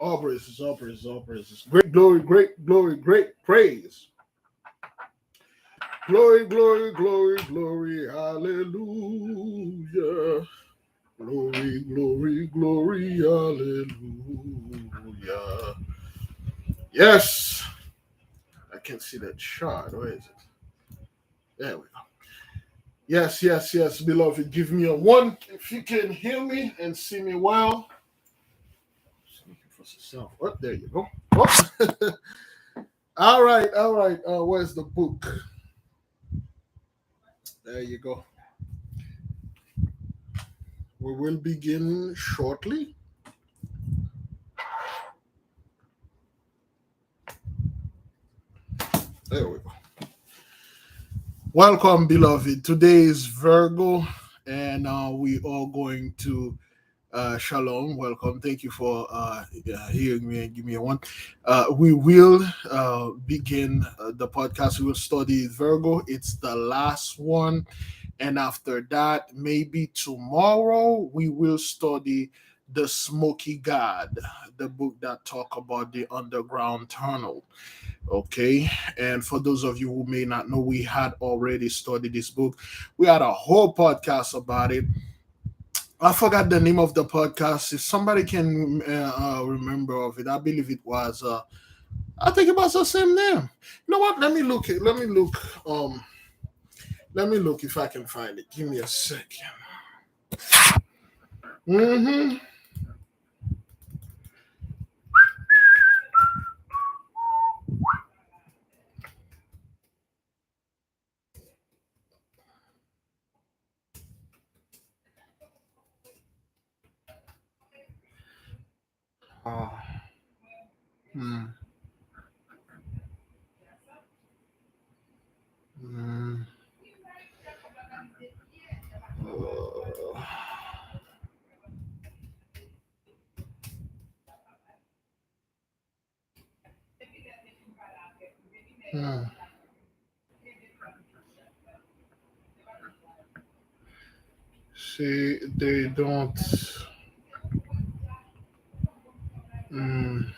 All praises, all praises, all praises. Great glory, great glory, great praise. Glory, glory, glory, glory, hallelujah. Glory, glory, glory, hallelujah. Yes, I can't see that chart. Where is it? There we go. Yes, yes, yes, beloved. Give me a one if you can hear me and see me well. Just looking for yourself. Oh, there you go. Oh. All right, all right. Where's the book? There you go. We will begin shortly. There we go. Welcome, beloved. Today is Virgo, and we are going to shalom. Welcome. Thank you for hearing me and give me a one. We will begin the podcast. We will study Virgo. It's the last one, and after that, maybe tomorrow we will study the Smoky God, the book that talk about the underground tunnel. Okay, and for those of you who may not know, we had already studied this book. We had a whole podcast about it. I forgot the name of the podcast. If somebody can remember of it, I believe it was. I think it was the same name. You know what? Let me look it. Let me look. Let me look if I can find it. Give me a second. Mm-hmm. Uh, mm, mm, uh, hmm. See, they don't. Mm,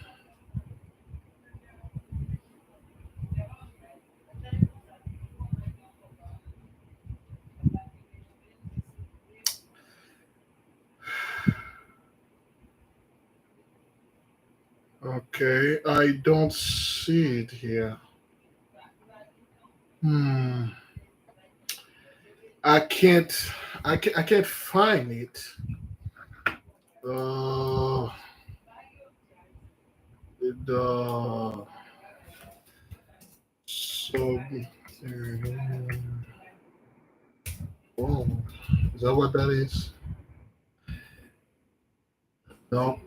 okay, I don't see it here. Hmm. I can't. I can't find it. Uh, the so. Oh, is that what that is? No.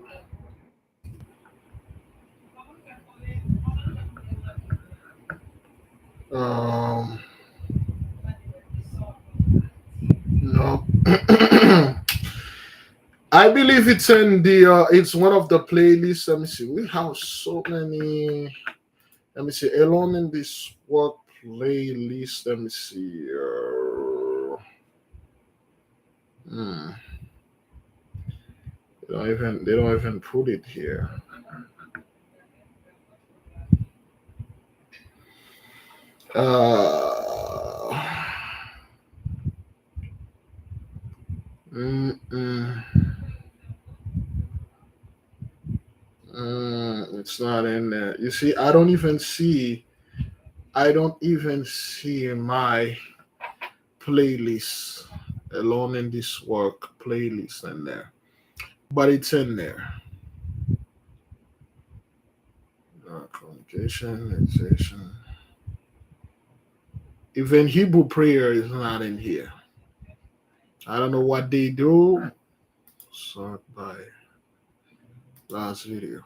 Um. No. I believe it's in the. It's one of the playlists. Let me see. We have so many. Let me see. Alone in this work playlist. Let me see. Hmm. They don't even put it here. Uh, mm-mm. It's not in there. You see, I don't even see. I don't even see my playlist alone in this work playlist in there, but it's in there. Communication, meditation. Even Hebrew prayer is not in here. I don't know what they do. Sort by last video.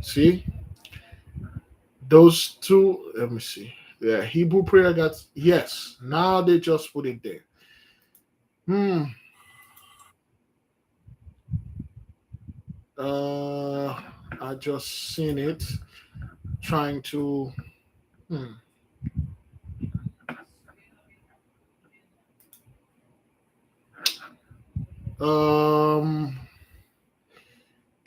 See those two. Let me see. Yeah, Hebrew prayer got yes. Now they just put it there. Hmm. Uh, I just seen it trying to. Hmm. Um,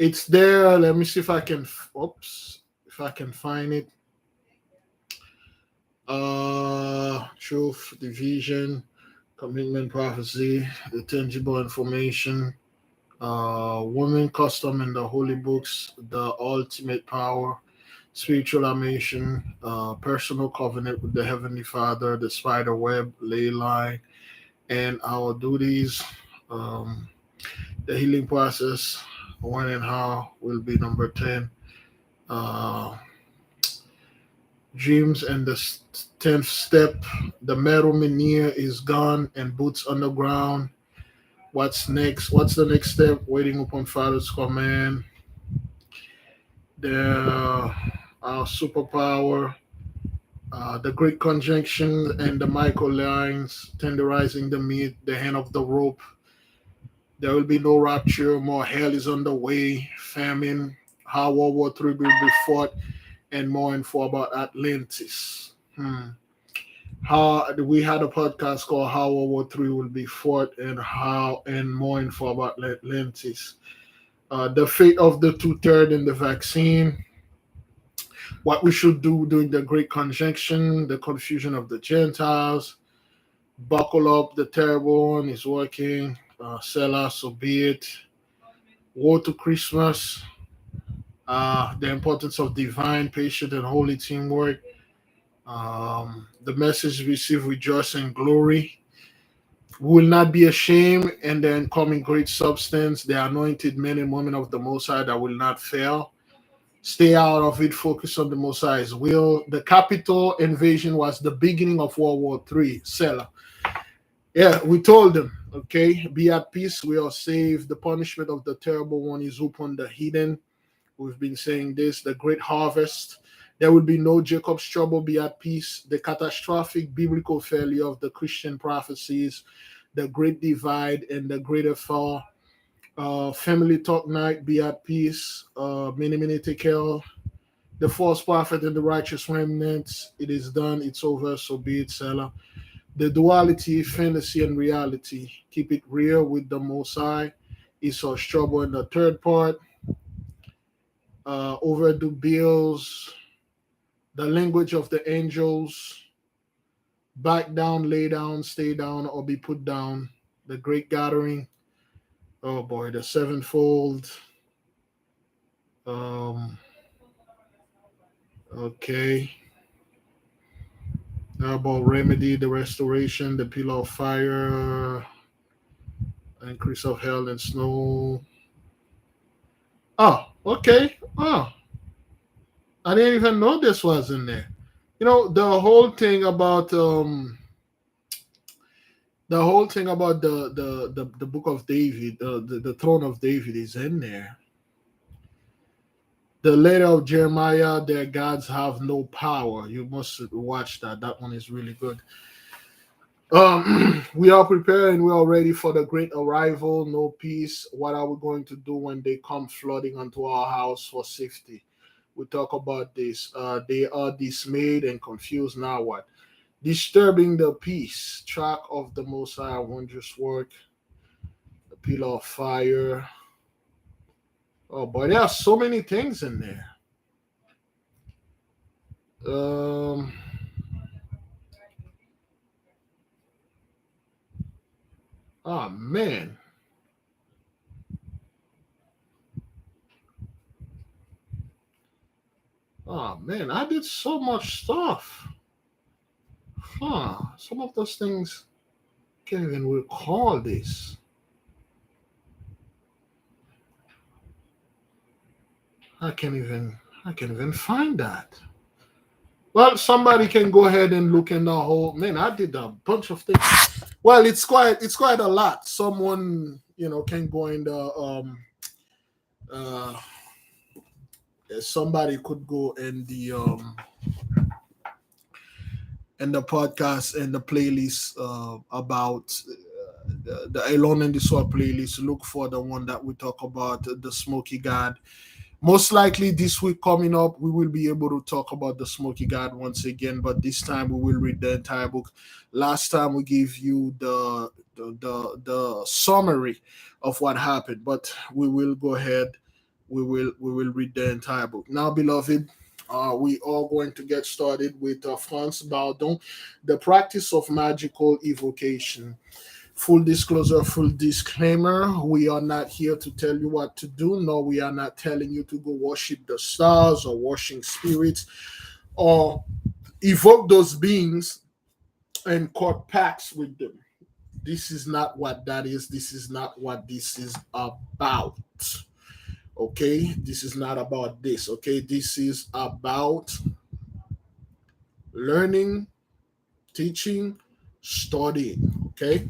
It's there. Let me see if I can. Oops, if I can find it. Truth, division, commitment, prophecy, the tangible information, women, custom, in the holy books, the ultimate power, spiritual animation, personal covenant with the heavenly Father, the spider web, ley line, and our duties. Um, the healing process, when and how, will be number 10. Uh, Dreams and the 10th step, the metal veneer is gone and boots on the ground. What's next? What's the next step? Waiting upon Father's command. The superpower, the great conjunction and the micro lines, tenderizing the meat, the hand of the rope. There will be no rapture. More hell is on the way. Famine. How World War III will be fought, and more info about Atlantis. How we had a podcast called How World War III will be fought, and how, and more info about Atlantis. The fate of the two-third in the vaccine, what we should do during the Great Conjunction, the confusion of the Gentiles, buckle up, the terrible one is working, Selah, so be it, Woe to Christmas, the importance of divine, patient, and holy teamwork, the message received rejoice and glory, will not be ashamed, and then coming great substance, the anointed men and women of the Most High that will not fail. Stay out of it, focus on the Most High's will. The capital invasion was the beginning of World War III. Selah. Yeah, we told them, okay, be at peace, we are saved. The punishment of the terrible one is upon the heathen. We've been saying this, the great harvest. There will be no Jacob's trouble, be at peace. The catastrophic biblical failure of the Christian prophecies, the great divide and the greater fall. Family talk night, be at peace. Many, many take care. The false prophet and the righteous remnants, it is done, it's over, so be it, Selah. The duality, fantasy, and reality. Keep it real with the Most High. Esau's trouble in the third part. Overdue bills. The language of the angels. Back down, lay down, stay down, or be put down. The great gathering. Oh boy, the sevenfold. Um, okay. Now about remedy, the restoration, the pillar of fire, increase of hell and snow. Oh, okay. Oh, I didn't even know this was in there. You know, the whole thing about the book of David, the throne of David is in there. The letter of Jeremiah, their gods have no power. You must watch that. That one is really good. We are preparing. We are ready for the great arrival. No peace. What are we going to do when they come flooding onto our house for safety? We talk about this. They are dismayed and confused. Now what? Disturbing the peace. Track of the Most High wondrous work. The pillar of fire. Oh boy, there are so many things in there. Um. Oh man. Oh man, I did so much stuff. Some of those things can't even recall this. I can't even I can't even find that. Well, somebody can go ahead and look in the whole man. I did a bunch of things. Well, it's quite a lot. Someone can go in the uh somebody could go in the podcast and the playlist about the Alone in the Soul playlist. Look for the one that we talk about, the Smoky God. Most likely this week coming up, we will be able to talk about the Smoky God once again, but this time we will read the entire book. Last time we gave you the summary of what happened, but we will go ahead we will read the entire book. Now, beloved, we are going to get started with France Bardon, the practice of magical evocation. Full disclosure, full disclaimer: we are not here to tell you what to do, nor we are not telling you to go worship the stars or worship spirits or evoke those beings and cut pacts with them. This is not what that is. This is not what this is about. Okay, this is not about this. Okay, this is about learning, teaching, studying. Okay,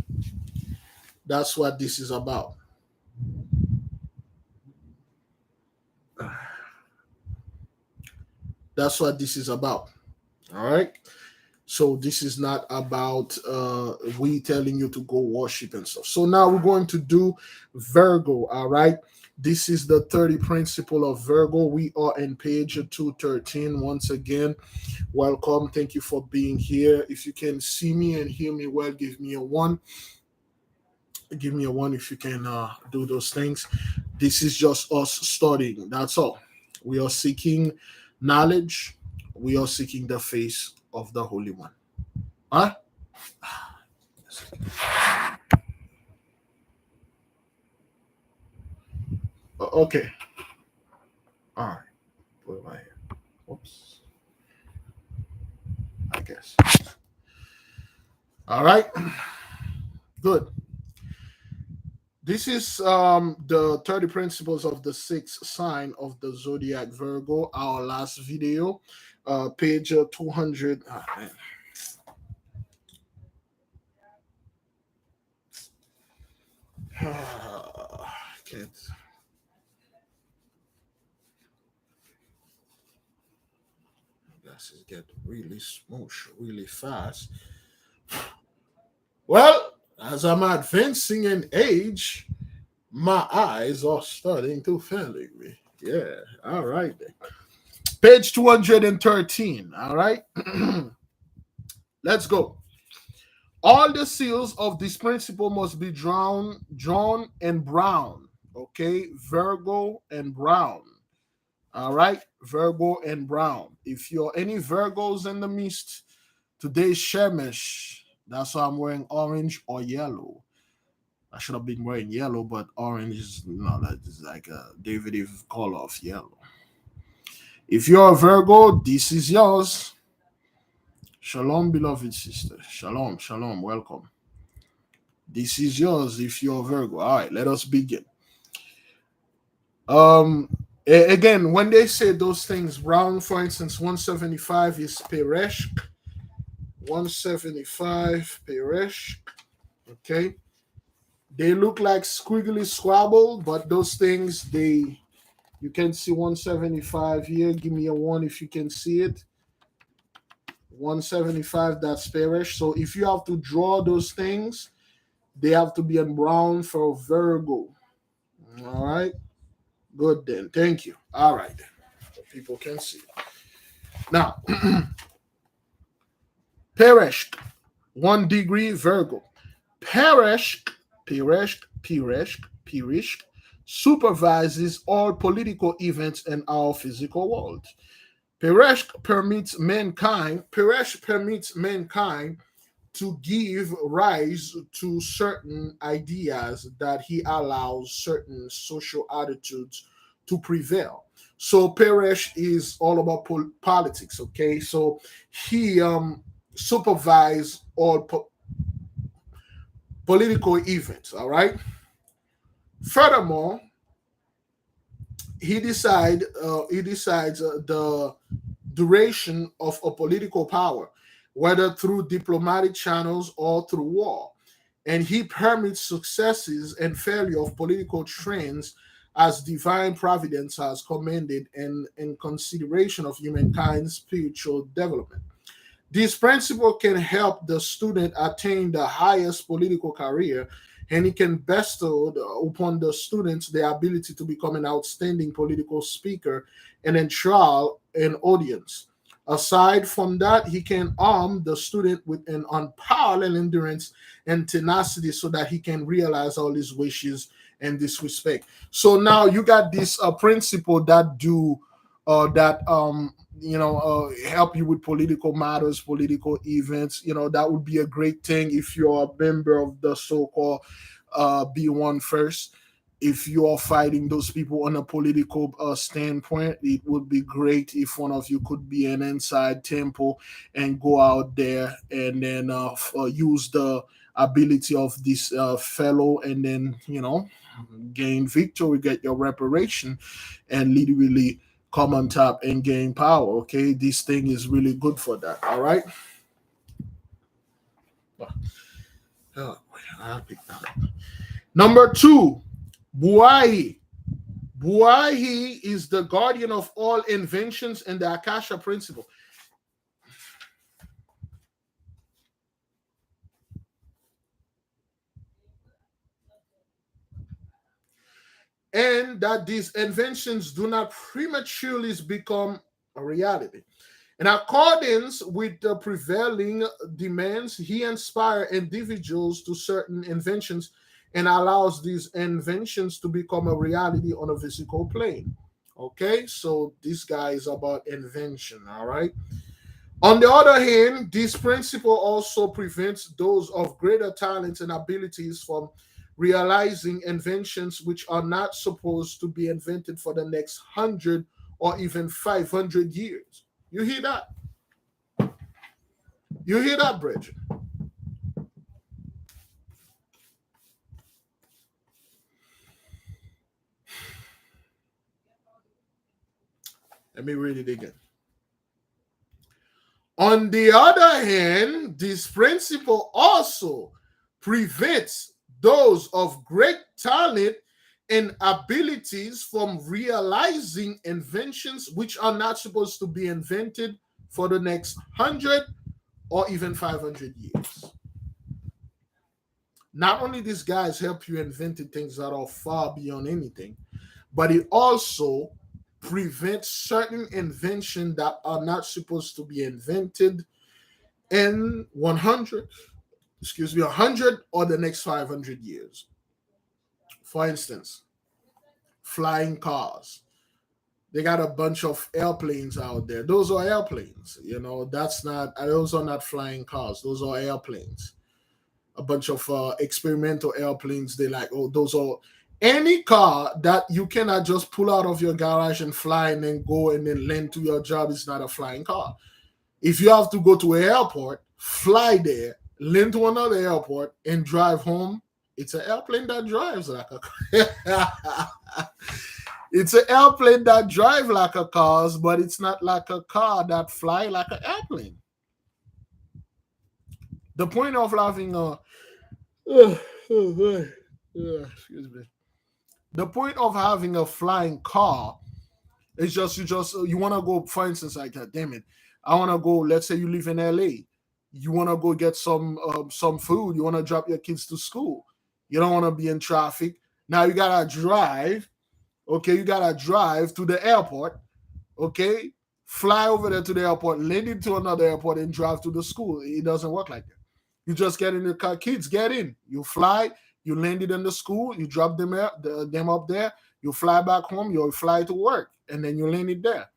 that's what this is about. That's what this is about. All right. So this is not about we telling you to go worship and stuff. So now we're going to do Virgo. All right. This is the 30 principle of Virgo. We are in page 213. Once again, welcome. Thank you for being here. If you can see me and hear me well, give me a one. Give me a one if you can do those things. This is just us studying. That's all. We are seeking knowledge. We are seeking the face of the Holy One. Huh? Okay. All right. Put it right here. Whoops. I guess. All right. Good. This is the 30 principles of the sixth sign of the zodiac Virgo, our last video, page 200. Oh, man. Can't. Glasses get really smoosh really fast. Well, as I'm advancing in age, my eyes are starting to failing me. Yeah, all right. Page 213. All right. Let's go. All the seals of this principle must be drawn and brown. Okay, Virgo and brown. All right, Virgo and brown. If you're any Virgos in the midst, today's Shemesh. That's why I'm wearing orange or yellow. I should have been wearing yellow, but orange is that is like a derivative color of yellow. If you're a Virgo, this is yours. Shalom, beloved sister. Shalom, shalom. Welcome. This is yours if you're a Virgo. All right, let us begin. Again, when they say those things, brown, for instance, 175 is Peresh. 175 Peresh. Okay. They look like squiggly squabble, but those things, you can see 175 here. Give me a one if you can see it. 175, that's Peresh. So if you have to draw those things, they have to be in brown for Virgo. All right. Good then. Thank you. All right. So people can see. Now, Peresh, 1 degree Virgo. Peresh supervises all political events in our physical world. Peresh permits mankind to give rise to certain ideas that he allows certain social attitudes to prevail. So Peresh is all about politics, okay? So he supervises all political events, all right? Furthermore, he decides the duration of a political power, whether through diplomatic channels or through war. And he permits successes and failure of political trends as divine providence has commanded and in consideration of humankind's spiritual development. This principle can help the student attain the highest political career, and it can bestow upon the students the ability to become an outstanding political speaker and enthrall an audience. Aside from that, he can arm the student with an unparalleled endurance and tenacity so that he can realize all his wishes and disrespect. So now you got this principle that do that help you with political matters, political events. That would be a great thing if you're a member of the so-called B1 first. If you are fighting those people on a political standpoint, it would be great if one of you could be an inside temple and go out there and then use the ability of this fellow, and then gain victory, get your reparation, and literally come on top and gain power. Okay, this thing is really good for that. All right. Oh, I'll pick that up. Number 2, Buahi. Buahi is the guardian of all inventions and the Akasha principle. And that these inventions do not prematurely become a reality. In accordance with the prevailing demands, he inspires individuals to certain inventions and allows these inventions to become a reality on a physical plane. Okay, so this guy is about invention, all right? On the other hand, this principle also prevents those of greater talents and abilities from realizing inventions which are not supposed to be invented for the next 100 or even 500 years. You hear that? You hear that, Bridget? Let me read it again. On the other hand, this principle also prevents those of great talent and abilities from realizing inventions which are not supposed to be invented for the next 100 or even 500 years. Not only these guys help you invent things that are far beyond anything, but it also prevents certain inventions that are not supposed to be invented in 100 or the next 500 years. For instance, flying cars. They got a bunch of airplanes out there. Those are airplanes. Those are not flying cars. Those are airplanes. A bunch of experimental airplanes. They like, oh, those are any car that you cannot just pull out of your garage and fly and then go and then land to your job is not a flying car. If you have to go to an airport, fly there, land to another airport, and drive home, it's an airplane that drives like a car. It's an airplane that drives like a car, but it's not like a car that fly like an airplane. The point of having a excuse me. The point of having a flying car is you want to go, for instance, like that. Damn it, I want to go. Let's say you live in LA, you want to go get some food. You want to drop your kids to school. You don't want to be in traffic. Now you gotta drive. Okay, you gotta drive to the airport. Okay, fly over there to the airport, land into another airport, and drive to the school. It doesn't work like that. You just get in the car. Kids, get in. You fly. You landed in the school. You drop them up there. You fly back home. You fly to work, and then you land it there.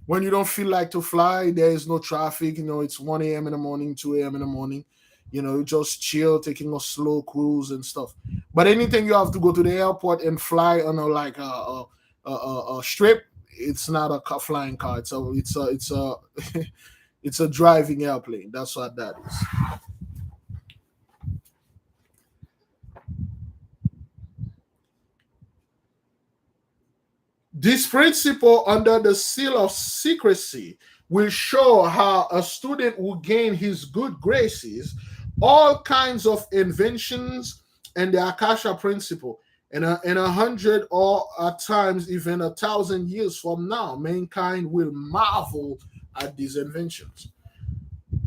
When you don't feel like to fly, there is no traffic. It's 1 a.m. in the morning, 2 a.m. in the morning. You just chill, taking a slow cruise and stuff. But anything you have to go to the airport and fly on a strip, it's not a flying car. It's a it's a driving airplane. That's what that is. This principle, under the seal of secrecy, will show how a student will gain his good graces, all kinds of inventions, and the Akasha principle. In 100 or at times even 1,000 years from now, mankind will marvel at these inventions.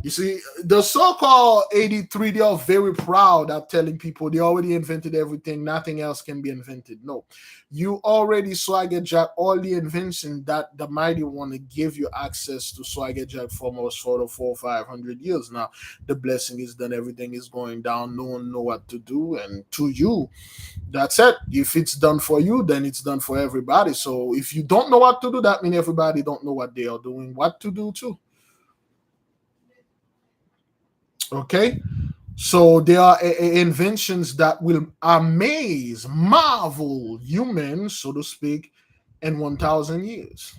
You see, the so-called 83, they are very proud of telling people they already invented everything, nothing else can be invented. No. You already swagger jack all the invention that the mighty one to give you access to swagger jack for almost 400 to 500 years now. The blessing is done, everything is going down, no one know what to do, and to you, that's it. If it's done for you, then it's done for everybody. So if you don't know what to do, that means everybody don't know what they are doing, what to do too. Okay, so there are inventions that will amaze, marvel humans, so to speak, in 1,000 years.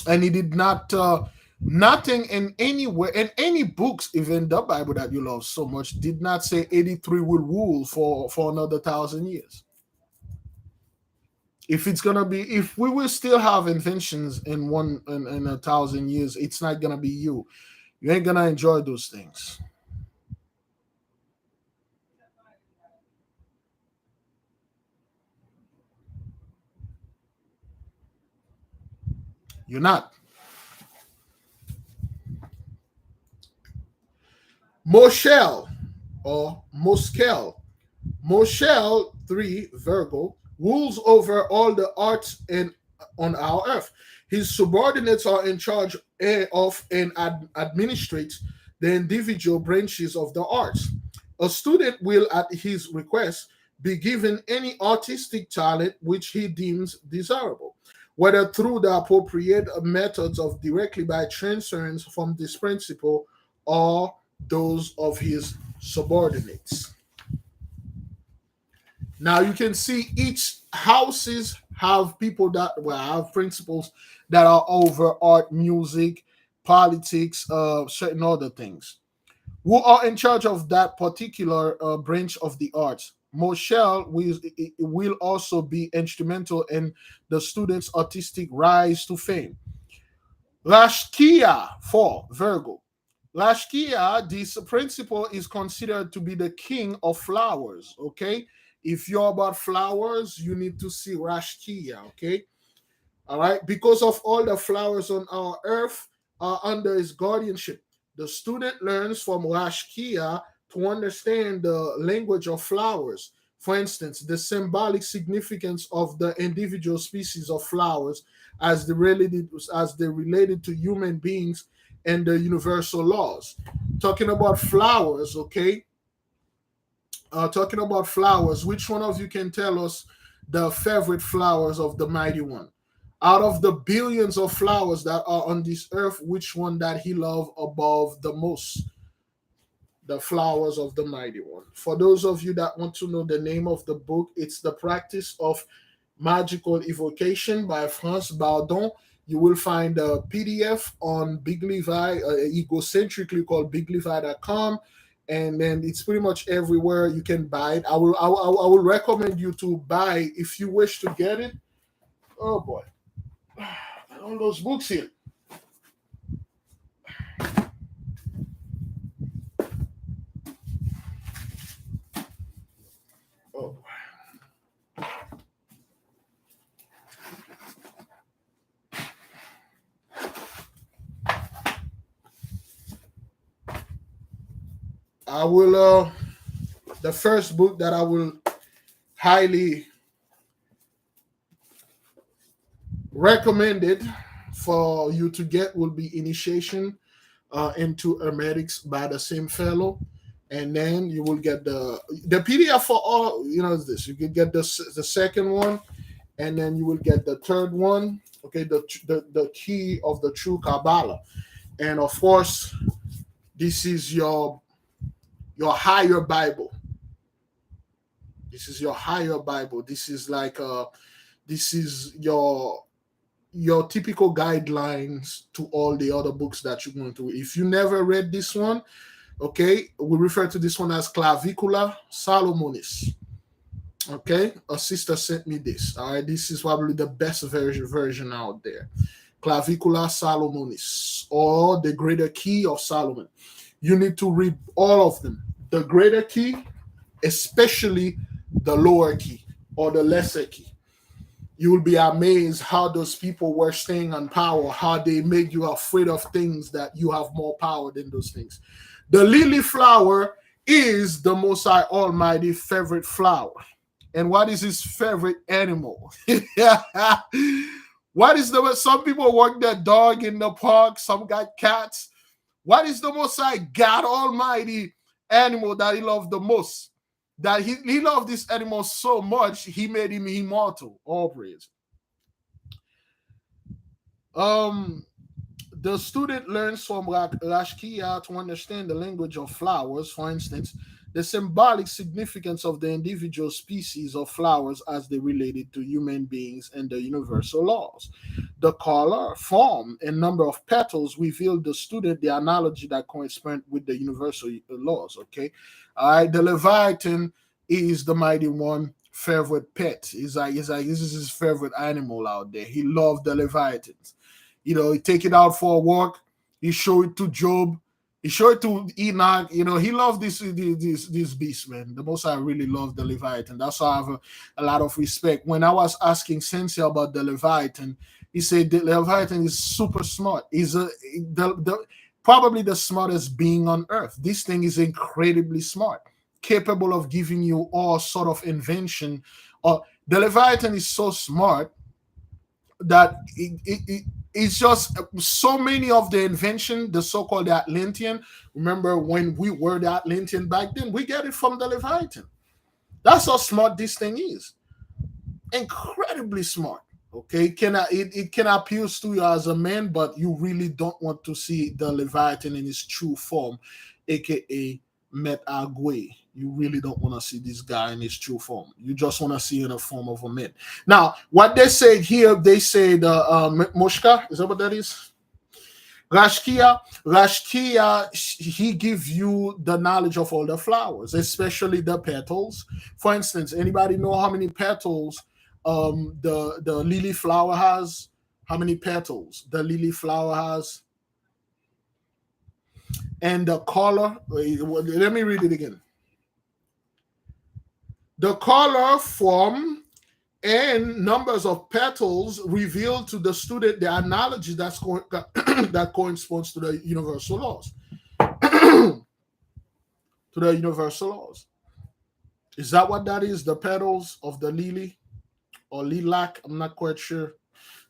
And he did not, nothing in anywhere, in any books, even the Bible that you love so much, did not say 83 will rule for another 1,000 years. If it's gonna be, if we will still have inventions in 1,000 years, it's not gonna be you. You ain't gonna enjoy those things. You're not. Moshel or Moskel. Moshel, 3, Virgo, rules over all the arts on our earth. His subordinates are in charge of and administrate the individual branches of the arts. A student will, at his request, be given any artistic talent which he deems desirable, whether through the appropriate methods of directly by transference from this principle or those of his subordinates. Now you can see each houses have people that well have principles that are over art, music, politics, certain other things. Who are in charge of that particular branch of the arts. Moshel will also be instrumental in the students' artistic rise to fame. Lashkia for Virgo. Lashkia, this principle is considered to be the king of flowers. Okay, if you're about flowers, you need to see Rashkia. Okay, all right, because of all the flowers on our earth are under his guardianship. The student learns from Rashkia to understand the language of flowers. For instance, the symbolic significance of the individual species of flowers as they related to human beings and the universal laws. Talking about flowers, okay? Talking about flowers, which one of you can tell us the favorite flowers of the mighty one? Out of the billions of flowers that are on this earth, which one that he loved above the most? The flowers of the mighty one. For those of you that want to know the name of the book, it's The Practice of Magical Evocation by France Bardon. You will find a PDF on Big Levi, egocentrically called BigLevi.com, and then it's pretty much everywhere you can buy it. I will recommend you to buy if you wish to get it. Oh boy, all those books here. Oh, I will. The first book that I will highly recommend it for you to get will be Initiation into Hermetics by the same fellow, and then you will get the PDF for all. You know, is this you can get the second one, and then you will get the third one. Okay, the key of the true Kabbalah, and of course, this is your higher Bible. This is your higher Bible. This is like this is your typical guidelines to all the other books that you're going to. If you never read this one, okay, we refer to this one as Clavicula Salomonis. Okay, a sister sent me this. All right, this is probably the best version out there. Clavicula Salomonis, or the Greater Key of Solomon. You need to read all of them. The Greater Key, especially the Lower Key or the Lesser Key. You will be amazed how those people were staying on power, how they made you afraid of things that you have more power than those things. The lily flower is the Most High Almighty favorite flower. And what is his favorite animal? What is the some people walk their dog in the park, some got cats. What is the Most High God Almighty animal that he loved the most? That he loved this animal so much, he made him immortal. All praise. The student learns from Rashkia to understand the language of flowers. For instance, the symbolic significance of the individual species of flowers as they related to human beings and the universal laws. The color, form, and number of petals reveal the student the analogy that corresponds with the universal laws. Okay, all right. The Leviathan is the mighty one favorite pet. He's like this is his favorite animal out there. He loved the Leviathans. He take it out for a walk. He show it to Job. He show it to Enoch. He loved this beast, man. The Most I really love the Leviathan. That's why I have a lot of respect. When I was asking Sensei about the Leviathan, he said the Leviathan is super smart. He's probably the smartest being on earth. This thing is incredibly smart, capable of giving you all sort of invention. The Leviathan is so smart that it's just so many of the invention, the so-called Atlantean. Remember when we were the Atlantean back then? We get it from the Leviathan. That's how smart this thing is. Incredibly smart. Okay, it can appeal to you as a man, but you really don't want to see the Leviathan in its true form, aka Met Agwe. You really don't want to see this guy in his true form. You just want to see in the form of a man. Now, what they say here, they say the Moshka, is that what that is? Rashkia, he gives you the knowledge of all the flowers, especially the petals. For instance, anybody know how many petals the lily flower has? How many petals the lily flower has? And the color, let me read it again. The color, form, and numbers of petals reveal to the student the analogy that corresponds to the universal laws. To the universal laws. Is that what that is? The petals of the lily or lilac? I'm not quite sure.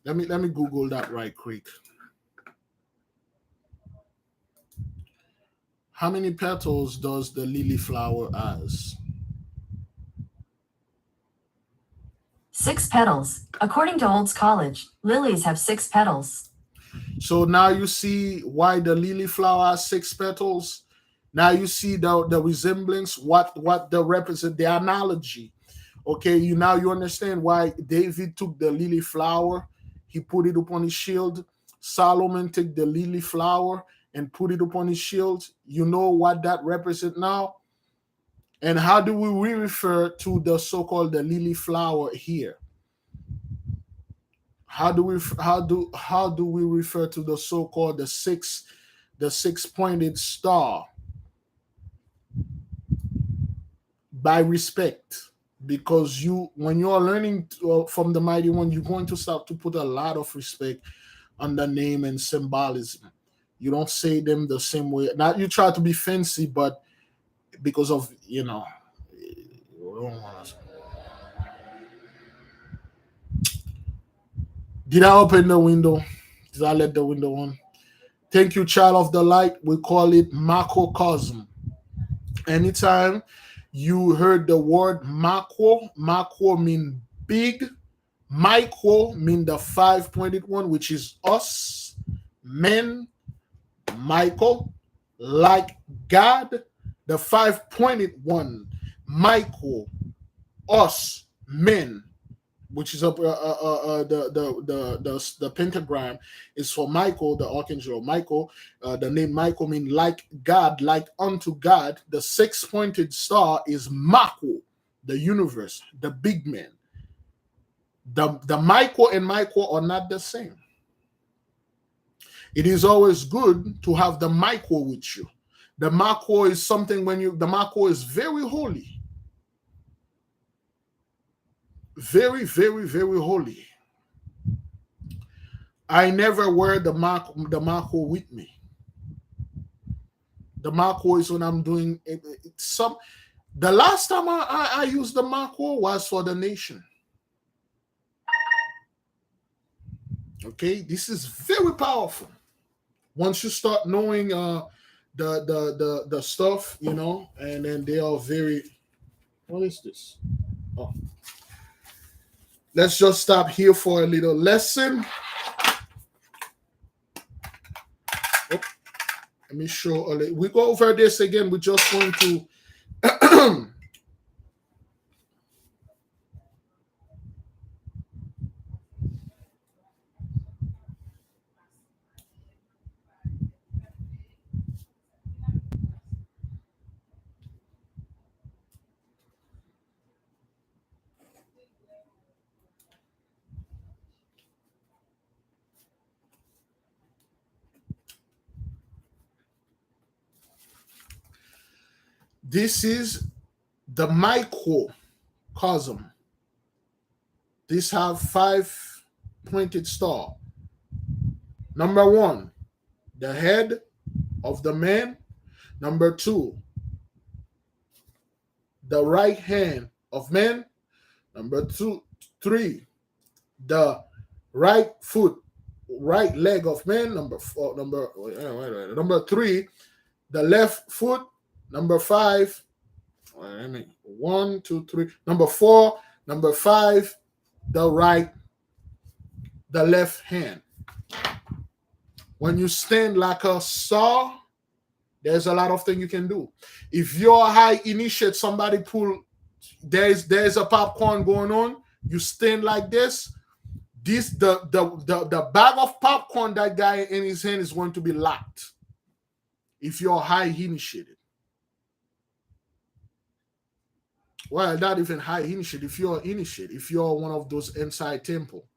Let me Google that right quick. How many petals does the lily flower has? 6 petals. According to Olds College, lilies have 6 petals. So now you see why the lily flower has 6 petals. Now you see the resemblance, what the represent, the analogy. Okay, you understand why David took the lily flower, he put it upon his shield. Solomon took the lily flower and put it upon his shield. You know what that represents now? And how do we refer to the so-called the lily flower here? How do we refer to the so-called the six-pointed star? By respect. Because when you are learning from the mighty one, you're going to start to put a lot of respect on the name and symbolism. You don't say them the same way. Now you try to be fancy, but because of you don't want to. Did I open the window? Did I let the window on? Thank you, child of the light. We call it macrocosm. Anytime you heard the word macro mean big, micro mean the 5-pointed one, which is us, men, Michael, like God, the 5-pointed one, Michael, us, men, which is the pentagram is for Michael, the archangel Michael. The name Michael means like God, like unto God. The 6-pointed star is Mako, the universe, the big man. The Michael and Michael are not the same. It is always good to have the Michael with you. The Michael is something the Michael is very holy. very, very, very holy. I never wear the Marco with me. The Marco is when I'm doing some. The last time I used the Marco was for the nation. Okay, this is very powerful. Once you start knowing the stuff, and then they are very. What is this? Oh, let's just stop here for a little lesson. Oh, let me show. We go over this again. We're just going to. This is the microcosm. This have 5 pointed star. Number 1, the head of the man. Number 2, the right hand of man. Number 3, the right foot, right leg of man. Number 3, the left foot. Number 5, 1, 2, 3. Number 4, number 5, the left hand. When you stand like a saw, there's a lot of things you can do. If you're a high initiate, somebody pull, there's a popcorn going on, you stand like this. The bag of popcorn that guy in his hand is going to be locked. If you're high initiated. Well, not even high initiate. If you're initiate, if you're one of those inside temple,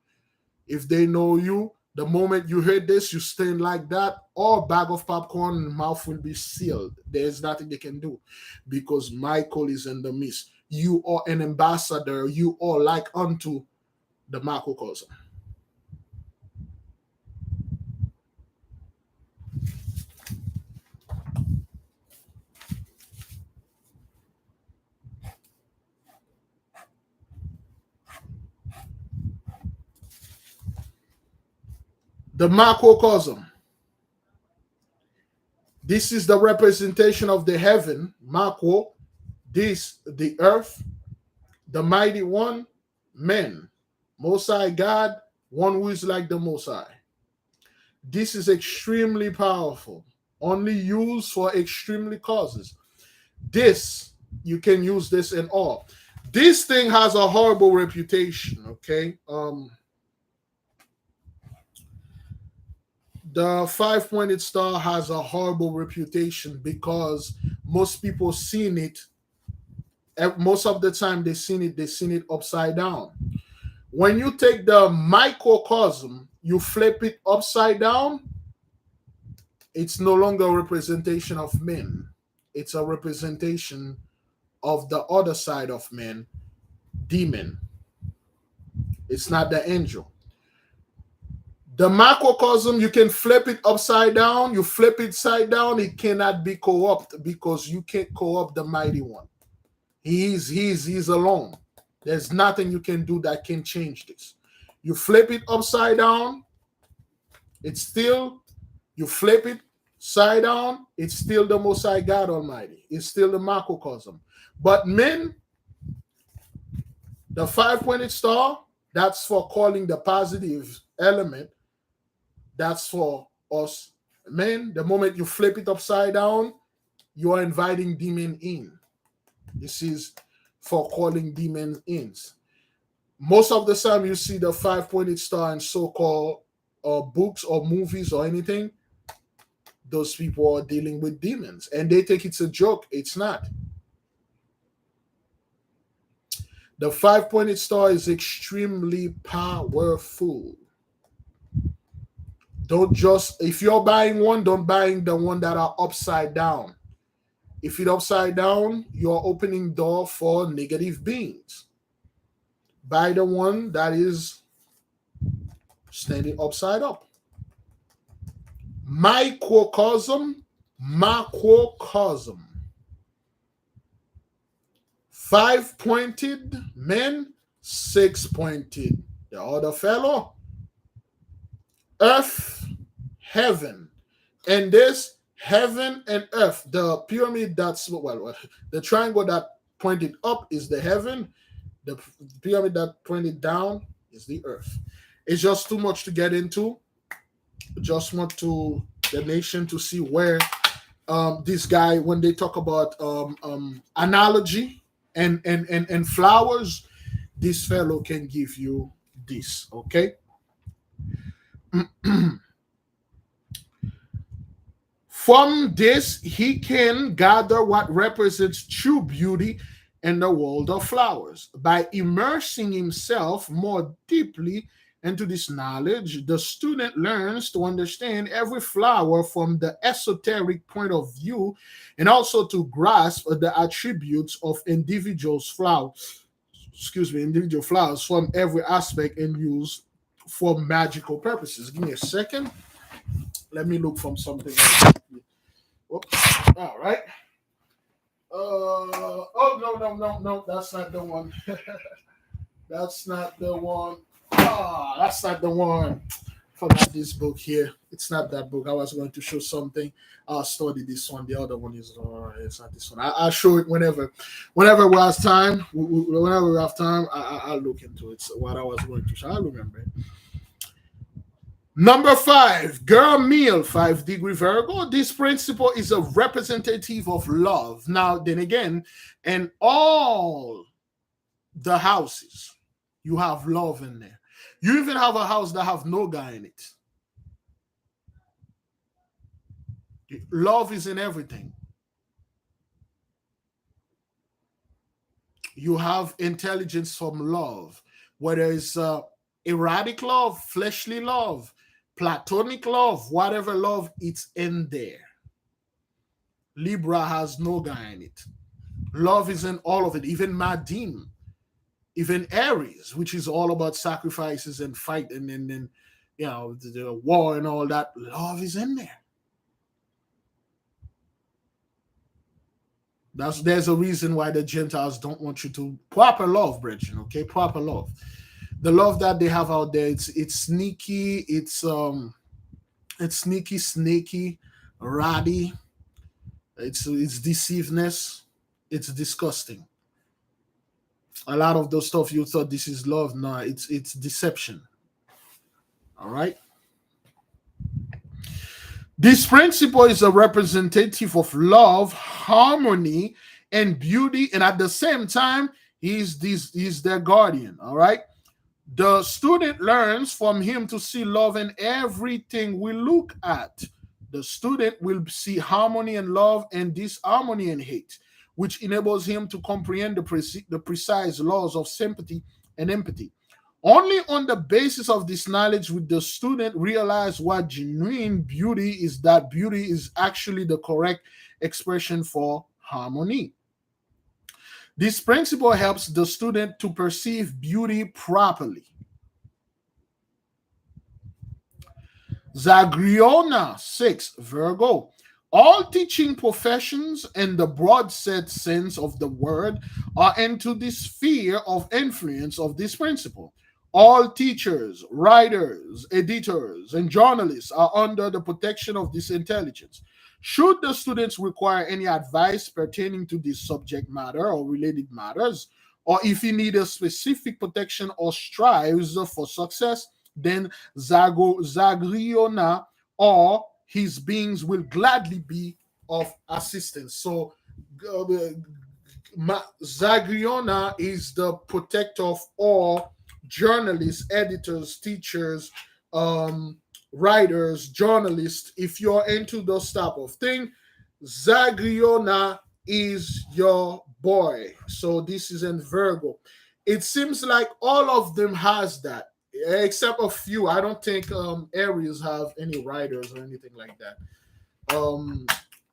if they know you, the moment you heard this, you stand like that, or bag of popcorn and mouth will be sealed. There's nothing they can do because Michael is in the midst. You are an ambassador. You are like unto the macrocosm. The macrocosm. This is the representation of the heaven, macro. This, the earth, the mighty one, men. Most High God, one who is like the Most High. This is extremely powerful. Only used for extremely causes. This, you can use this in all. This thing has a horrible reputation, okay? The 5-pointed star has a horrible reputation because most people seen it. Most of the time they seen it upside down. When you take the microcosm, you flip it upside down, it's no longer a representation of men. It's a representation of the other side of men, demon. It's not the angel. The macrocosm, you can flip it upside down. You flip it side down, it cannot be corrupt because you can't corrupt the mighty one. He's alone. There's nothing you can do that can change this. You flip it upside down, it's still, you flip it side down, it's still the Most High God Almighty. It's still the macrocosm. But men, the 5-pointed star, that's for calling the positive element. That's for us men. The moment you flip it upside down, you are inviting demon in. This is for calling demons in. Most of the time, you see the 5-pointed star in so-called books or movies or anything. Those people are dealing with demons, and they think it's a joke. It's not. The 5-pointed star is extremely powerful. Don't just, if you're buying one, don't buy the one that are upside down. If it's upside down, you're opening door for negative beings. by the one that is standing upside up. Microcosm, macrocosm. 5-pointed men, 6-pointed. The other fellow, earth, heaven. And this heaven and earth, the pyramid that's, well, the triangle that pointed up is the heaven, the pyramid that pointed down is the earth. It's just too much to get into. Just want to the nation to see where this guy, when they talk about analogy and flowers, this fellow can give you this. Okay. From this, he can gather what represents true beauty in the world of flowers. By immersing himself more deeply into this knowledge, the student learns to understand every flower from the esoteric point of view and also to grasp the attributes of individual flowers from every aspect and use for magical purposes. Give me a second. Let me look from something else. Whoops. All right. Oh, no. That's not the one. That's not the one. That's not the one. Forgot this book here. It's not that book. I was going to show something. I'll study this one. The other one is it's not this one. I'll show it whenever we have time. Whenever we have time, I'll look into it. So what I was going to show, I remember it. Number 5, girl meal, 5-degree Virgo. This principle is a representative of love. Now, then again, in all the houses, you have love in there. You even have a house that have no guy in it. Love is in everything. You have intelligence from love, whether it's erotic love, fleshly love, platonic love, whatever love, it's in there. Libra has no guy in it. Love is in all of it, even Madim, even Aries, which is all about sacrifices and fight and then the war and all that. Love is in there. There's a reason why the Gentiles don't want you to proper love, brethren. Okay, proper love. The love that they have out there, it's sneaky, it's sneaky, snaky, ratty. It's deceiveness. It's disgusting. A lot of those stuff you thought this is love. No, it's deception. All right. This principle is a representative of love, harmony, and beauty, and at the same time, he's their guardian. All right. The student learns from him to see love in everything we look at. The student will see harmony and love and disharmony and hate, which enables him to comprehend the precise laws of sympathy and empathy. Only on the basis of this knowledge will the student realize what genuine beauty is, that beauty is actually the correct expression for harmony. This principle helps the student to perceive beauty properly. Zagriona 6, Virgo. All teaching professions in the broad set sense of the word are into the sphere of influence of this principle. All teachers, writers, editors, and journalists are under the protection of this intelligence. Should the students require any advice pertaining to this subject matter or related matters, or if he needs a specific protection or strives for success, then Zagriona or his beings will gladly be of assistance. So Zagriona is the protector of all journalists, editors, teachers, writers, journalists. If you're into those type of thing, Zagriona is your boy. So this is in Virgo. It seems like all of them has that, except a few. I don't think Aries have any writers or anything like that.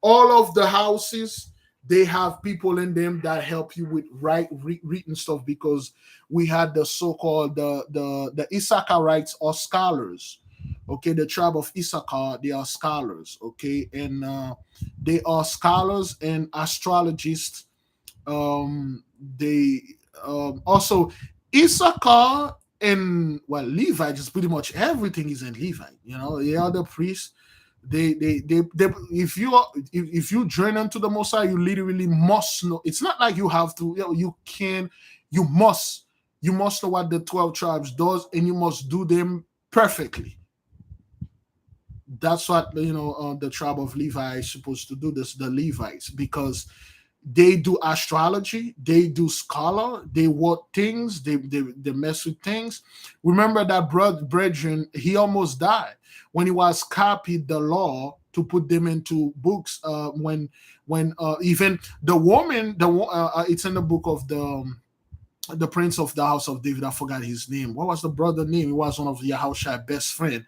All of the houses They have people in them that help you with written stuff, because we had the so-called the Issacharites or scholars. Okay, the tribe of Issachar, they are scholars. Okay, and they are scholars and astrologists. They also Issachar and, well, Levi, just pretty much everything is in Levi. The other priests, they if you are, if you join unto the Most High, you literally must know. It's not like you have to, you can, you must, know what the 12 tribes does, and you must do them perfectly. That's what the tribe of Levi is supposed to do. This, the Levites, because they do astrology, they do scholar, they work things, they mess with things. Remember that brethren, he almost died when he was copied the law to put them into books. When even the woman, it's in the book of the prince of the house of David. I forgot his name. What was the brother name? He was one of Yahushua's best friend.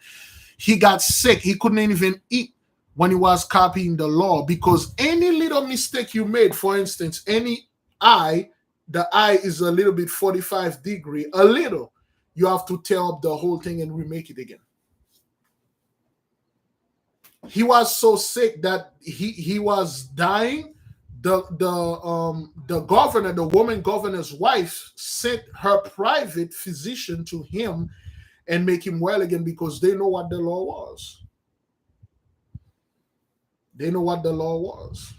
He got sick. He couldn't even eat when he was copying the law, because any little mistake you made, for instance, the eye is a little bit 45 degree, a little, you have to tear up the whole thing and remake it again. He was so sick that he was dying. The governor, the woman governor's wife, sent her private physician to him and make him well again, because they know what the law was. They know what the law was.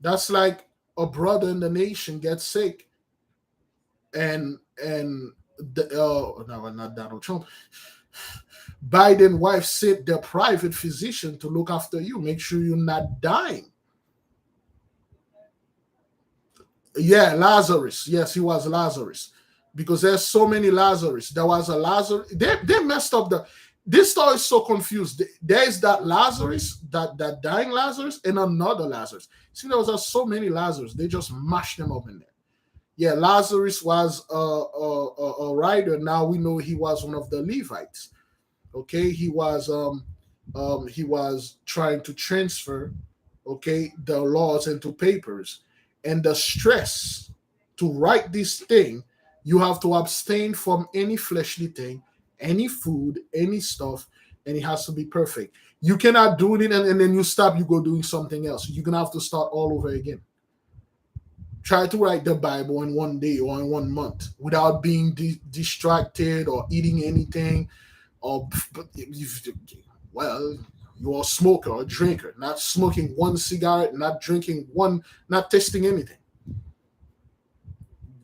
That's like a brother in the nation gets sick, and no, not Donald Trump. Biden wife sent their private physician to look after you, make sure you're not dying. Yeah, Lazarus. Yes, he was Lazarus, because there's so many Lazarus. There was a Lazarus. They messed up the. This story is so confused. There's that Lazarus, that dying Lazarus, and another Lazarus. See, there was just so many Lazarus. They just mashed them up in there. Yeah, Lazarus was a writer. Now we know he was one of the Levites. Okay, he was trying to transfer, okay, the laws into papers, and the stress to write this thing, you have to abstain from any fleshly thing, any food, any stuff, and it has to be perfect. You cannot do it and then you stop, you go doing something else. You're gonna have to start all over again. Try to write the Bible in one day or in 1 month without being distracted or eating anything, or well, you're a smoker or a drinker, not smoking one cigarette, not drinking one, not tasting anything.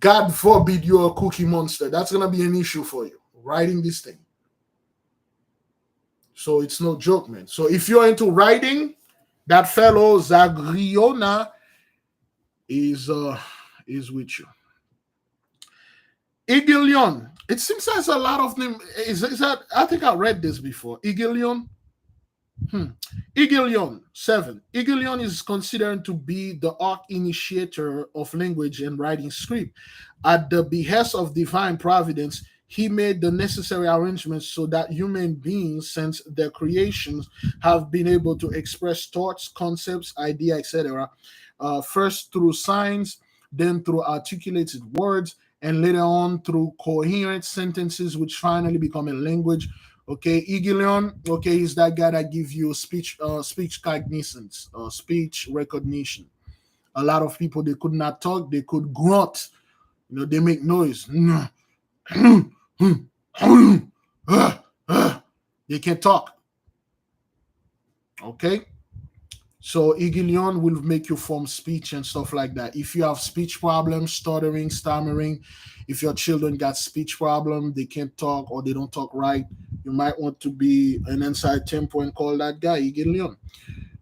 God forbid you're a cookie monster. That's gonna be an issue for you writing this thing. So it's no joke, man. So if you're into writing, that fellow Zagriona is with you. Igilion. It seems there's a lot of them. Is that, I think I read this before. Igilion. Igilion 7. Igilion is considered to be the arch initiator of language and writing script. At the behest of divine providence, he made the necessary arrangements so that human beings, since their creations, have been able to express thoughts, concepts, ideas, etc. First through signs, then through articulated words, and later on through coherent sentences, which finally become a language. Okay, Igilion, okay, is that guy that gives you speech cognizance, speech recognition. A lot of people, they could not talk, they could grunt, they make noise. They can't talk. Okay, so Igilion will make you form speech and stuff like that. If you have speech problems, stuttering, stammering, if your children got speech problem, they can't talk or they don't talk right, you might want to be an inside tempo and call that guy Igilion.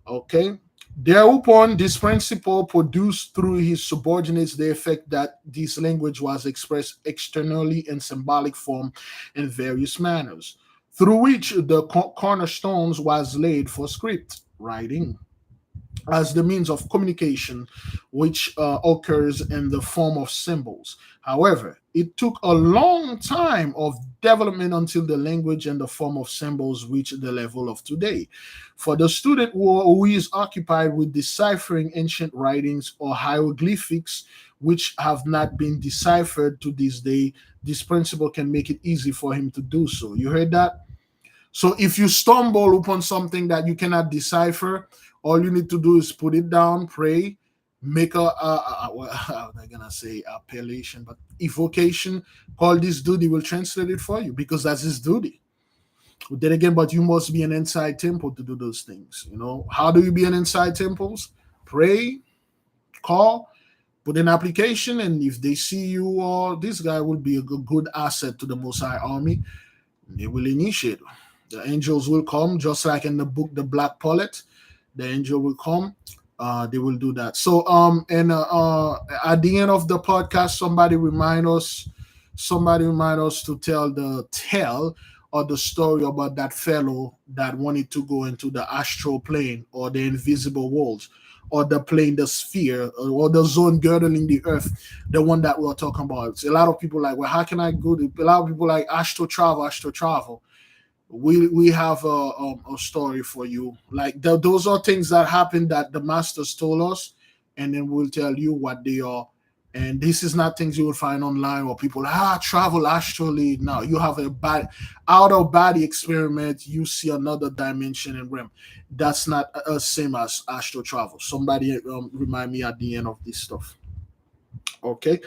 Okay. Thereupon, this principle produced through his subordinates the effect that this language was expressed externally in symbolic form in various manners, through which the cornerstones was laid for script writing as the means of communication, which occurs in the form of symbols. However, It took a long time of development until the language and the form of symbols reached the level of today. For the student who is occupied with deciphering ancient writings or hieroglyphics which have not been deciphered to this day, this principle can make it easy for him to do so. You heard that? So if you stumble upon something that you cannot decipher, all you need to do is put it down, pray, make well, I'm not gonna say appellation, but evocation. Call this dude; he will translate it for you because that's his duty. Then again, but you must be an inside temple to do those things. You know how do you be an inside temples? Pray, call, put an application, and if they see you, or this guy will be a good asset to the Most High Army. They will initiate. The angels will come, just like in the book, The Black Pullet. The angel will come. They will do that. So, and at the end of the podcast, somebody remind us to tell the tale or the story about that fellow that wanted to go into the astral plane or the invisible worlds or the plane, the sphere, or the zone girdling the earth, the one that we are talking about. So a lot of people like, well, how can I go to? A lot of people like astral travel, astral travel. We have a story for you. Like those are things that happen that the masters told us, and then we'll tell you what they are. And this is not things you will find online or people travel astrally. No, you have a body out of body experiment. You see another dimension and realm. That's not same as astral travel. Somebody remind me at the end of this stuff. Okay.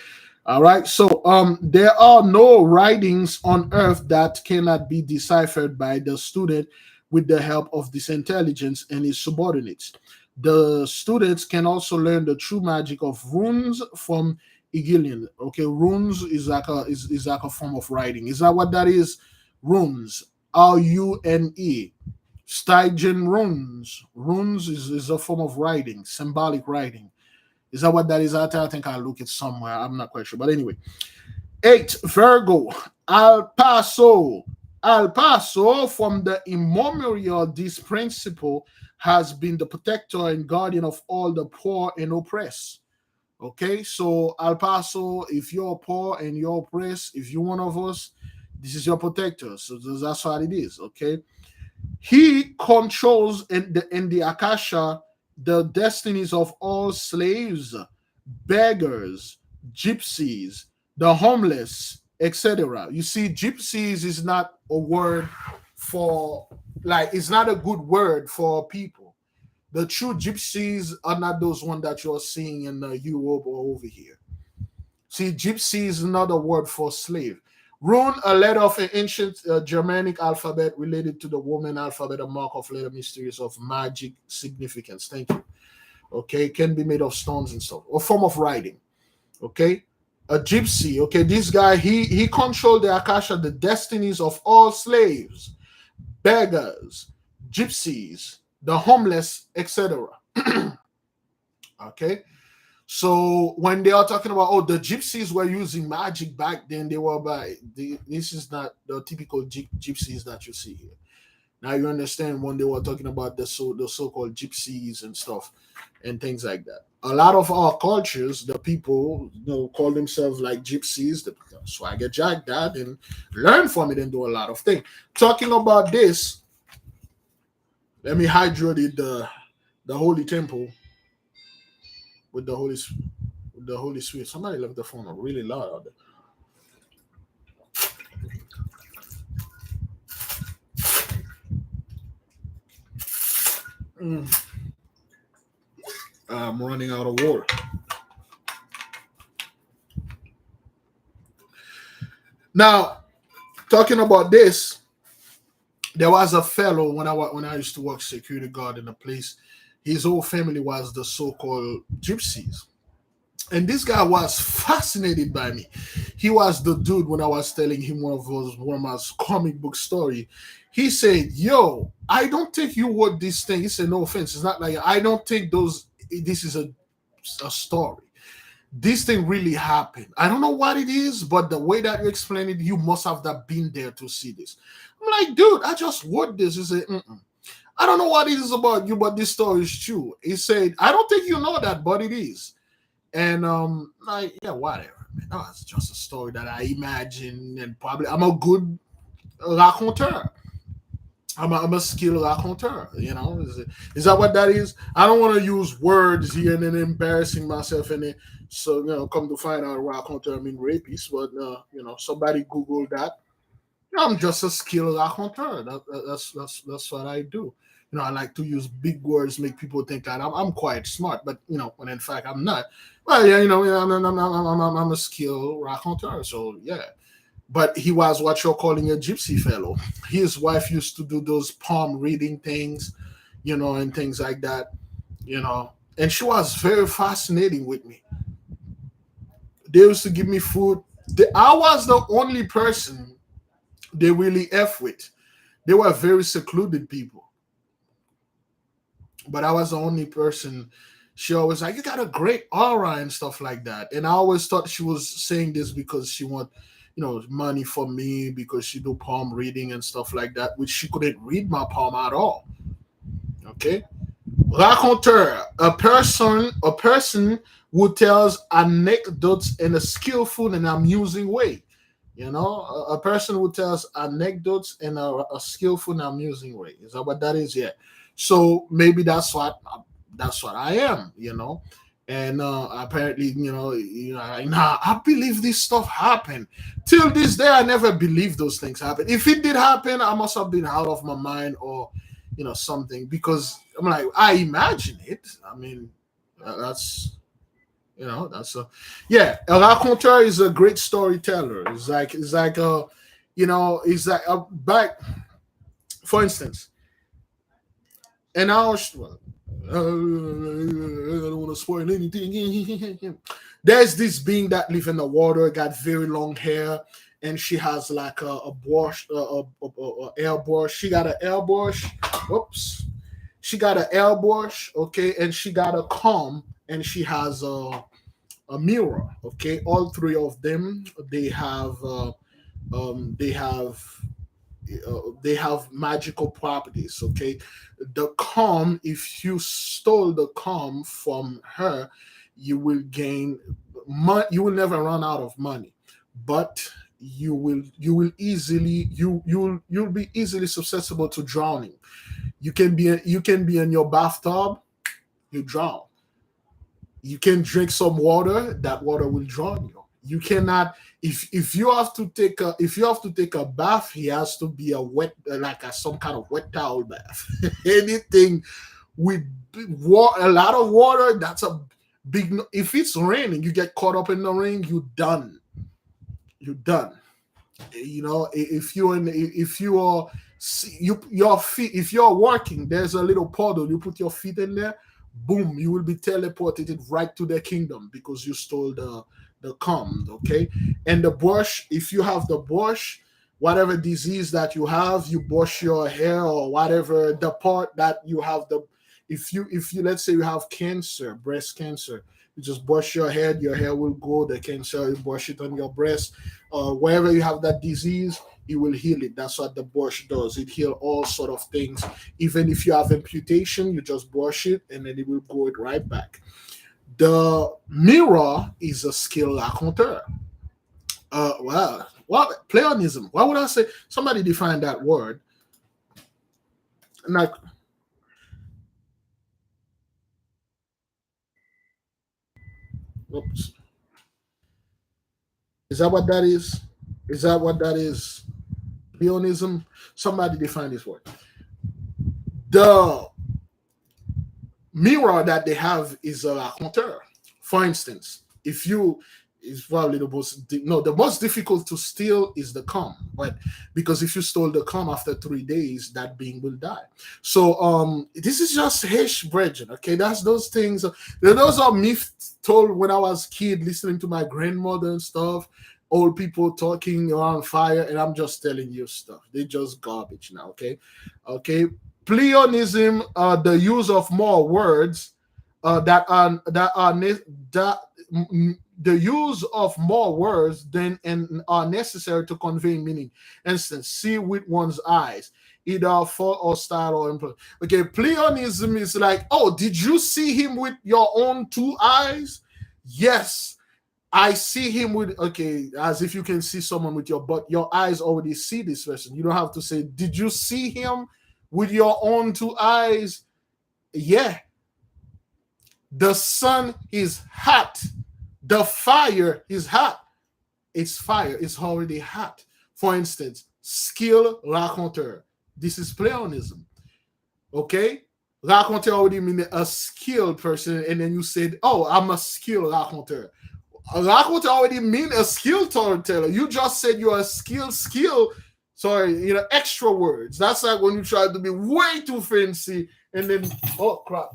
All right. So there are no writings on earth that cannot be deciphered by the student with the help of this intelligence and his subordinates. The students can also learn the true magic of runes from Igilian. Okay, runes is like a form of writing. Is that what that is? Runes. Rune. Stygian runes. Runes is a form of writing, symbolic writing. Is that what that is? I think I'll look it somewhere. I'm not quite sure. But anyway. 8. Virgo. Al Paso. Al Paso, from the immemorial, this principle has been the protector and guardian of all the poor and oppressed. Okay, so Al Paso, if you're poor and you're oppressed, if you're one of us, this is your protector. So that's what it is. Okay, he controls in the Akasha the destinies of all slaves, beggars, gypsies, the homeless, etc. You see, gypsies is not a word for, like, it's not a good word for people. The true gypsies are not those ones that you're seeing in Europe or over here. See, gypsy is another word for slave. Rune, a letter of an ancient Germanic alphabet related to the Roman alphabet, a mark of letter mysterious of magic significance. Thank you. Okay, can be made of stones and stuff, a form of writing. Okay, a gypsy. Okay, this guy he controlled the Akasha, the destinies of all slaves, beggars, gypsies, the homeless, etc. Okay, so when they are talking about, oh, the gypsies were using magic back then, they were this is not the typical gypsies that you see here. Now you understand when they were talking about the so-called gypsies and stuff and things like that. A lot of our cultures, the people, call themselves like gypsies, the swagger jack that, and learn from it and do a lot of things. Talking about this, let me hydrate the holy temple with the Holy Spirit. Somebody left the phone on really loud out there. I'm running out of water. Now, talking about this, there was a fellow when I used to work security guard in a place. His whole family was the so-called gypsies. And this guy was fascinated by me. He was the dude when I was telling him one of my comic book story. He said, "Yo, I don't think you wrote this thing." He said, "No offense, it's not like I don't think this is a story. This thing really happened. I don't know what it is, but the way that you explain it, you must have been there to see this." I'm like, "Dude, I just wrote this." He said, "I don't know what it is about you, but this story is true." He said, "I don't think you know that, but it is." And like, yeah, whatever. man. No, it's just a story that I imagine, and probably I'm a good raconteur. I'm a skilled raconteur. Is that what that is? I don't want to use words here and then embarrassing myself and then so come to find out raconteur I mean rapist, but somebody Google that. I'm just a skilled raconteur. That's what I do. I like to use big words, make people think that I'm quite smart, but when in fact I'm not. Well, yeah, I'm a skilled raconteur. So yeah, but he was what you're calling a gypsy fellow. His wife used to do those palm reading things, and things like that, and she was very fascinating with me. They used to give me food. I was the only person they really F with. They were very secluded people, but I was the only person. She always like, you got a great aura and stuff like that. And I always thought she was saying this because she want, money for me because she do palm reading and stuff like that, which she couldn't read my palm at all. Okay. Raconteur, a person who tells anecdotes in a skillful and amusing way. A person who tells anecdotes in a skillful and amusing way. Is that what that is? Yeah. So maybe that's what I am. And apparently, nah, I believe this stuff happened. Till this day, I never believed those things happen. If it did happen, I must have been out of my mind or something because I'm like I imagine it. I mean, that's a yeah. A raconteur is a great storyteller. It's like it's like back for instance, and well, I don't want to spoil anything. There's this being that live in the water, got very long hair, and she has like a brush, a airbrush. She got an airbrush. Whoops. She got an airbrush, okay, and she got a comb, and she has a mirror, okay. All three of them, they have they have magical properties. Okay, the calm. If you stole the calm from her, you will gain. You will never run out of money, but you'll be easily susceptible to drowning. You can be in your bathtub, you drown. You can drink some water, that water will drown you. You cannot if you have to take a bath, it has to be a wet like some kind of wet towel bath. Anything with a lot of water, that's a big no. If it's raining, you get caught up in the rain, you're done. If you are your feet, if you're walking, there's a little puddle, you put your feet in there, boom, you will be teleported right to the kingdom because you stole the comb. Okay. And the brush, if you have the brush, whatever disease that you have, you brush your hair or whatever the part that you have the if you let's say you have cancer, breast cancer, you just brush your hair will go, the cancer, you brush it on your breast, wherever you have that disease, it will heal it. That's what the brush does. It heal all sort of things. Even if you have amputation, you just brush it and then it will go it right back. The mirror is a skill raconteur. Well, what Platonism? Why would I say somebody define that word? Like, oops, is that what that is? Is that what that is? Platonism. Somebody define this word. The mirror that they have is a raconteur. For instance, if you is probably the most difficult to steal is the comb, but because if you stole the comb after 3 days, that being will die. So this is just Hesh brethren, okay? That's those things. Those are myths told when I was a kid, listening to my grandmother and stuff. Old people talking around fire, and I'm just telling you stuff. They just garbage now, okay? Okay. Pleonism, the use of more words the use of more words than and are necessary to convey meaning. Instance, see with one's eyes, either for or style or employ. Okay, pleonism is like, oh, did you see him with your own two eyes? Yes. I see him with, okay, as if you can see someone with your eyes already see this person. You don't have to say, did you see him with your own two eyes? Yeah. The sun is hot. The fire is hot. It's fire. It's already hot. For instance, skill raconteur. This is pleonism. Okay? Raconteur already mean a skilled person, and then you said, oh, I'm a skilled raconteur. A raconteur already mean a skilled storyteller. You just said you're a skill. Sorry, extra words. That's like when you try to be way too fancy, and then, oh crap.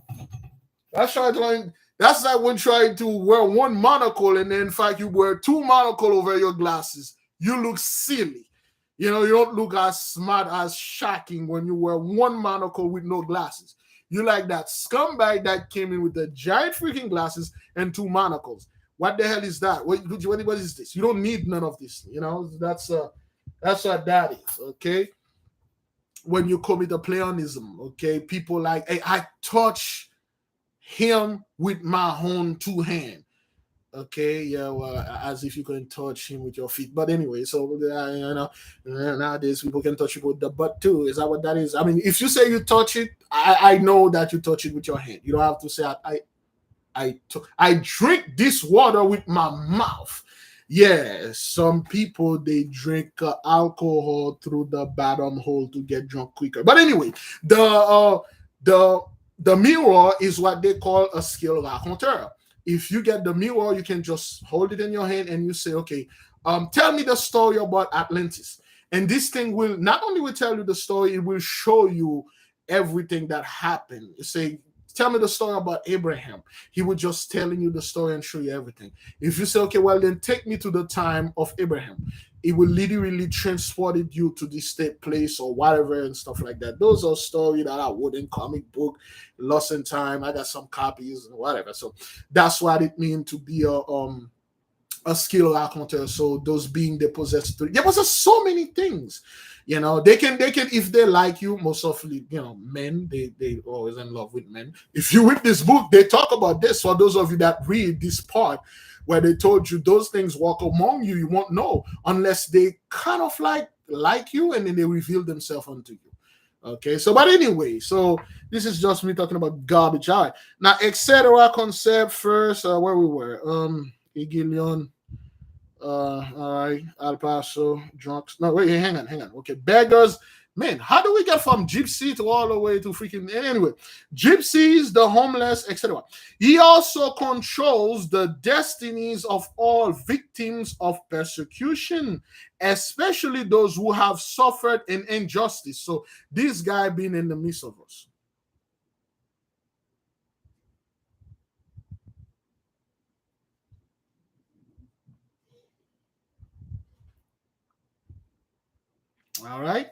That's like when trying to wear one monocle and then in fact you wear two monocle over your glasses. You look silly. You don't look as smart as shocking when you wear one monocle with no glasses. You like that scumbag that came in with the giant freaking glasses and two monocles. What the hell is that? What is this? You don't need none of this. That's what that is. Okay. When you commit a pleonism, okay, people like, hey, I touch him with my own two hands. Okay, yeah, well, as if you can touch him with your feet. But anyway, so nowadays people can touch you with the butt too. Is that what that is? I mean, if you say you touch it, I know that you touch it with your hand. You don't have to say I drink this water with my mouth. Yeah, some people they drink alcohol through the bottom hole to get drunk quicker. But anyway, the the mirror is what they call a skill raconteur. If you get the mirror, you can just hold it in your hand and you say, okay, tell me the story about Atlantis. And this thing will not only will tell you the story, it will show you everything that happened. You say, tell me the story about Abraham. He would just telling you the story and show you everything. If you say, okay, well then take me to the time of Abraham, it will literally transported you to this state place or whatever and stuff like that. Those are stories that I would in comic book, Lost in Time. I got some copies and whatever. So that's what it means to be a skill raconteur. So those being they possess there was so many things. They can if they like you, most of men, they always in love with men. If you read this book, they talk about this. For those of you that read this part where they told you those things walk among you, you won't know unless they kind of like you and then they reveal themselves unto you. Okay, so but anyway, so this is just me talking about garbage. All right, now etc. concept first. Where we were, Igilion. All right, El Paso, drunks. No, wait, hang on. Okay, beggars. Man, how do we get from gypsy to all the way to freaking anyway? Gypsies, the homeless, etc. He also controls the destinies of all victims of persecution, especially those who have suffered an injustice. So this guy being in the midst of us. All right.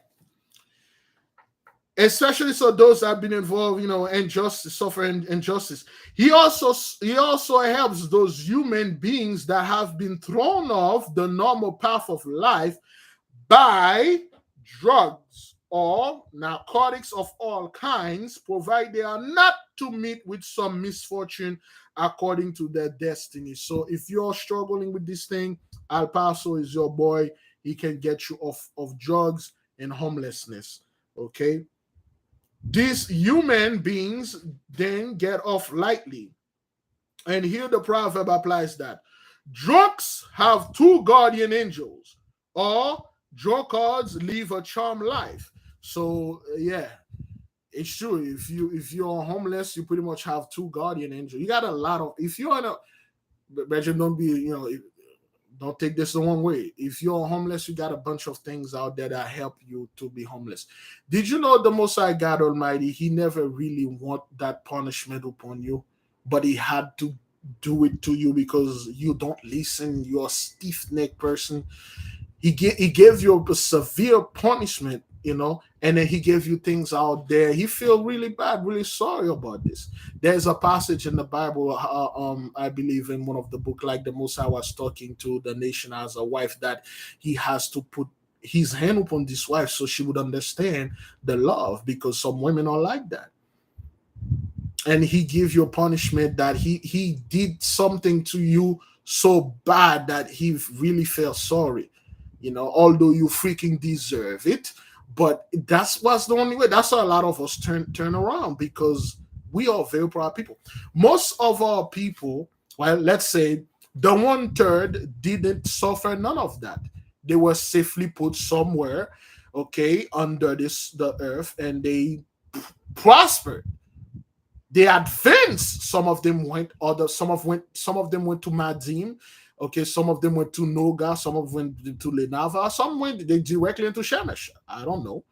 Especially so those that have been involved, injustice, suffering injustice. He also helps those human beings that have been thrown off the normal path of life by drugs or narcotics of all kinds, provided they are not to meet with some misfortune according to their destiny. So if you're struggling with this thing, El Paso is your boy. He can get you off of drugs and homelessness. Okay. These human beings then get off lightly. And here the proverb applies that drunks have two guardian angels, or drunkards live a charmed life. So yeah, it's true. If you're homeless, you pretty much have two guardian angels. You got a lot of if you're in a Reggie, don't be don't take this the wrong way. If you're homeless, you got a bunch of things out there that help you to be homeless. Did you know the Most High God Almighty, He never really want that punishment upon you, but He had to do it to you because you don't listen. You're a stiff-necked person. He gave you a severe punishment, and then he gave you things out there. He feel really bad, really sorry about this. There's a passage in the Bible, I believe in one of the book, like the Most High was talking to the nation as a wife, that he has to put his hand upon this wife so she would understand the love, because some women are like that. And he gives you a punishment that he did something to you so bad that he really felt sorry. Although you freaking deserve it, but that's what's the only way. That's why a lot of us turn around, because we are very proud people. Most of our people, well, let's say the 1/3 didn't suffer none of that. They were safely put somewhere, okay, under the earth, and they prospered. They advanced. Some of them went other. Some of them went to Madim. Okay, some of them went to Noga. Some of them went to Lenava. Some went they directly into Shemesh. I don't know.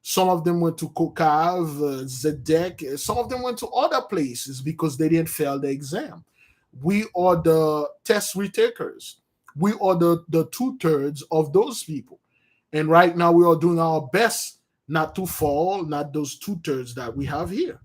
Some of them went to Kokav, Zedek. Some of them went to other places because they didn't fail the exam. We are the test retakers. We are the 2/3 of those people. And right now we are doing our best not to fall, not those 2/3 that we have here.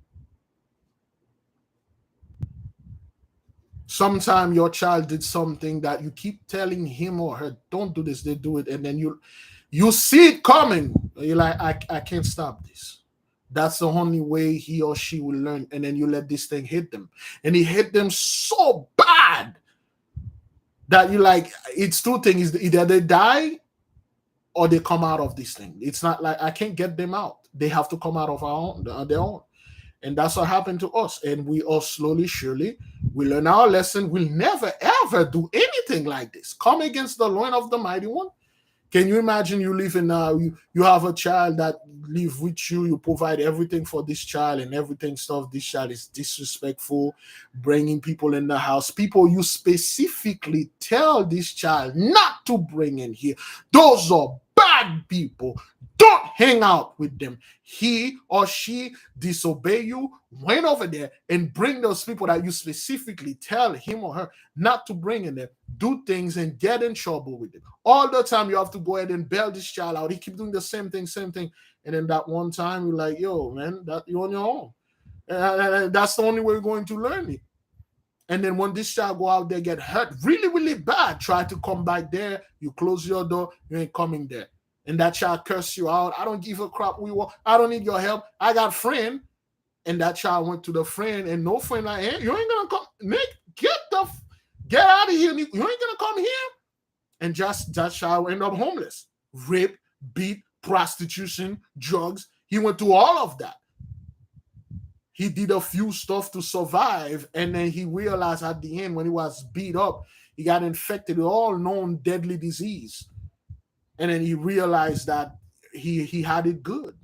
Sometime your child did something that you keep telling him or her, don't do this, they do it, and then you see it coming. You're like, I can't stop this. That's the only way he or she will learn. And then you let this thing hit them. And it hit them so bad that you like, it's two things. Either they die or they come out of this thing. It's not like I can't get them out. They have to come out of their own. And that's what happened to us. And we all slowly, surely, we learn our lesson. We'll never, ever do anything like this. Come against the loin of the mighty one. Can you imagine you live in you have a child that live with you, you provide everything for this child and everything stuff. This child is disrespectful, bringing people in the house. People you specifically tell this child not to bring in here. Those are bad people. Don't hang out with them. He or she disobey you, went over there and bring those people that you specifically tell him or her not to bring in there, do things and get in trouble with it. All the time you have to go ahead and bail this child out. He keep doing the same thing. And then that one time you're like, yo, man, that you're on your own. That's the only way you're going to learn it. And then when this child go out there, get hurt really, really bad, try to come back there, you close your door, you ain't coming there. And that child curse you out. I don't give a crap. I don't need your help. I got friend. And that child went to the friend, and no friend like, hey, you ain't gonna come. Nick, get out of here. You ain't gonna come here. And just that child ended up homeless, rape, beat, prostitution, drugs. He went through all of that. He did a few stuff to survive, and then he realized at the end when he was beat up, he got infected with all known deadly disease. And then he realized that he had it good.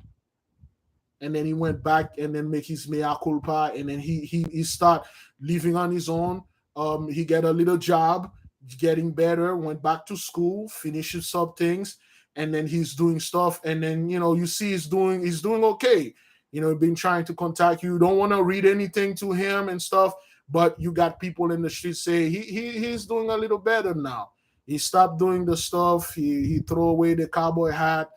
And then he went back and then make his mea culpa. And then he start living on his own. He get a little job, getting better, went back to school, finishes some things. And then he's doing stuff. And then, you see he's doing okay. Been trying to contact you. Don't want to read anything to him and stuff. But you got people in the street say he's doing a little better now. He stopped doing the stuff. He threw away the cowboy hat.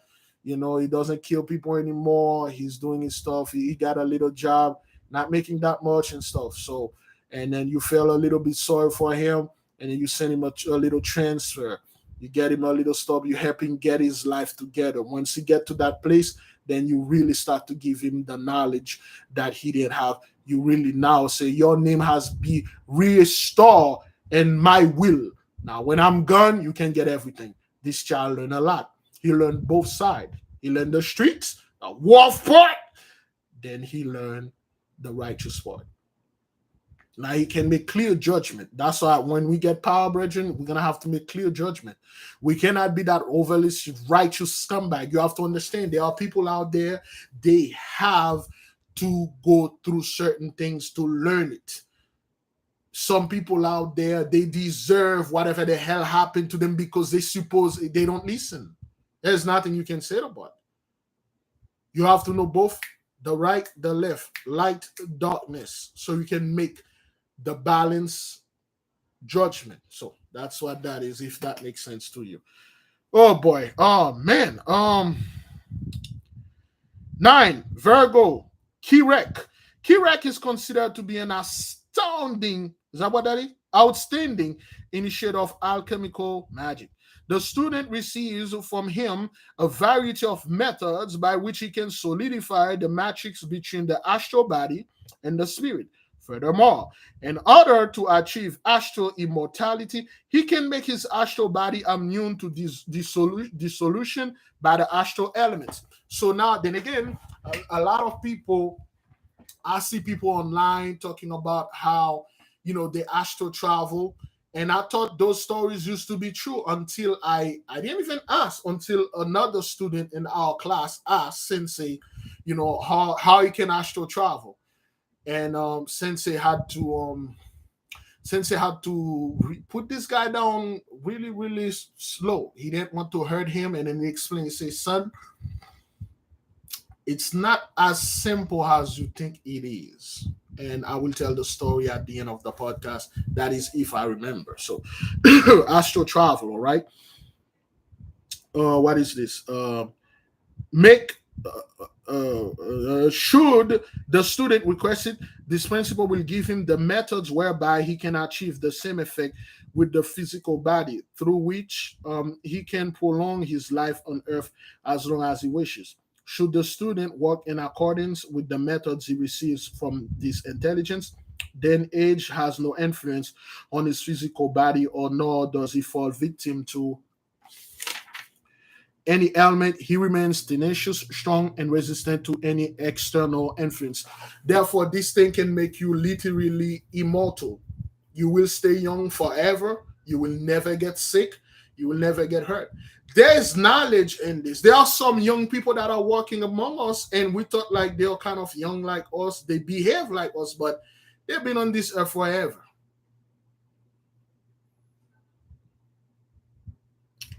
He doesn't kill people anymore. He's doing his stuff. He got a little job, not making that much and stuff. So, and then you feel a little bit sorry for him, and then you send him a little transfer. You get him a little stuff. You help him get his life together. Once he get to that place, then you really start to give him the knowledge that he didn't have. You really now say, your name has been restored in my will. Now, when I'm gone, you can get everything. This child learned a lot. He learned both sides. He learned the streets, the wolf part. Then he learned the righteous part. Now he can make clear judgment. That's why when we get power, brethren, we're going to have to make clear judgment. We cannot be that overly righteous scumbag. You have to understand there are people out there, they have to go through certain things to learn it. Some people out there, they deserve whatever the hell happened to them because they suppose they don't listen. There's nothing you can say about it. You have to know both the right, the left, light, darkness, so you can make the balance judgment. So that's what that is, if that makes sense to you. Oh boy. Oh man. 9, Virgo, Kirek. Kirek is considered to be an astounding, is that what that is? Outstanding initiator of alchemical magic. The student receives from him a variety of methods by which he can solidify the matrix between the astral body and the spirit. Furthermore, in order to achieve astral immortality, he can make his astral body immune to dissolution by the astral elements. So now, then again, a lot of people, I see people online talking about how, they astral travel. And I thought those stories used to be true until I didn't even ask, until another student in our class asked Sensei, how he can astral travel. And Sensei had to put this guy down really, really slow. He didn't want to hurt him. And then he explained, he said, son, it's not as simple as you think it is. And I will tell the story at the end of the podcast. That is if I remember. So astral travel, all right. What is this? Make should the student request it, this principle will give him the methods whereby he can achieve the same effect with the physical body, through which he can prolong his life on earth as long as he wishes. Should the student work in accordance with the methods he receives from this intelligence, then age has no influence on his physical body, or nor does he fall victim to any ailment. He remains tenacious, strong, and resistant to any external influence. Therefore, this thing can make you literally immortal. You will stay young forever. You will never get sick. You will never get hurt. There is knowledge in this. There are some young people that are walking among us, and we thought like they're kind of young like us. They behave like us, but they've been on this earth forever.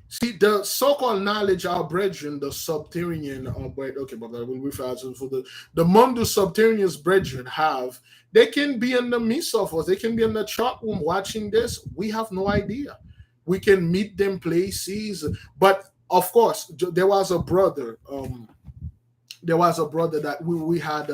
See, the so-called knowledge, our brethren, the subterranean, okay, but I will refer to for the mundus subterraneous brethren have, they can be in the midst of us. They can be in the chat room watching this. We have no idea. We can meet them places, but of course, there was a brother. That we had.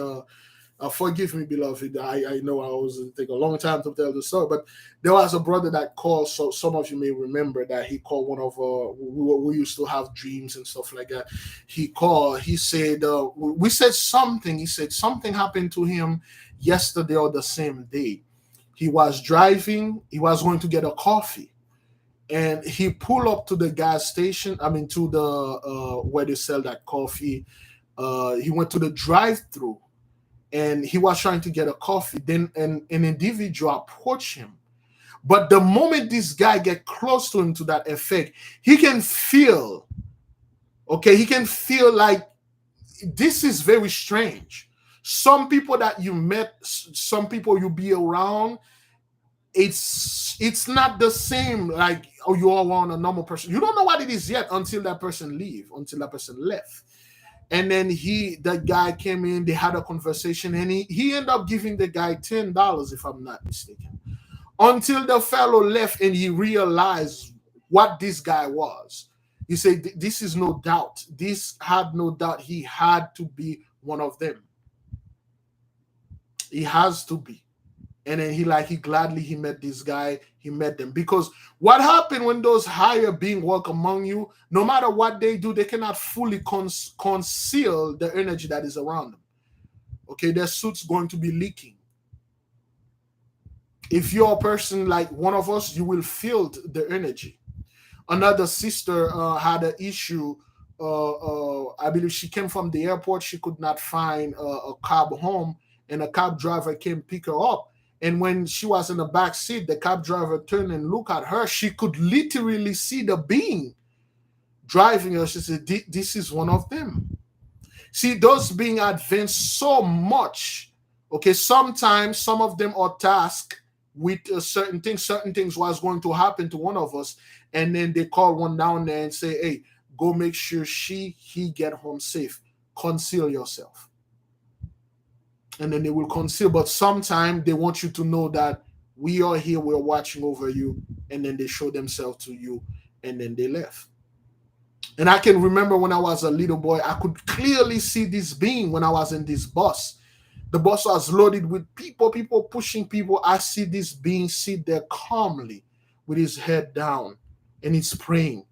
Forgive me, beloved. I know I was take a long time to tell the story, but there was a brother that called. So some of you may remember that he called one of we used to have dreams and stuff like that. He called. He said we said something. He said something happened to him yesterday or the same day. He was driving. He was going to get a coffee, and he pulled up to the gas station. I mean, to the where they sell that coffee. He went to the drive-through, and he was trying to get a coffee. Then an individual approached him. But the moment this guy get close to him to that effect, he can feel, okay, he can feel like this is very strange. Some people that you met, some people you be around, it's not the same like you are around a normal person. You don't know what it is yet until that person left. And then the guy came in, they had a conversation, and he ended up giving the guy $10, if I'm not mistaken. Until the fellow left and he realized what this guy was. He said, this is no doubt. This had no doubt he had to be one of them. He has to be. And then he gladly met this guy. He met them. Because what happened when those higher beings work among you, no matter what they do, they cannot fully conceal the energy that is around them. Okay, their suit's going to be leaking. If you're a person like one of us, you will feel the energy. Another sister had an issue. I believe she came from the airport. She could not find a cab home, and a cab driver came pick her up. And when she was in the back seat, the cab driver turned and looked at her. She could literally see the being driving her. She said, this is one of them. See, those being advanced so much. Okay, sometimes some of them are tasked with certain things was going to happen to one of us. And then they call one down there and say, hey, go make sure he get home safe. Conceal yourself. And then they will conceal, but sometimes they want you to know that we are here, we're watching over you, and then they show themselves to you, and then they left. And I can remember when I was a little boy, I could clearly see this being when I was in this bus. The bus was loaded with people pushing people. I see this being sit there calmly with his head down, and he's praying.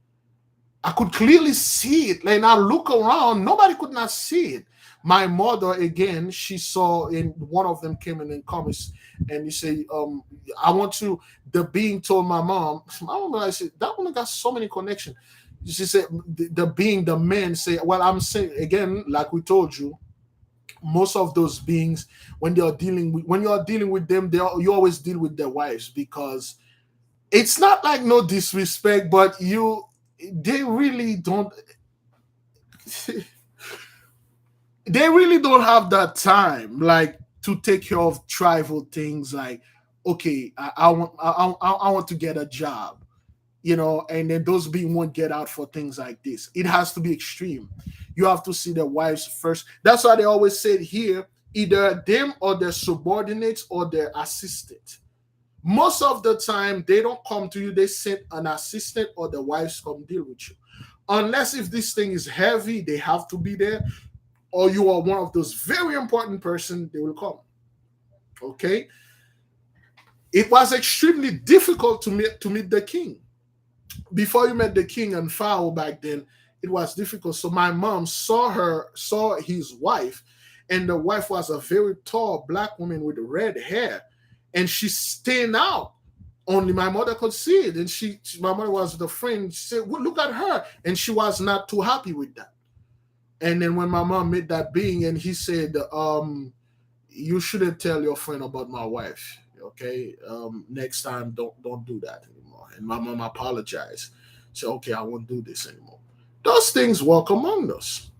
I could clearly see it. And I look around, nobody could not see it. My mother, again, she saw in one of them came in and comments, and you say, I want to. The being told my mom, I said, that woman got so many connections. She said, the being, the man say, well, I'm saying again, like we told you, most of those beings, when you are dealing with them, you always deal with their wives, because it's not like no disrespect, but they really don't they really don't have that time, like, to take care of trivial things, like, okay, I want to get a job, and then those being won't get out for things like this. It has to be extreme. You have to see their wives first. That's why they always said here, either them or their subordinates or their assistant. Most of the time they don't come to you, they send an assistant or the wives come deal with you, unless if this thing is heavy, they have to be there, or you are one of those very important person, they will come. Okay. It was extremely difficult to meet the king. Before you met the king and Pharaoh back then, it was difficult. So my mom saw his wife, and the wife was a very tall black woman with red hair, and she stand out. Only my mother could see it, and my mother was the friend. She said, well, "Look at her," and she was not too happy with that. And then when my mom met that being, and he said, "You shouldn't tell your friend about my wife. Okay, next time don't do that anymore." And my mom apologized. Said, "Okay, I won't do this anymore." Those things walk among us.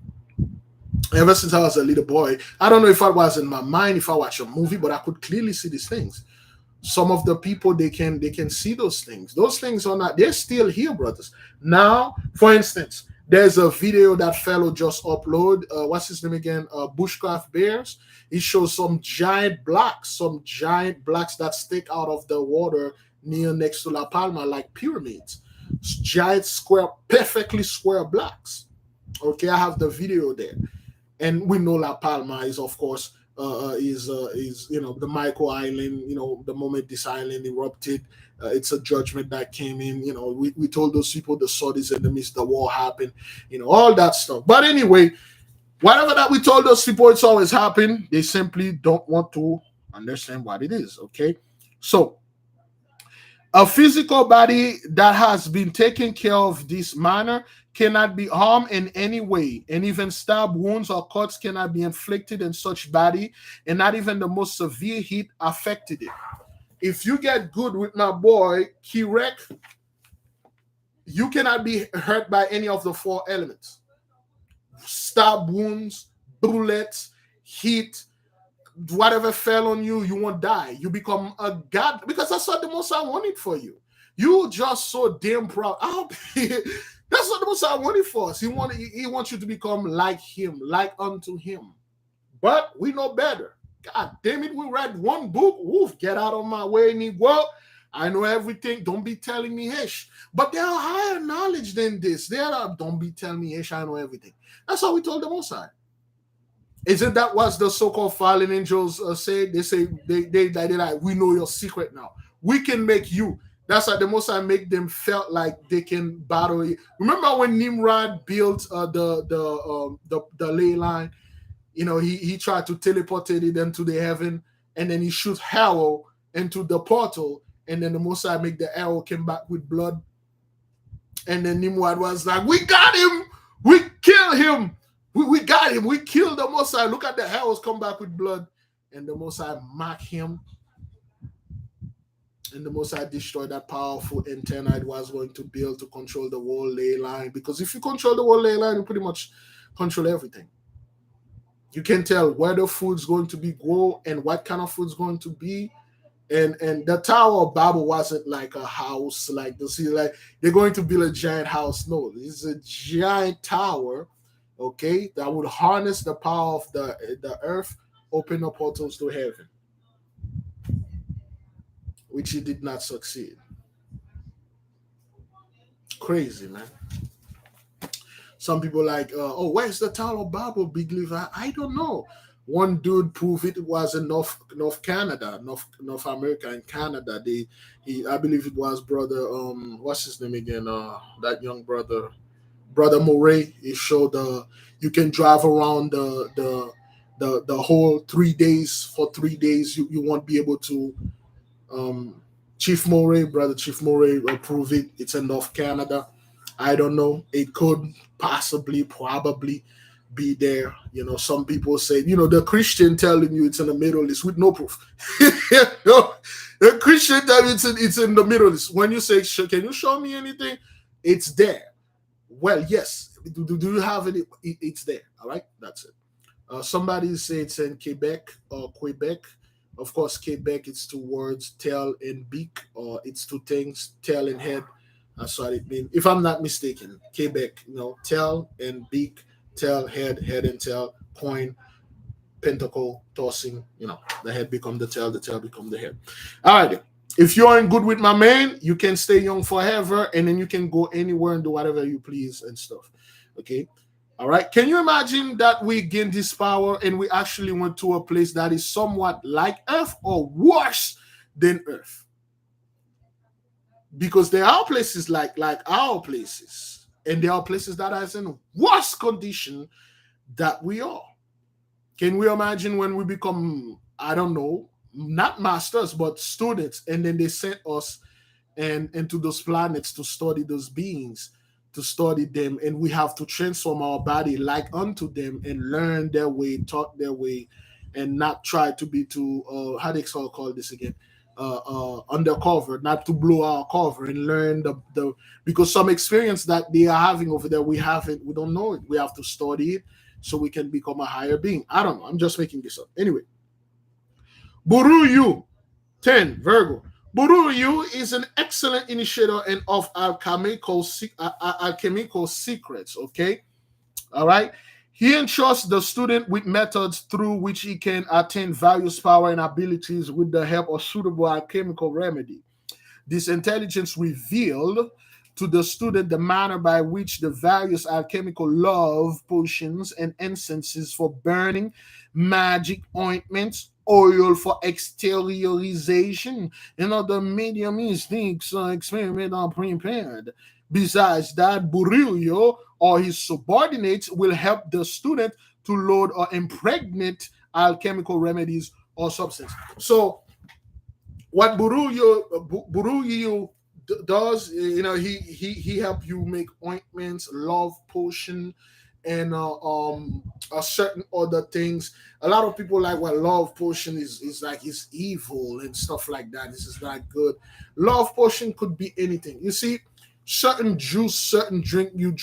Ever since I was a little boy, I don't know if I was in my mind if I watch a movie, but I could clearly see these things. Some of the people, they can see those things. Those things are not, they're still here, brothers. Now, for instance, there's a video that fellow just upload, what's his name again, bushcraft bears. He shows some giant blocks that stick out of the water near next to La Palma, like pyramids. Giant square, perfectly square blocks. Okay, I have the video there. And we know La Palma is, of course, is the micro island. The moment this island erupted, it's a judgment that came in. We told those people the Saudis enemies, the war happened. All that stuff. But anyway, whatever that we told those people, it's always happened. They simply don't want to understand what it is. Okay, so a physical body that has been taken care of this manner cannot be harmed in any way, and even stab wounds or cuts cannot be inflicted in such body, and not even the most severe heat affected it. If you get good with my boy Kirek, you cannot be hurt by any of the four elements: stab wounds, bullets, heat, whatever fell on you, you won't die. You become a god, because that's what the Most High wanted for you. You just so damn proud. That's what the Most High wanted for us. He wants you to become like him, like unto him. But we know better. God damn it, we read one book. Oof, get out of my way, Negro. I know everything. Don't be telling me ish. But there are higher knowledge than this. Don't be telling me ish. I know everything. That's what we told the Most High. Isn't that what the so-called fallen angels say? They say they like, we know your secret now. We can make you. That's why the Most High make them felt like they can battle you. Remember when Nimrod built the ley line? He tried to teleport it into the heaven, and then he shoot arrow into the portal, and then the Most High make the arrow came back with blood, and then Nimrod was like, "We got him, we killed him, we got him, we killed the Most High. Look at the arrows come back with blood," and the Most High mock him, and the Most High destroyed that powerful antenna it was going to build to control the whole ley line. Because if you control the whole ley line, you pretty much control everything. You can tell where the food's going to be grow and what kind of food's going to be. And the Tower of Babel wasn't like a house, like the see, like they're going to build a giant house. No, it's a giant tower, okay, that would harness the power of the earth, open up portals to heaven, which he did not succeed. Crazy, man. Some people like, oh, where's the Tower of Babel, Big Leaf? I don't know. One dude proved it was in North Canada, North America and Canada. I believe it was brother, what's his name again? That young brother. Brother Moray, he showed you can drive around the whole 3 days. For 3 days, you won't be able to. Um, Chief Moray, brother Chief Moray, approve it. It's in North Canada. I don't know. It could possibly, probably be there. Some people say, the Christian telling you it's in the Middle East with no proof. No, the Christian telling you it's in the Middle East. When you say, can you show me anything? It's there. Well, yes. Do you have it? It's there. All right. That's it. Somebody say it's in Quebec or Quebec. Of course, Quebec, it's two words, tail and beak, or it's two things, tail and head. That's what it means. If I'm not mistaken, Quebec, tail and beak, tail, head and tail, coin, pentacle, tossing, the head become the tail become the head. All right. If you aren't good with my man, you can stay young forever, and then you can go anywhere and do whatever you please and stuff. Okay. All right. Can you imagine that we gain this power and we actually went to a place that is somewhat like Earth or worse than Earth? Because there are places like our places, and there are places that are in worse condition that we are. Can we imagine when we become, I don't know, not masters but students, and then they sent us and into those planets to study those beings, to study them, and we have to transform our body like unto them and learn their way, talk their way, and not try to be too how they call this again, undercover, not to blow our cover and learn the because some experience that they are having over there we don't know it. We have to study it so we can become a higher being. I don't know. I'm just making this up. Anyway, Buruyu 10 Virgo. Buruyu is an excellent initiator and of alchemical secrets. Okay, all right. He entrusts the student with methods through which he can attain various power and abilities with the help of suitable alchemical remedy. This intelligence revealed to the student the manner by which the various alchemical love potions and incenses for burning, magic ointments, oil for exteriorization, and other medium instincts experiment are prepared. Besides that, Burillo or his subordinates will help the student to load or impregnate alchemical remedies or substance. So what Buruyu does, he help you make ointments, love potion, and certain other things. A lot of people like, well, love potion is like it's evil and stuff like that. This is not good. Love potion could be anything. You see, certain juice, certain drink, you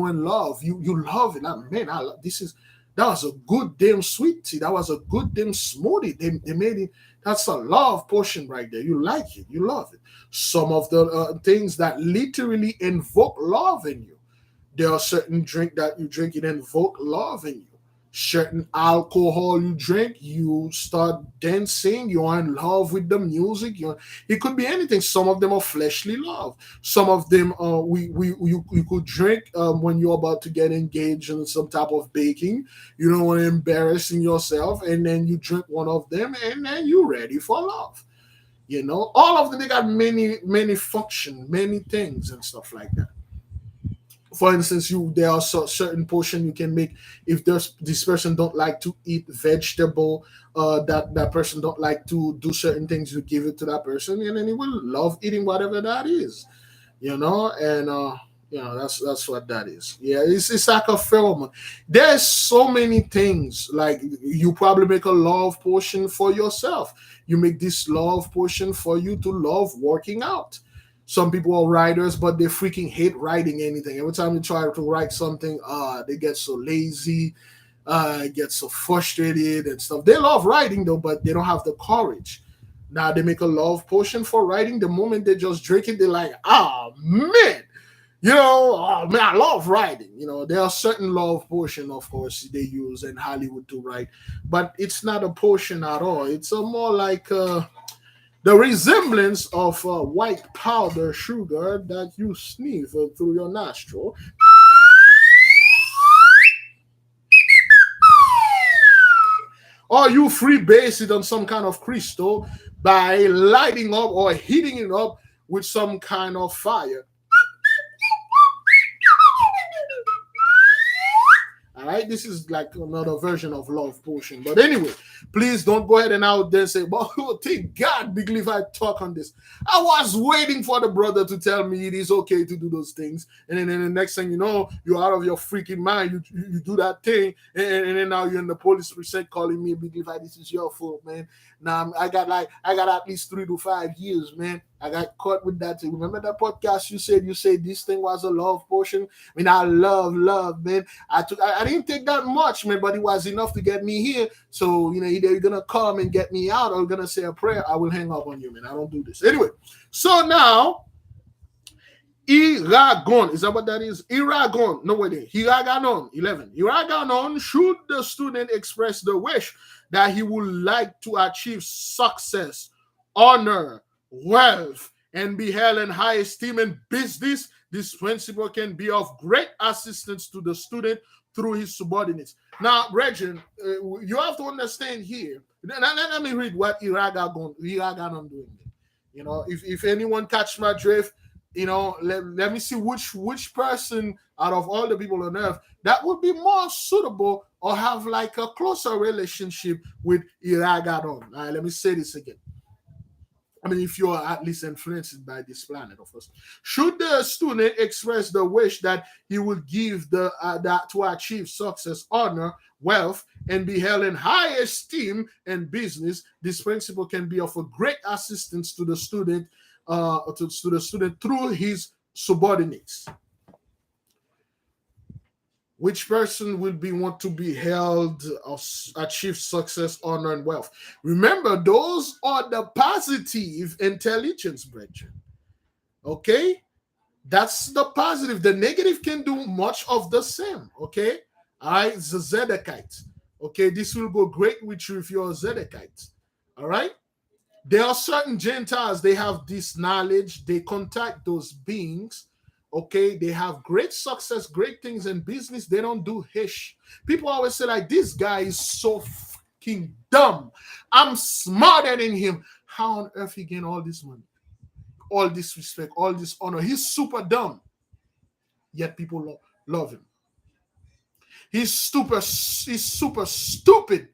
in love. You love it. Man, I love this is that was a good damn sweet tea. That was a good damn smoothie. They made it. That's a love portion right there. You like it. You love it. Some of the things that literally invoke love in you. There are certain drink that you drink, it invoke love in you. Certain alcohol you drink, you start dancing, you're in love with the music. It could be anything. Some of them are fleshly love. Some of them you could drink when you're about to get engaged in some type of baking. You don't want to embarrassing yourself, and then you drink one of them, and then you're ready for love. All of them, they got many function, many things and stuff like that. For instance, there are certain portion you can make. If this person don't like to eat vegetable, that person don't like to do certain things, you give it to that person, and then he will love eating whatever that is. And that's what that is. Yeah, it's like a pheromone. There's so many things. Like, you probably make a love potion for yourself. You make this love potion for you to love working out. Some people are writers, but they freaking hate writing anything. Every time you try to write something, they get so lazy, get so frustrated and stuff. They love writing though, but they don't have the courage. Now they make a love potion for writing. The moment they just drink it, they're like, "Ah, man, oh man, I love writing." There are certain love potion, of course, they use in Hollywood to write, but it's not a potion at all. It's a more like the resemblance of white powder sugar that you sniff through your nostril. Or you freebase it on some kind of crystal by lighting up or heating it up with some kind of fire. right, this is like another version of love potion. But anyway, please don't go ahead and out there say, "Well, thank God, Big Leaf, I talk on this." I was waiting for the brother to tell me it is okay to do those things, and then the next thing you know, you're out of your freaking mind. You do that thing, and then now you're in the police precinct calling me, "Big Leaf, this is your fault, man." Now I got at least 3 to 5 years, man. I got caught with that thing. Remember that podcast you said this thing was a love potion? I mean, I love, man. I didn't take that much, man, but it was enough to get me here. So, either you're gonna come and get me out or you're gonna say a prayer, I will hang up on you, man. I don't do this. Anyway, so now Iragon, is that what that is? Iragon, no wait, Hiraganon, 11. Hiraganon, should the student express the wish that he would like to achieve success, honor, wealth, and be held in high esteem in business, this principle can be of great assistance to the student through his subordinates. Now, Regin, you have to understand here. Let me read what Iraganon doing. If anyone catch my drift, let me see which person out of all the people on earth that would be more suitable or have like a closer relationship with Iragadon. All right, let me say this again. I mean, if you are at least influenced by this planet, of course. Should the student express the wish that he would give that to achieve success, honor, wealth, and be held in high esteem in business, this principle can be of a great assistance to the student, through his subordinates. Which person will want to be held or achieve success, honor, and wealth? Remember, those are the positive intelligence, brethren. Okay? That's the positive. The negative can do much of the same. Okay? All right? The Zedekite. Okay? This will go great with you if you're a Zedekite. All right? There are certain Gentiles, they have this knowledge, they contact those beings. Okay, they have great success, great things in business. They don't do hish. People always say, like, this guy is so fucking dumb. I'm smarter than him. How on earth he gain all this money, all this respect, all this honor? He's super dumb. Yet people love him. He's super stupid.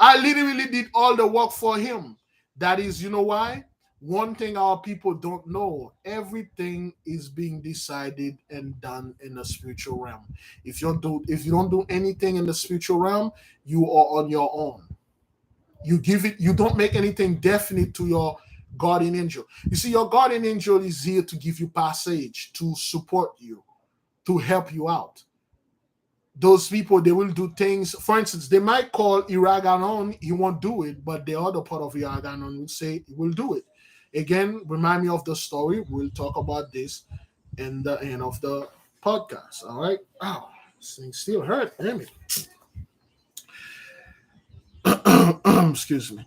I literally did all the work for him. That is, you know why? One thing our people don't know, everything is being decided and done in the spiritual realm. If you don't do anything in the spiritual realm, you are on your own. You don't make anything definite to your guardian angel. You see, your guardian angel is here to give you passage, to support you, to help you out. Those people, they will do things. For instance, they might call Iraganon, he won't do it, but the other part of Iraganon will say he will do it. Again, remind me of the story. We'll talk about this in the end of the podcast. All right. Oh, this thing still hurt. Damn it. Excuse me.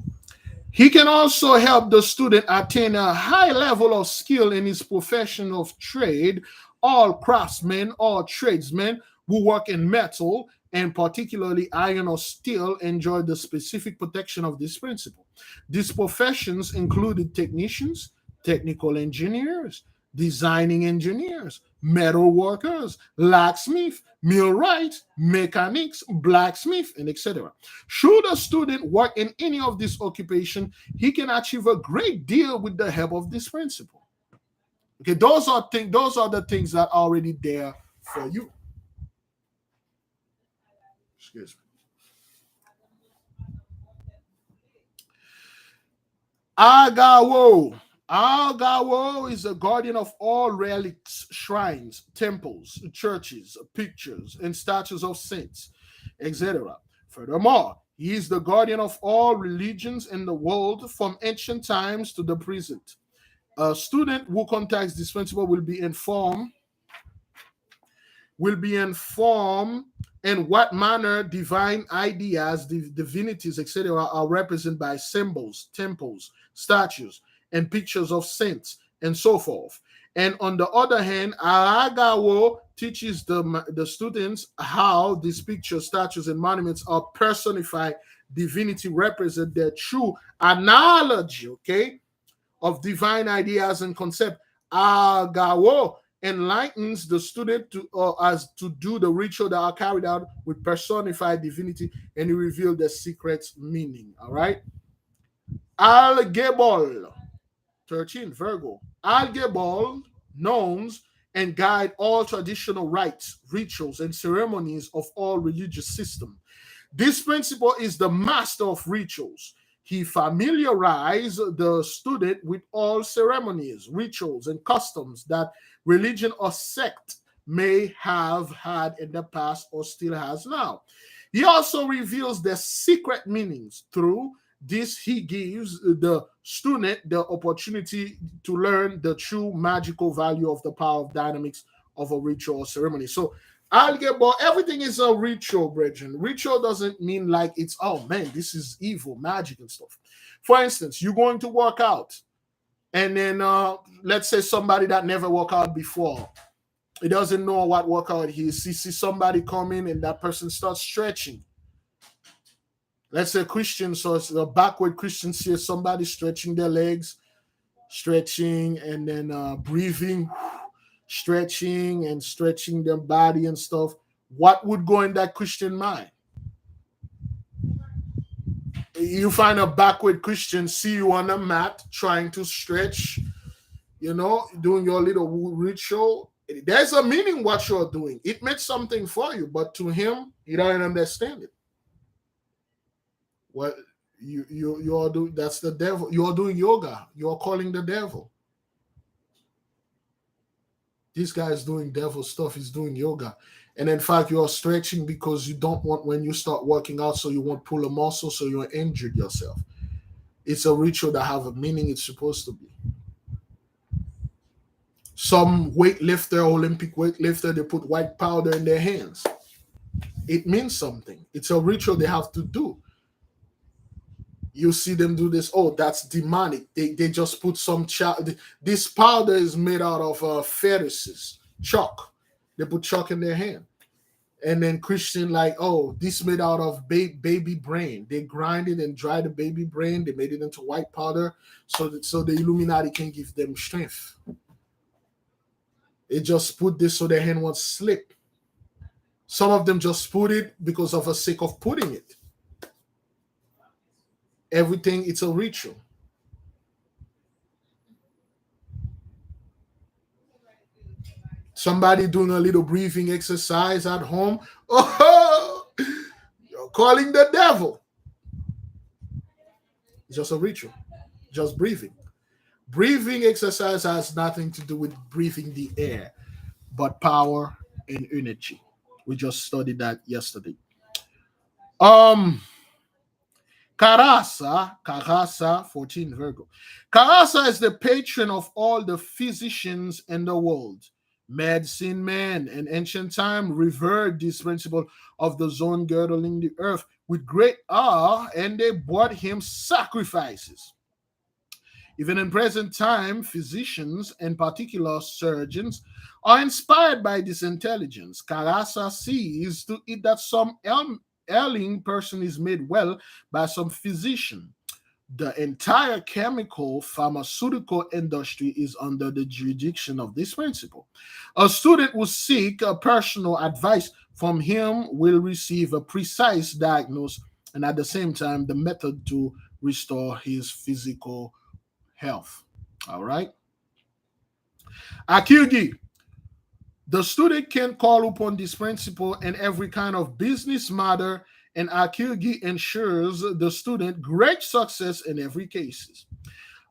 He can also help the student attain a high level of skill in his profession of trade. All craftsmen, all tradesmen who work in metal and particularly iron or steel enjoy the specific protection of this principle. These professions included technicians, technical engineers, designing engineers, metal workers, locksmith, millwrights, mechanics, blacksmith, and etc. Should a student work in any of this occupation, he can achieve a great deal with the help of this principle. Okay, those are the things that are already there for you. Excuse me. Agawo. Agawo is the guardian of all relics, shrines, temples, churches, pictures, and statues of saints, etc. Furthermore, he is the guardian of all religions in the world from ancient times to the present. A student who contacts this principle will be informed in what manner divine ideas, divinities, etc., are represented by symbols, temples, statues, and pictures of saints, and so forth. And on the other hand, Aragawo teaches the students how these pictures, statues, and monuments are personified divinity, represent their true analogy, okay, of divine ideas and concept. Aragawo enlightens the student to as to do the ritual that are carried out with personified divinity, and he revealed the secret meaning. All right. Al Gebol 13, Virgo. Al Gebol knows and guide all traditional rites, rituals, and ceremonies of all religious systems. This principle is the master of rituals. He familiarized the student with all ceremonies, rituals, and customs that religion or sect may have had in the past or still has now. He also reveals their secret meanings. Through this, he gives the student the opportunity to learn the true magical value of the power of dynamics of a ritual or ceremony. So, algebra, everything is a ritual, brethren. Ritual doesn't mean like it's, oh man, this is evil, magic and stuff. For instance, you're going to work out, and then let's say somebody that never worked out before, he doesn't know what workout is. He sees somebody come in and that person starts stretching. Let's say Christian, so it's a backward Christian sees somebody stretching their legs, stretching, and then breathing, stretching and stretching their body and stuff. What would go in that Christian mind? You find a backward Christian see you on a mat trying to stretch, doing your little ritual. There's a meaning what you're doing. It meant something for you, but to him, he doesn't understand it. What you're doing, that's the devil. You're doing yoga. You're calling the devil. This guy is doing devil stuff. He's doing yoga. And in fact, you're stretching because you don't want, when you start working out, so you won't pull a muscle, so you're injured yourself. It's a ritual that have a meaning it's supposed to be. Some weightlifter, Olympic weightlifter, they put white powder in their hands. It means something. It's a ritual they have to do. You see them do this. Oh, that's demonic. They just put some this powder is made out of fetuses, chalk. They put chalk in their hand. And then Christian like, oh, this made out of baby brain. They grind it and dry the baby brain. They made it into white powder so the Illuminati can give them strength. They just put this so their hand won't slip. Some of them just put it because of the sake of putting it. Everything, it's a ritual. Somebody doing a little breathing exercise at home. Oh, you're calling the devil. It's just a ritual. Just breathing. Breathing exercise has nothing to do with breathing the air, but power and energy. We just studied that yesterday. Um, Carasa, 14 Virgo. Carasa is the patron of all the physicians in the world. Medicine men in ancient time revered this principle of the zone girdling the earth with great awe, and they brought him sacrifices. Even in present time, physicians, in particular surgeons, are inspired by this intelligence. Carasa sees to it that some ailing person is made well by some physician. The entire chemical pharmaceutical industry is under the jurisdiction of this principle. A student will seek a personal advice from him, will receive a precise diagnosis, and at the same time, the method to restore his physical health. All right. Akilgi. The student can call upon this principle in every kind of business matter, and Akilgi ensures the student great success in every case.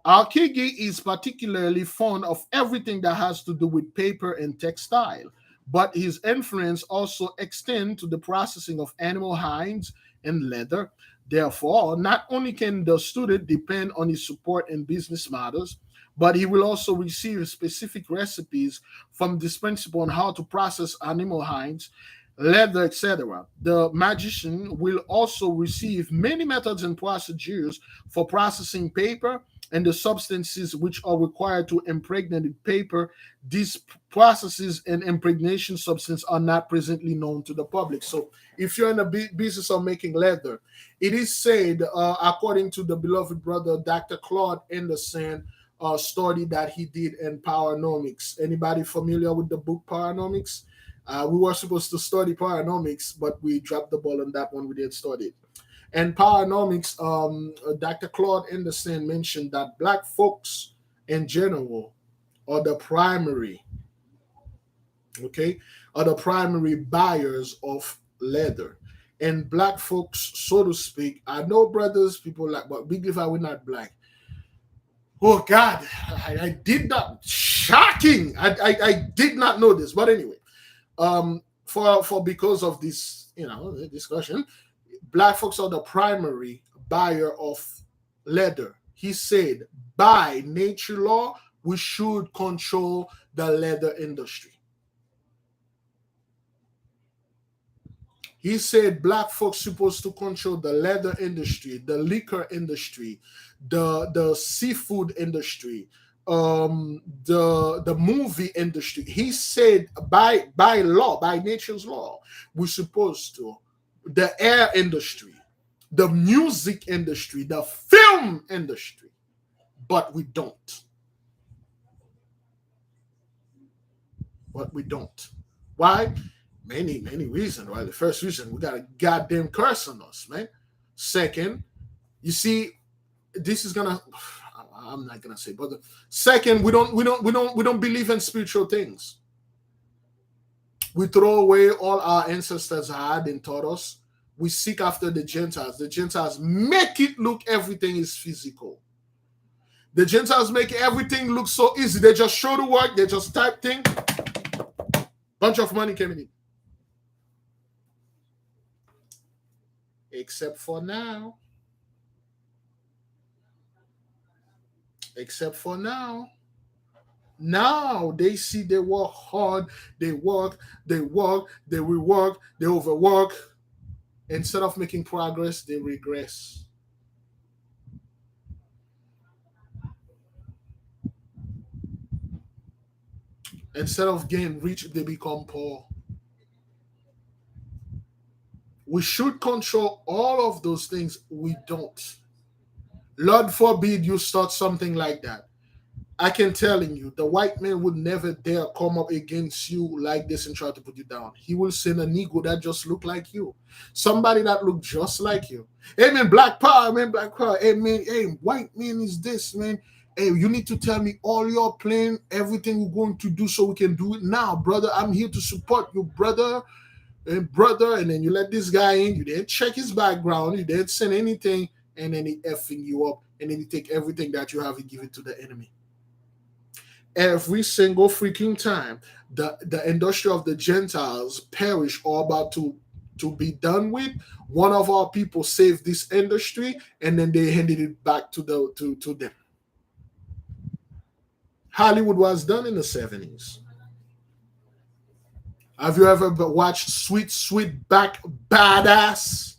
Akilgi is particularly fond of everything that has to do with paper and textile, but his influence also extends to the processing of animal hides and leather. Therefore, not only can the student depend on his support in business matters, but he will also receive specific recipes from this principle on how to process animal hides, leather, etc. The magician will also receive many methods and procedures for processing paper and the substances which are required to impregnate the paper. These processes and impregnation substance are not presently known to the public. So if you're in the business of making leather, it is said, according to the beloved brother Dr. Claude Anderson, study that he did in Paranomics. Anybody familiar with the book Paranomics? We were supposed to study Paranomics, but we dropped the ball on that one. We didn't study it. And Paranomics, Dr. Claude Anderson mentioned that black folks in general are the primary, okay, are the primary buyers of leather. And black folks, so to speak, I know brothers, people like, but big if I were not black. Oh God, I did not, shocking. I did not know this. But anyway, for because of this, discussion, black folks are the primary buyer of leather. He said, by nature law, we should control the leather industry. He said black folks supposed to control the leather industry, the liquor industry, the seafood industry, the movie industry. He said by law, by nature's law, we're supposed to the air industry, the music industry, the film industry, but we don't. But we don't. Why? Many reasons. Right? The first reason, we got a goddamn curse on us, man. Second, you see, this is gonna. I'm not gonna say, but second, we don't believe in spiritual things. We throw away all our ancestors had and taught us. We seek after the Gentiles. The Gentiles make it look everything is physical. The Gentiles make everything look so easy. They just show the work. They just type thing. Bunch of money coming in. Except for now. Except for now. Now they see they work hard, they work, they rework, they overwork. Instead of making progress, they regress. Instead of getting rich, they become poor. We should control all of those things. We don't. Lord forbid you start something like that. I can telling you, the white man would never dare come up against you like this and try to put you down. He will send a Negro that just look like you, somebody that look just like you. Hey man, black power, man, black power. Hey man, hey, white man is this, man. Hey, you need to tell me all your plan, everything we're going to do so we can do it now, brother. I'm here to support you, brother. And brother, and then you let this guy in, you didn't check his background, you didn't send anything, and then he effing you up, and then he take everything that you have and give it to the enemy. Every single freaking time the industry of the Gentiles perish or about to be done with, one of our people saved this industry and then they handed it back to them. Hollywood was done in the 70s. Have you ever watched Sweet Back Badass?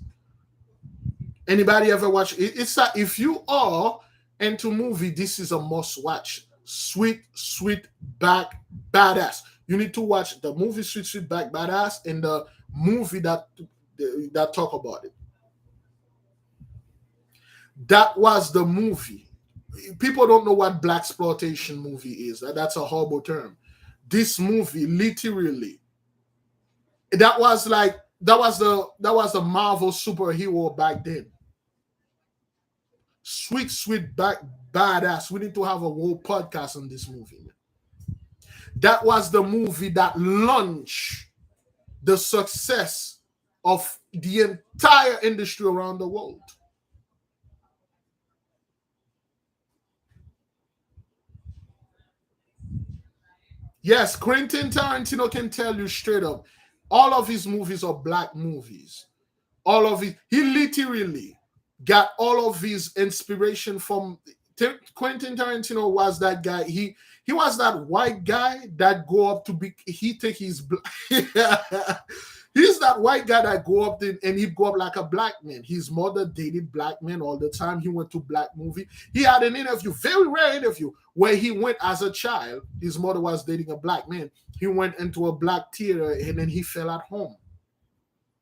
Anybody ever watch it? It's that if you are into movie, this is a must watch. Sweet Back Badass. You need to watch the movie Sweet Back Badass and the movie that talk about it. That was the movie. People don't know what black exploitation movie is. That's a horrible term. This movie literally, that was the Marvel superhero back then. Sweet Back Badass. We need to have a whole podcast on this movie. That was the movie that launched the success of the entire industry around the world. Yes, Quentin Tarantino can tell you straight up, all of his movies are black movies. All of it. He literally got all of his inspiration from Quentin Tarantino. Was that guy? He was that white guy that go up to be. He take his. He's that white guy that go up there and he go up like a black man. His mother dated black men all the time. He went to black movie. He had an interview, very rare interview, where he went as a child. His mother was dating a black man. He went into a black theater and then he fell at home.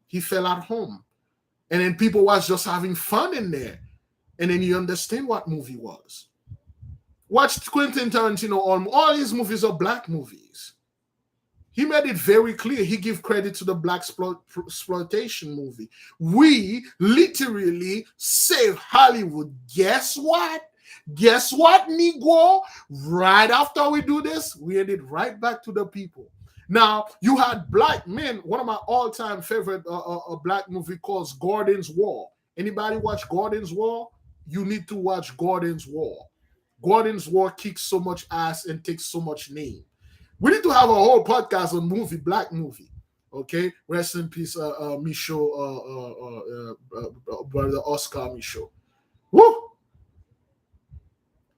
He fell at home. And then people was just having fun in there. And then you understand what movie was. Watch Quentin Tarantino. All his movies are black movies. He made it very clear. He gave credit to the black exploitation movie. We literally save Hollywood. Guess what? Guess what, Negro? Right after we do this, we ended right back to the people. Now, you had black men. One of my all-time favorite black movie called Gordon's War. Anybody watch Gordon's War? You need to watch Gordon's War. Gordon's War kicks so much ass and takes so much name. We need to have a whole podcast on movie, black movie. Okay, rest in peace, Michaud, brother Oscar Michaud. Woo!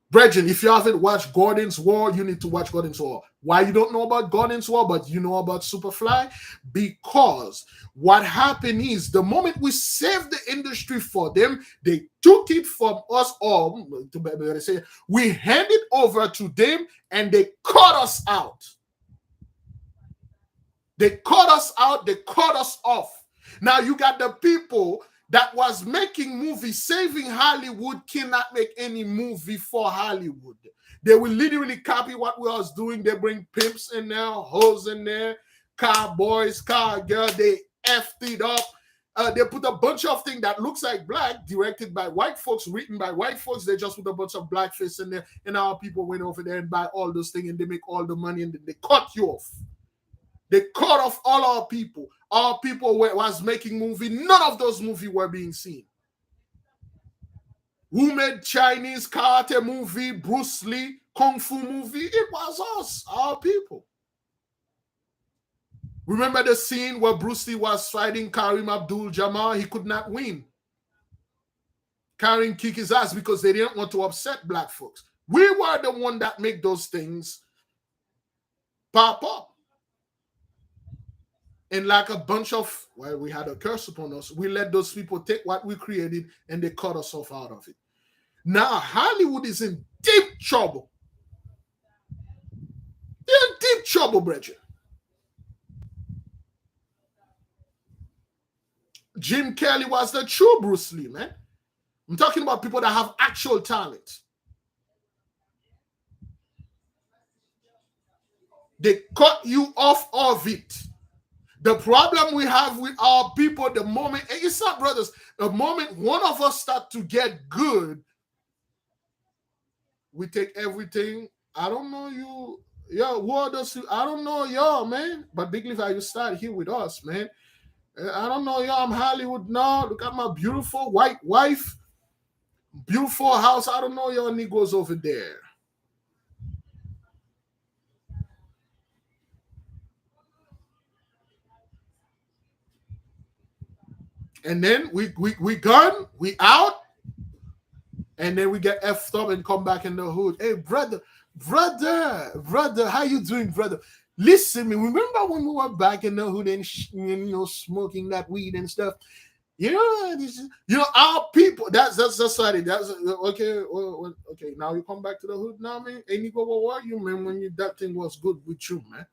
Brethren, if you haven't watched Gordon's War, you need to watch Gordon's War. Why you don't know about Gordon's War, but you know about Superfly? Because what happened is the moment we saved the industry for them, they took it from us all. We handed over to them and they cut us out. They cut us out, they cut us off. Now you got the people that was making movies, saving Hollywood cannot make any movie for Hollywood. They will literally copy what we was doing. They bring pimps in there, hoes in there, cowboys, cowgirl. They effed it up. They put a bunch of things that looks like black, directed by white folks, written by white folks. They just put a bunch of blackface in there, and our people went over there and buy all those things, and they make all the money, and then they cut you off. They cut off all our people. Our people was making movie. None of those movies were being seen. Who made Chinese karate movie, Bruce Lee, Kung Fu movie? It was us, our people. Remember the scene where Bruce Lee was fighting Karim Abdul-Jabbar? He could not win. Karim kicked his ass because they didn't want to upset black folks. We were the one that make those things pop up. And like a bunch of, well, we had a curse upon us. We let those people take what we created and they cut us off out of it. Now Hollywood is in deep trouble. They're in deep trouble, brethren. Jim Kelly was the true Bruce Lee, man. I'm talking about people that have actual talent. They cut you off of it. The problem we have with our people, the moment, and it's not, brothers, the moment one of us start to get good, we take everything. I don't know you, yo, what does I don't know y'all, man. But Big Leaf, you start here with us, man. I don't know y'all, I'm Hollywood now. Look at my beautiful white wife, beautiful house. I don't know y'all niggas over there. And then we gone, we out, and then we get effed up and come back in the hood. Hey, brother, how you doing, brother? Listen, me. Remember when we were back in the hood and smoking that weed and stuff? Our people. That's society. That's okay. Well, okay, now you come back to the hood now, man. And you go, well, what you man when that thing was good with you, man?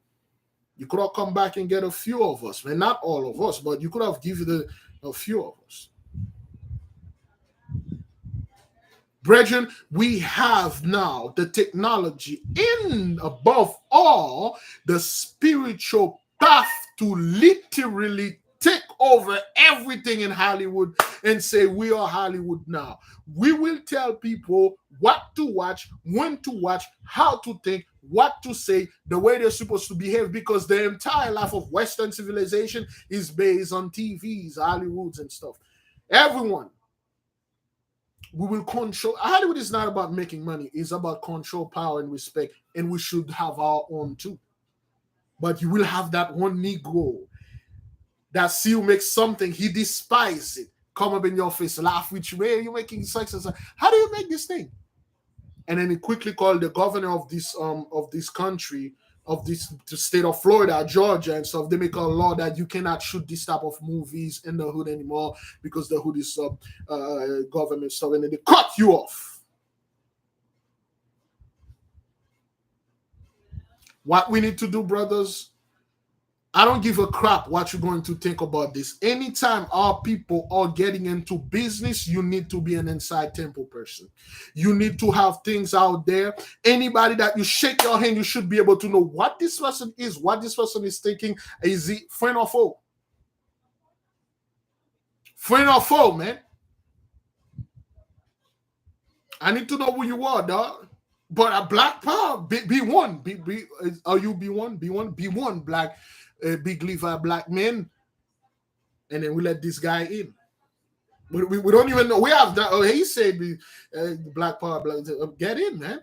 You could have come back and get a few of us, man. Not all of us, but you could have given a few of us. Brethren, we have now the technology in above all the spiritual path to literally take over everything in Hollywood and say we are Hollywood now. We will tell people what to watch, when to watch, how to think, what to say, the way they're supposed to behave, because the entire life of Western civilization is based on TVs, Hollywoods and stuff. Everyone. We will control. Hollywood is not about making money. It's about control, power, and respect. And we should have our own too. But you will have that one Negro that see you make something, he despises it, come up in your face, laugh with you. Hey, you're making such and such. How do you make this thing? And then he quickly called the governor of this country, of this the state of Florida, Georgia, and stuff. They make a law that you cannot shoot this type of movies in the hood anymore because the hood is government stuff, and then they cut you off. What we need to do, brothers, I don't give a crap what you're going to think about this. Anytime our people are getting into business, you need to be an inside temple person. You need to have things out there. Anybody that you shake your hand, you should be able to know what this person is, what this person is thinking. Is he friend or foe? Friend or foe, man? I need to know who you are, dog. But a black power, be one. Are you be one? Be one black, big Levi black men, and then we let this guy in. We don't even know. We have that. Oh, he said the black power, get in, man.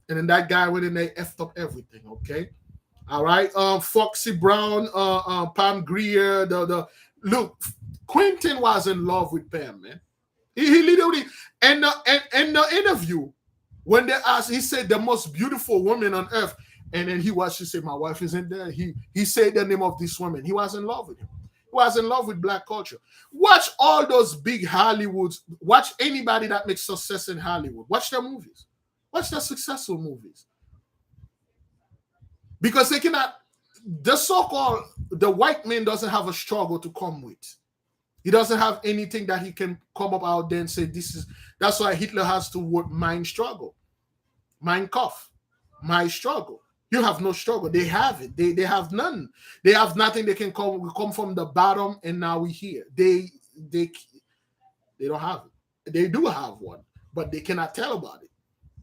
And then that guy went in there, effed up everything. Okay, all right. Foxy Brown, Pam Grier, the look. Quentin was in love with Pam, man. He literally, and the interview when they asked, he said the most beautiful woman on earth, and then she said, my wife isn't there. He said the name of this woman. He was in love with him. He was in love with black culture. Watch all those big Hollywoods. Watch anybody that makes success in Hollywood. Watch their movies. Watch their successful movies. Because they cannot, the so-called, the white man doesn't have a struggle to come with. He doesn't have anything that he can come up out there and say, this is, that's why Hitler has to word mind struggle. Mein Kampf. My struggle. You have no struggle. They have it. They have none. They have nothing. They can come. We come from the bottom, and now we're here. They don't have it. They do have one, but they cannot tell about it.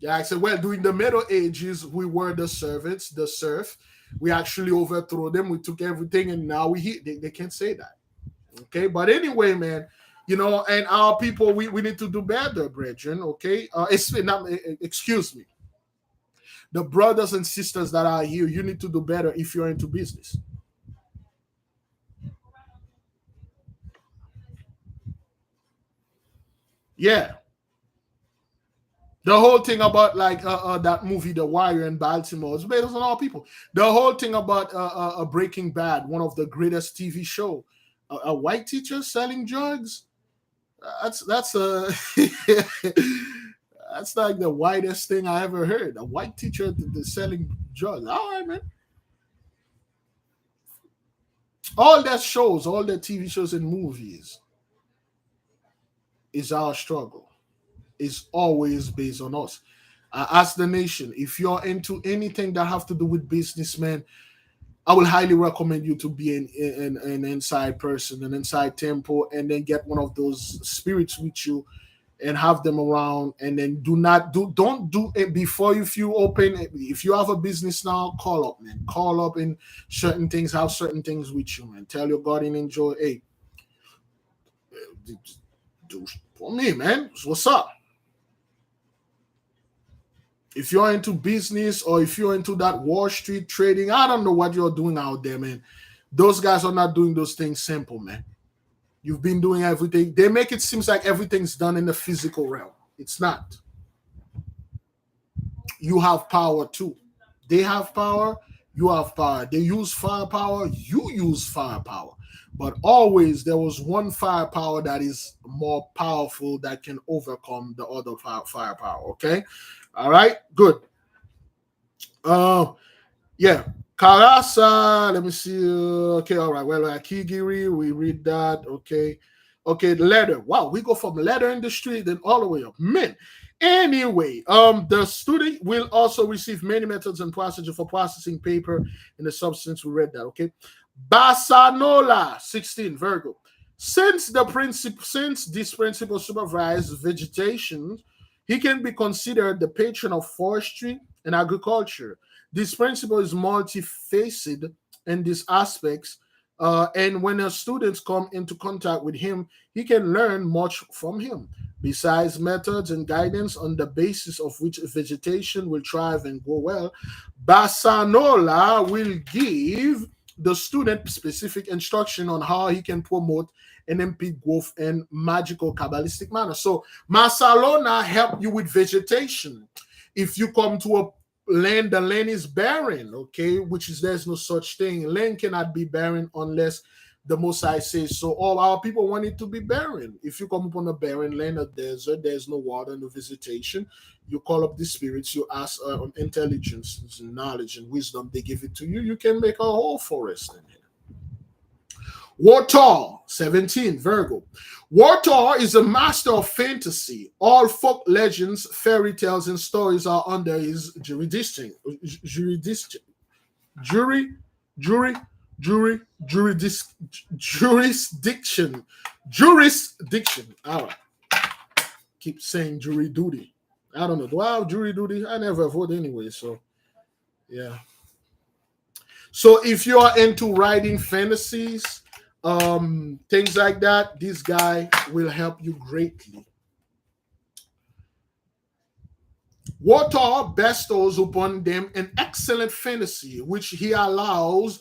Yeah, I said, well, during the Middle Ages, we were the servants, the serf. We actually overthrew them. We took everything, and now we here. They can't say that. Okay, but anyway, man, and our people, we need to do better, brethren. Okay, excuse me. The brothers and sisters that are here, you need to do better if you're into business. Yeah. The whole thing about like that movie, The Wire in Baltimore, is based on all people. The whole thing about Breaking Bad, one of the greatest TV show, a white teacher selling drugs. That's a that's like the whitest thing I ever heard. A white teacher selling drugs. All right, man. All that shows, all the TV shows and movies is our struggle. It's always based on us. As the nation, if you're into anything that have to do with businessmen, I will highly recommend you to be an inside person, an inside temple, and then get one of those spirits with you and have them around. And then don't do it before if you open. If you have a business now, call up, man. Call up and certain things, have certain things with you, man. Tell your guardian angel, hey, do for me, man. What's up? If you're into business or if you're into that Wall Street trading, I don't know what you're doing out there, man. Those guys are not doing those things simple, man. You've been doing everything. They make it seem like everything's done in the physical realm. It's not. You have power too. They have power. You have power. They use firepower. You use firepower. But always there was one firepower that is more powerful that can overcome the other firepower. Okay. All right. Good. Yeah. Karasa. Let me see. Okay. All right. Well, Akigiri, we read that. Okay. Okay. Letter. Wow. We go from letter industry then all the way up. Man. Anyway, the student will also receive many methods and procedures for processing paper in the substance. We read that. Okay. Basanola 16 Virgo. Since this principle supervises vegetation, he can be considered the patron of forestry and agriculture. This principle is multifaceted in these aspects, and when a students come into contact with him, he can learn much from him. Besides methods and guidance on the basis of which vegetation will thrive and grow well, Basanola will give the student specific instruction on how he can promote NMP growth in magical Kabbalistic manner. So Masalona help you with vegetation. If you come to a land, the land is barren, okay, which is there's no such thing. Land cannot be barren unless the Most High says so. All our people want it to be barren. If you come upon a barren land, a desert, there's no water, no vegetation. You call up the spirits, you ask intelligence, knowledge, and wisdom. They give it to you. You can make a whole forest in here. Wartor, 17, Virgo. Wartor is a master of fantasy. All folk legends, fairy tales, and stories are under his jurisdiction, jury, jury, jurisdiction, jurisdiction. All right, keep saying jury duty. I don't know. Do I have jury duty? I never vote anyway, so yeah. So if you are into writing fantasies, things like that, this guy will help you greatly. Water bestows upon them an excellent fantasy, which he allows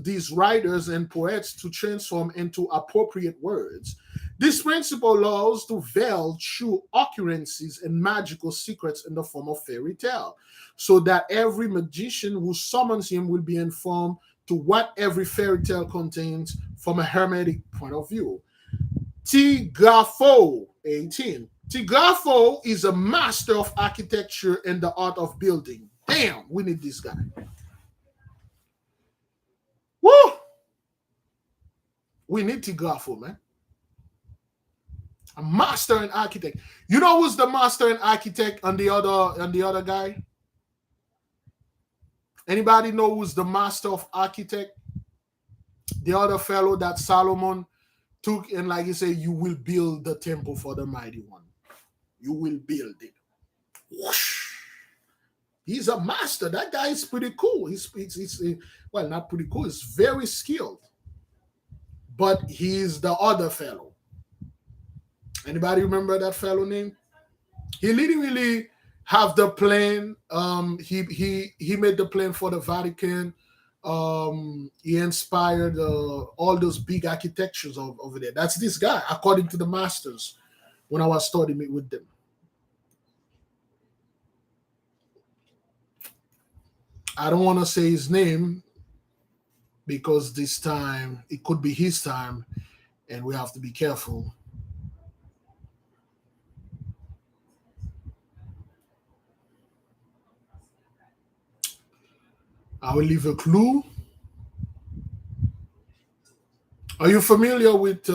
these writers and poets to transform into appropriate words. This principle allows to veil true occurrences and magical secrets in the form of fairy tale, so that every magician who summons him will be informed to what every fairy tale contains from a hermetic point of view. Tigafo 18. Tigafo is a master of architecture and the art of building. Damn, we need this guy. Woo! We need Tigafo, man. A master and architect. You know who's the master and architect on the other guy? Anybody know who's the master of architect? The other fellow that Solomon took and like he said, you will build the temple for the mighty one. You will build it. Whoosh. He's a master. That guy is pretty cool. He's well, not pretty cool. He's very skilled. But he's the other fellow. Anybody remember that fellow name? He literally have the plan. He made the plan for the Vatican. He inspired all those big architectures over there. That's this guy, according to the masters. When I was studying it with them, I don't want to say his name because this time it could be his time, and we have to be careful. I will leave a clue. Are you familiar with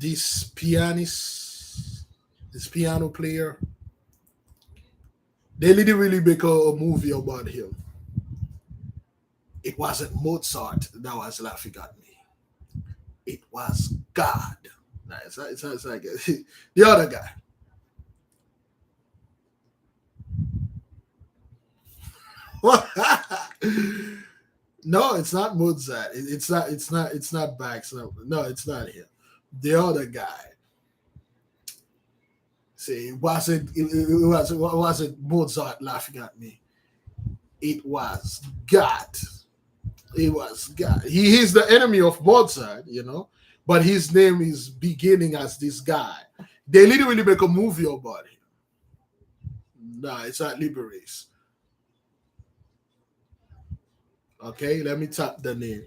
this pianist, this piano player? They literally make a movie about him. It wasn't Mozart that was laughing at me. It was God. Nah, it's like the other guy. No, it's not Mozart. It's not. It's not. It's not Bach. No, it's not him. The other guy. See, it wasn't Mozart laughing at me. It was God. It was God. He is the enemy of Mozart, but his name is beginning as this guy. They literally make a movie about him. Nah, it's not Liberace. Okay, let me tap the name.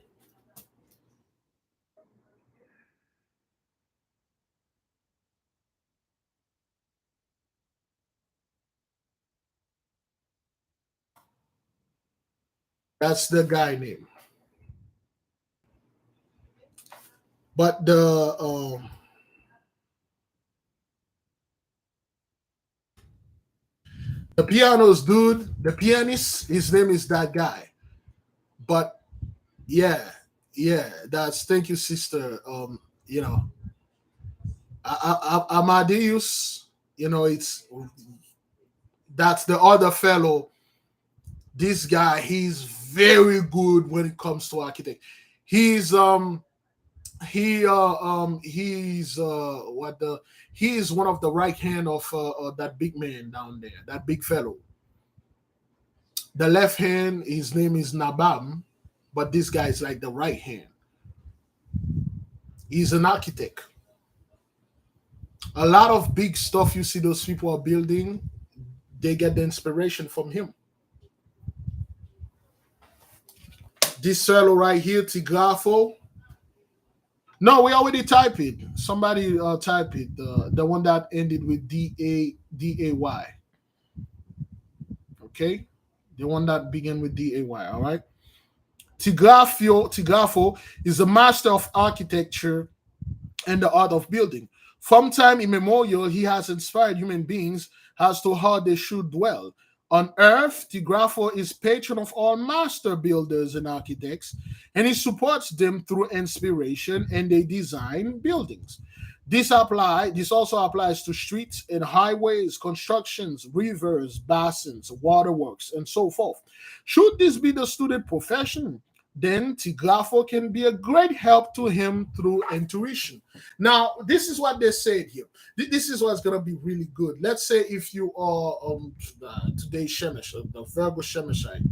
That's the guy name. But the piano's dude, the pianist, his name is that guy. But yeah, yeah, that's thank you, sister. Amadeus, it's that's the other fellow. This guy, he's very good when it comes to architect. He's he's what the he is one of the right hand of that big man down there, that big fellow. The left hand, his name is Nabam, but this guy is like the right hand. He's an architect. A lot of big stuff you see those people are building, they get the inspiration from him. This fellow right here, Tigrafo. No, we already typed it. Somebody type it. The one that ended with DAY. Okay, the one that began with DAY. All right. Tigrafo is a master of architecture and the art of building. From time immemorial, he has inspired human beings as to how they should dwell. On earth, Tigrafo is patron of all master builders and architects, and he supports them through inspiration and they design buildings. This also applies to streets and highways, constructions, rivers, basins, waterworks, and so forth. Should this be the student profession, then Tigrafo can be a great help to him through intuition. Now, this is what they said here. This is what's going to be really good. Let's say if you are today Shemesh, the Virgo Shemeshite,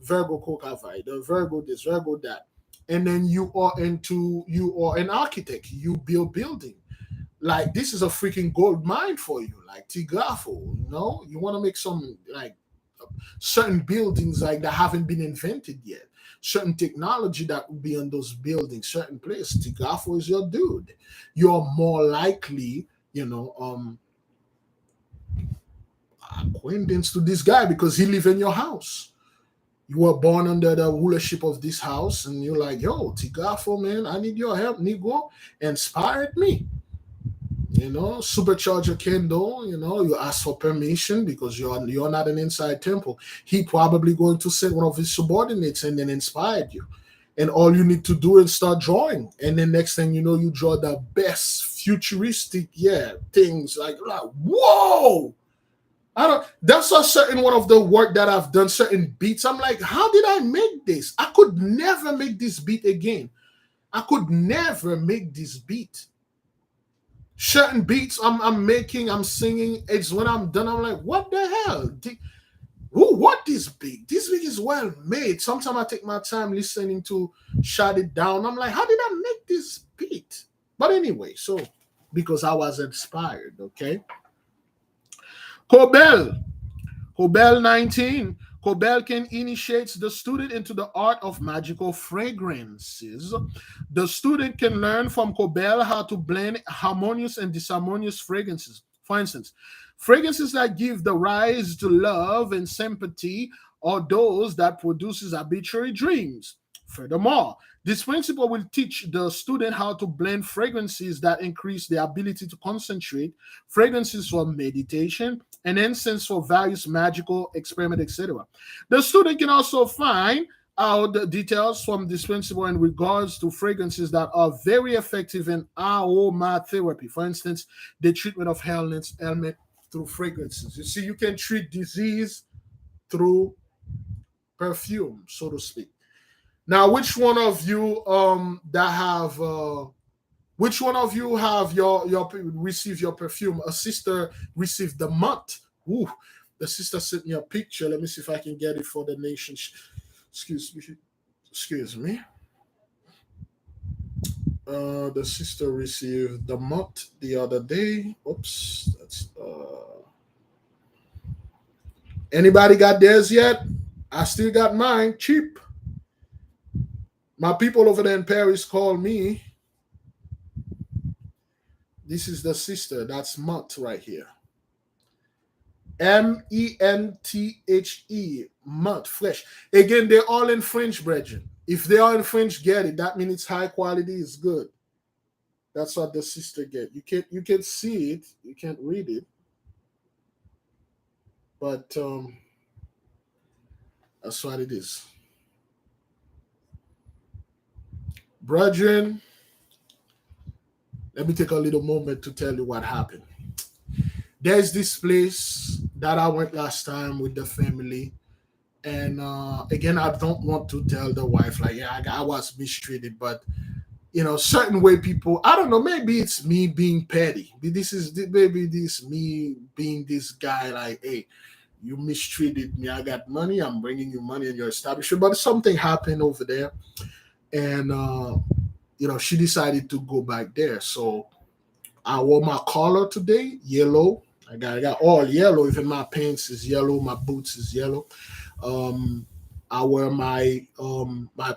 Virgo Kokavite, the Virgo this, Virgo that, and then you are an architect, you build building. Like this is a freaking gold mine for you, like Tigrafo. You want to make some like certain buildings like that haven't been invented yet, certain technology that will be in those buildings, certain place. Tigrafo is your dude. You're more likely, acquaintance to this guy because he live in your house. You were born under the rulership of this house, and you're like, yo, Tigrafo, man, I need your help, Negro. Inspired me. Supercharge your candle. You ask for permission because you're not an inside temple. He probably going to send one of his subordinates and then inspired you, and all you need to do is start drawing, and then next thing you know, you draw the best futuristic things like whoa. I don't. That's a certain one of the work that I've done. Certain beats, I'm like, how did I make this? I could never make this beat again. I could never make this beat. Certain beats I'm making, I'm singing. It's when I'm done, I'm like, what the hell? Who what this beat? This beat is well made. Sometimes I take my time listening to shut it down. I'm like, how did I make this beat? But anyway, so because I was inspired, okay. Cobel. Cobel 19. Cobelkin initiates the student into the art of magical fragrances. The student can learn from Cobel how to blend harmonious and disharmonious fragrances. For instance, fragrances that give the rise to love and sympathy are those that produces arbitrary dreams. Furthermore, this principle will teach the student how to blend fragrances that increase their ability to concentrate, fragrances for meditation, and incense for various magical experiments, etc. The student can also find out the details from this principle in regards to fragrances that are very effective in aromatherapy. For instance, the treatment of ailment through fragrances. You see, you can treat disease through perfume, so to speak. Now, which one of you which one of you have your received your perfume? A sister received the month. Ooh, the sister sent me a picture. Let me see if I can get it for the nation. Excuse me. Excuse me. The sister received the month the other day. Oops, that's anybody got theirs yet? I still got mine cheap. My people over there in Paris call me. This is the sister. That's Mutt right here. Menthe. Mutt. Fresh. Again, they're all in French, brethren. If they are in French, get it. That means it's high quality, it's good. That's what the sister get. You can see it. You can't read it. But that's what it is. Brethren, let me take a little moment to tell you what happened. There's this place that I went last time with the family. And again, I don't want to tell the wife, like, yeah, I was mistreated, but certain way people, I don't know, maybe it's me being petty. Maybe this me being this guy, like, hey, you mistreated me. I got money. I'm bringing you money in your establishment. But something happened over there. And, she decided to go back there. So I wore my collar today, yellow. I got all yellow. Even my pants is yellow. My boots is yellow. I wear my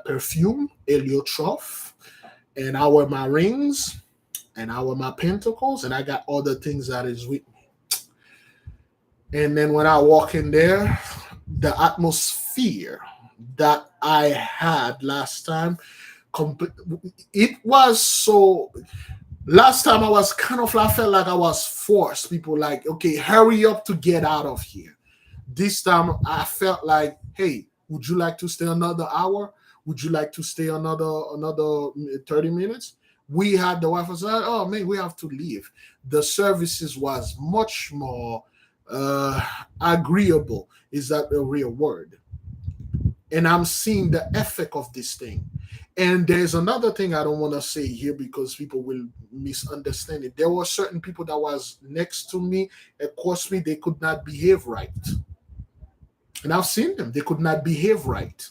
perfume, heliotrope, and I wear my rings, and I wear my pentacles, and I got other things that is with me. And then when I walk in there, the atmosphere that I had last time. It was so. Last time I was kind of, I felt like I was forced. People like, okay, hurry up to get out of here. This time I felt like, hey, would you like to stay another hour? Would you like to stay another 30 minutes? We had the wife was like, oh man, we have to leave. The services was much more uh agreeable. Is that a real word? And I'm seeing the effect of this thing. And there's another thing I don't want to say here because people will misunderstand it. There were certain people that was next to me, across me, they could not behave right. And I've seen them, they could not behave right.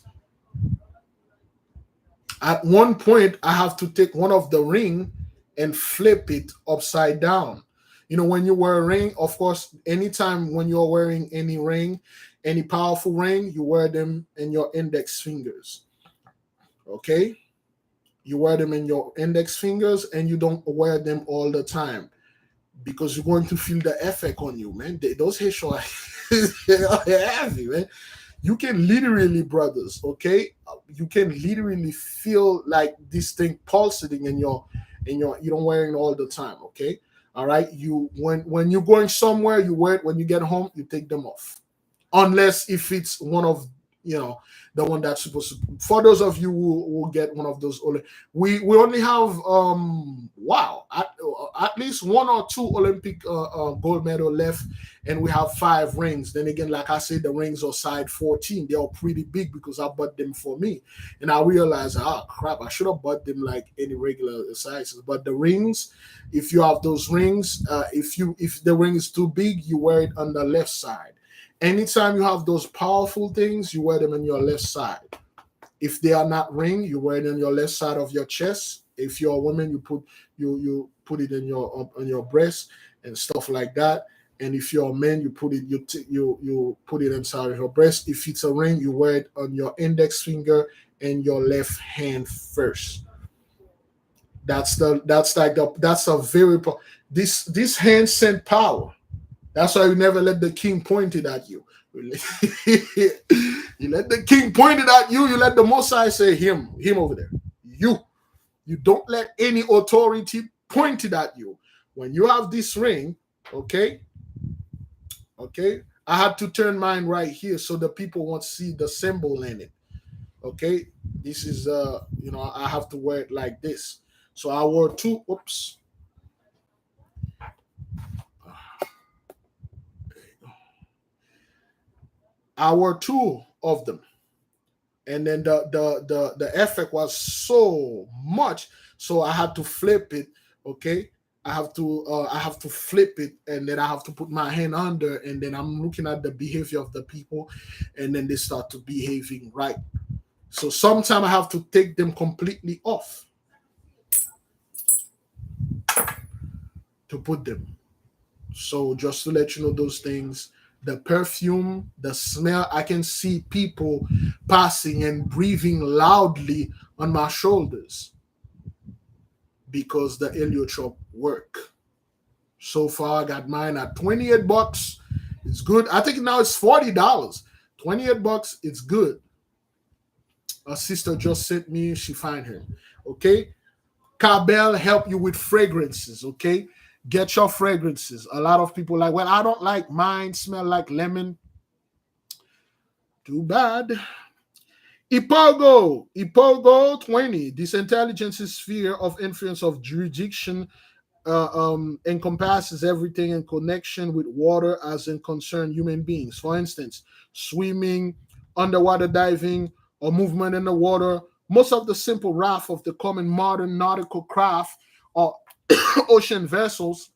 At one point, I have to take one of the ring and flip it upside down. You know, when you wear a ring, of course, anytime when you're wearing any ring, any powerful ring, you wear them in your index fingers. Okay? You wear them in your index fingers and you don't wear them all the time because you're going to feel the effect on you, man. Those Haitian are heavy, man. You can literally, brothers, okay? You can literally feel like this thing pulsating in your you don't wear it all the time, okay? All right. You when you're going somewhere, you wear it. When you get home, you take them off. Unless if it's one of you know the one that's supposed to, for those of you who will get one of those we only have wow at least one or two Olympic gold medal left, and we have 5 rings. Then again, like I said, the rings are side 14. They are pretty big because I bought them for me, and I realized, oh crap, I should have bought them like any regular sizes. But the rings, if you have those rings, if the ring is too big, you wear it on the left side. Anytime you have those powerful things, you wear them on your left side. If they are not ring, you wear it on your left side of your chest. If you're a woman, you put it in your on your breast and stuff like that. And if you're a man, you put it you put it inside of your breast. If it's a ring, you wear it on your index finger and your left hand first. That's a very this hand sent power. That's why you never let the king point it at you. You let the king point it at you. You let the Mosai say him over there. You don't let any authority point it at you. When you have this ring, okay, okay. I had to turn mine right here so the people won't see the symbol in it. Okay, this is I have to wear it like this. So I wore two. Oops. I wore two of them, and then the effect was so much, so I had to flip it. Okay, I have to flip it, and then I have to put my hand under, and then I'm looking at the behavior of the people, and then they start to behaving right. So sometimes I have to take them completely off to put them. So just to let you know those things, the perfume, the smell, I can see people passing and breathing loudly on my shoulders because the heliotrope work. So far, I got mine at $28. It's good. I think now it's $40. $28. It's good. A sister just sent me. She find her. Okay. Cabell help you with fragrances. Okay. Get your fragrances. A lot of people like, well, I don't like mine smell like lemon. Too bad. Ipogo 20. This intelligence sphere of influence of jurisdiction encompasses everything in connection with water as in concern human beings. For instance, swimming, underwater diving, or movement in the water. Most of the simple raft of the common modern nautical craft or ocean vessels.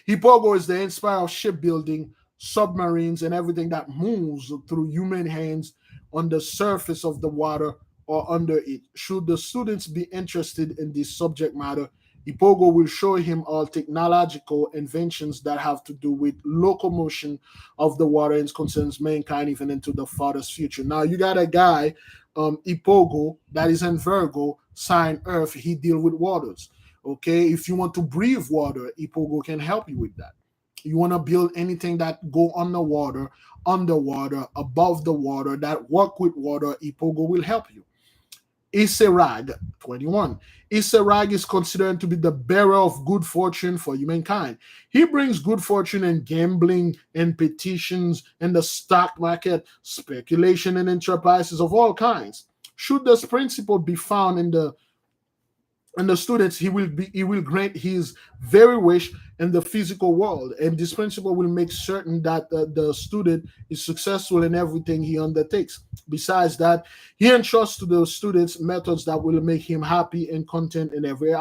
Hipogo is the inspire of shipbuilding, submarines, and everything that moves through human hands on the surface of the water or under it. Should the students be interested in this subject matter, Ipogo will show him all technological inventions that have to do with locomotion of the water and concerns mankind even into the farthest future. Now you got a guy, Ipogo, that is in Virgo, sign Earth. He deal with waters. Okay, if you want to breathe water, Ipogo can help you with that. You want to build anything that go on the water, underwater, above the water, that work with water. Ipogo will help you. Iserag 21. Iserag is considered to be the bearer of good fortune for humankind. He brings good fortune in gambling and petitions and the stock market, speculation and enterprises of all kinds. Should this principle be found in the students, he will grant his very wish in the physical world, and this principle will make certain that the student is successful in everything he undertakes. Besides that, he entrusts to the students methods that will make him happy and content in every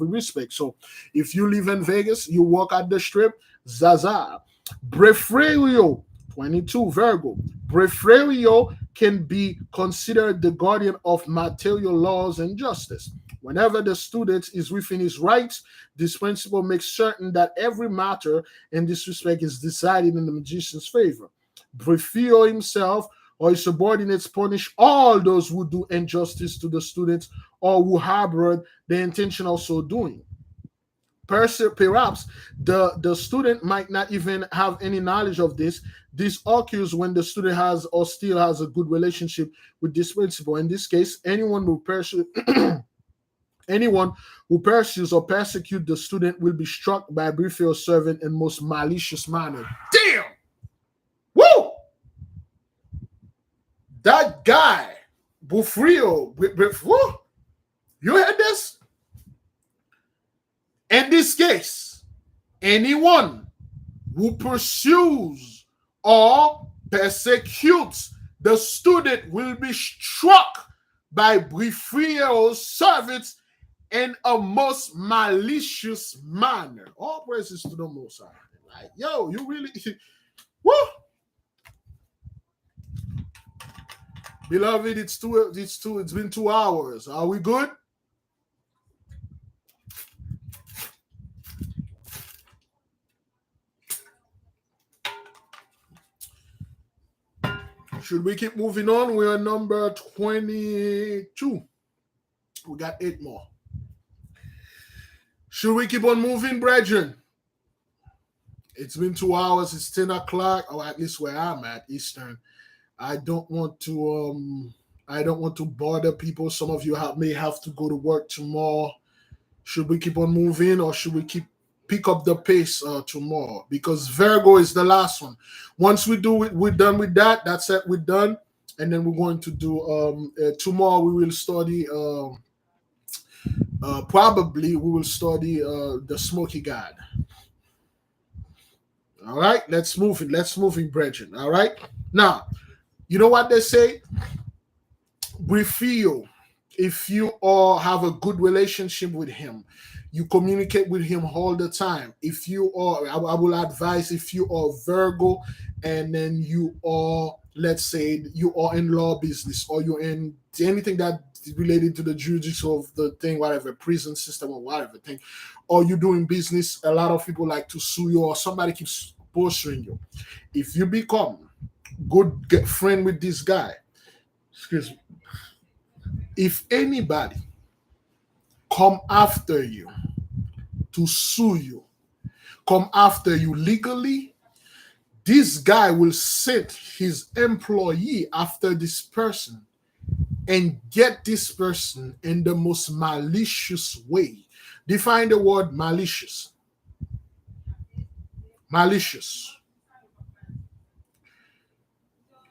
respect. So if you live in Vegas, you work at the strip, Zaza. Brefrerio 22, Virgo. Brefrerio can be considered the guardian of material laws and justice. Whenever the student is within his rights, this principle makes certain that every matter in this respect is decided in the magician's favor. Brefio himself or his subordinates punish all those who do injustice to the students or who harbor the intention of so doing. Perhaps the student might not even have any knowledge of this. This occurs when the student has or still has a good relationship with this principle. In this case, anyone who pursues or persecutes the student will be struck by Brifio's servant in most malicious manner. Damn! Woo! That guy, Bufrio, woo! You heard this? In this case, anyone who pursues or persecutes the student will be struck by Brifio's servants in a most malicious manner. All praises to the Most High. Like, yo, you really, woo! Beloved, it's been 2 hours. Are we good? Should we keep moving on? We're number 22. We got 8 more. Should we keep on moving, brethren? It's been 2 hours. It's 10 o'clock, or at least where I'm at, Eastern. I don't want to bother people. Some of you may have to go to work tomorrow. Should we keep on moving, or should we pick up the pace tomorrow? Because Virgo is the last one. Once we do it, we're done with that. That's it. We're done, and then we're going to do tomorrow. We will study. Probably we will study the Smoky God. All right, let's move it, brethren. All right, now you know what they say. We feel if you all have a good relationship with him, you communicate with him all the time. If you are, I will advise if you are Virgo, and then you are, let's say, you are in law business, or you're in anything that related to the judicial of the thing, whatever, prison system or whatever thing, or you're doing business. A lot of people like to sue you, or somebody keeps pursuing you. If you become good friend with this guy, excuse me, if anybody come after you to sue you, come after you legally, this guy will send his employee after this person and get this person in the most malicious way. Define the word malicious. Malicious.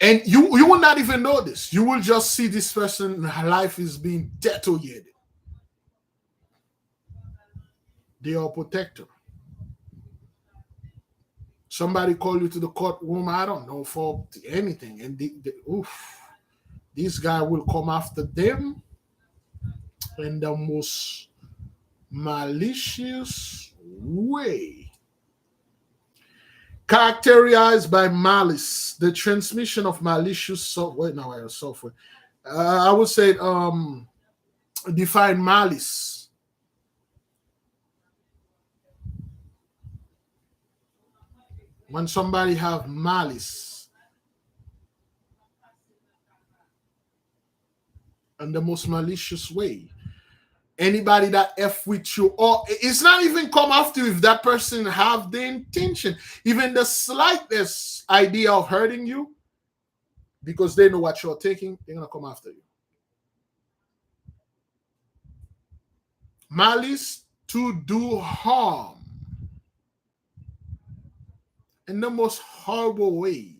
And you will not even know this. You will just see this person's life is being detonated. They are protector. Somebody call you to the courtroom, I don't know, for anything. And this guy will come after them in the most malicious way. Characterized by malice, the transmission of malicious software. I would say define malice. When somebody have malice in the most malicious way. Anybody that F with you, or it's not even come after you if that person have the intention, even the slightest idea of hurting you, because they know what you're taking, they're gonna come after you. Malice, to do harm in the most horrible way.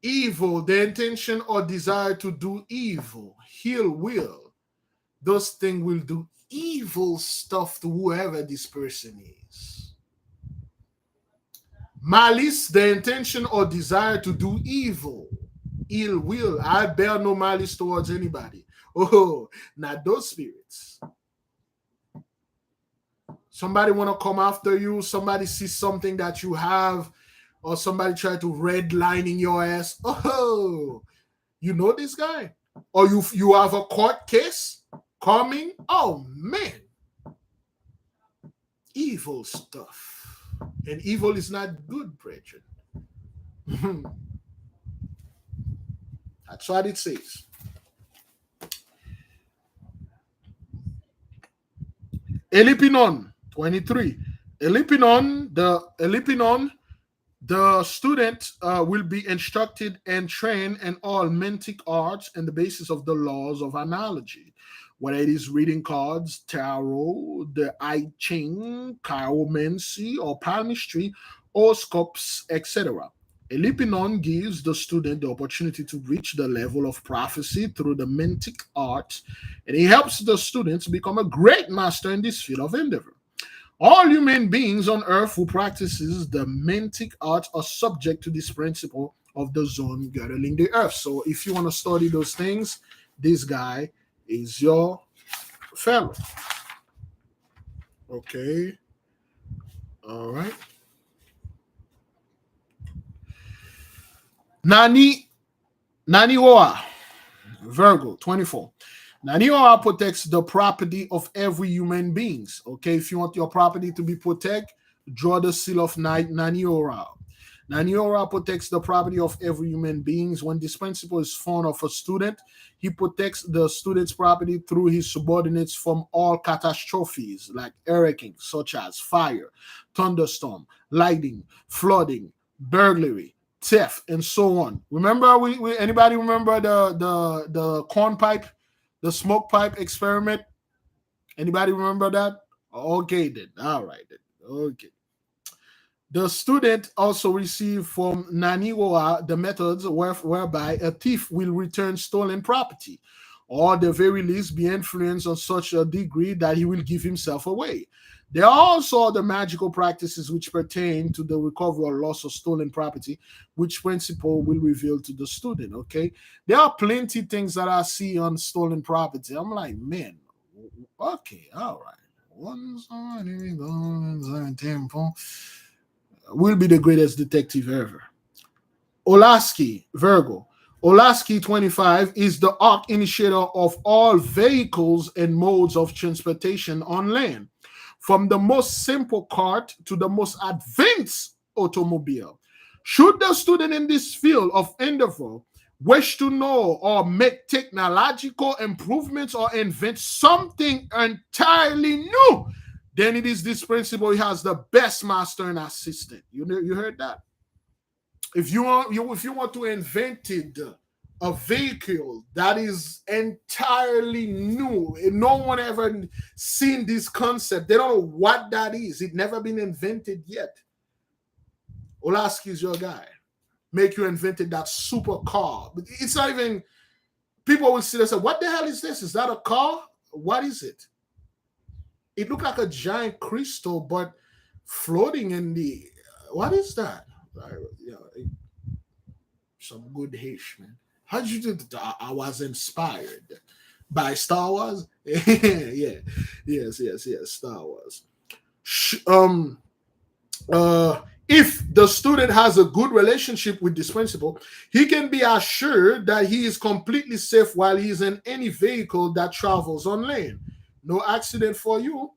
Evil, the intention or desire to do evil. He'll will. Those things will do evil stuff to whoever this person is. Malice, the intention or desire to do evil. Ill will. I bear no malice towards anybody. Oh, not those spirits. Somebody want to come after you. Somebody sees something that you have, or somebody try to redline in your ass. Oh, you know this guy, or you have a court case coming. Oh man, evil stuff, and evil is not good, brethren. That's what it says. Elipinon 23. Elipinon, the student will be instructed and trained in all mentic arts and the basis of the laws of analogy, whether it is reading cards, tarot, the I Ching, chiromancy, or palmistry, horoscopes, etc. Elipinon gives the student the opportunity to reach the level of prophecy through the mentic art, and it helps the students become a great master in this field of endeavor. All human beings on earth who practices the mentic art are subject to this principle of the zone girdling the earth. So if you want to study those things, this guy is your fellow. Okay. All right. Naniwa, Virgo 24. Naniwa protects the property of every human beings. Okay, if you want your property to be protected, draw the seal of Naniora. Naniora protects the property of every human beings. When this principle is found of a student, he protects the student's property through his subordinates from all catastrophes like hurricanes, such as fire, thunderstorm, lightning, flooding, burglary, theft, and so on. Remember, we anybody remember the corn pipe, the smoke pipe experiment? Anybody remember that? Okay, then. All right, then. Okay. The student also received from Naniwa the methods whereby a thief will return stolen property, or at the very least be influenced on such a degree that he will give himself away. There are also the magical practices which pertain to the recovery or loss of stolen property, which principle will reveal to the student. Okay, there are plenty things that I see on stolen property. I'm like, man, okay, all right. Will be the greatest detective ever. Olaski, Virgo. Olaski 25 is the arch initiator of all vehicles and modes of transportation on land, from the most simple cart to the most advanced automobile. Should the student in this field of endeavor wish to know or make technological improvements or invent something entirely new, then it is this principle. He has the best master and assistant. You heard that? If you want to invent a vehicle that is entirely new, no one ever seen this concept. They don't know what that is. It never been invented yet. Olaski is your guy. Make you invented that super car. It's not even. People will see this and say, "What the hell is this? Is that a car? What is it?" It looked like a giant crystal, but floating in the. What is that? Some good hish, man. How did you do that? I was inspired by Star Wars. Yeah, yes, Star Wars. Um, if the student has a good relationship with this principal, he can be assured that he is completely safe while he is in any vehicle that travels on land. No accident for you.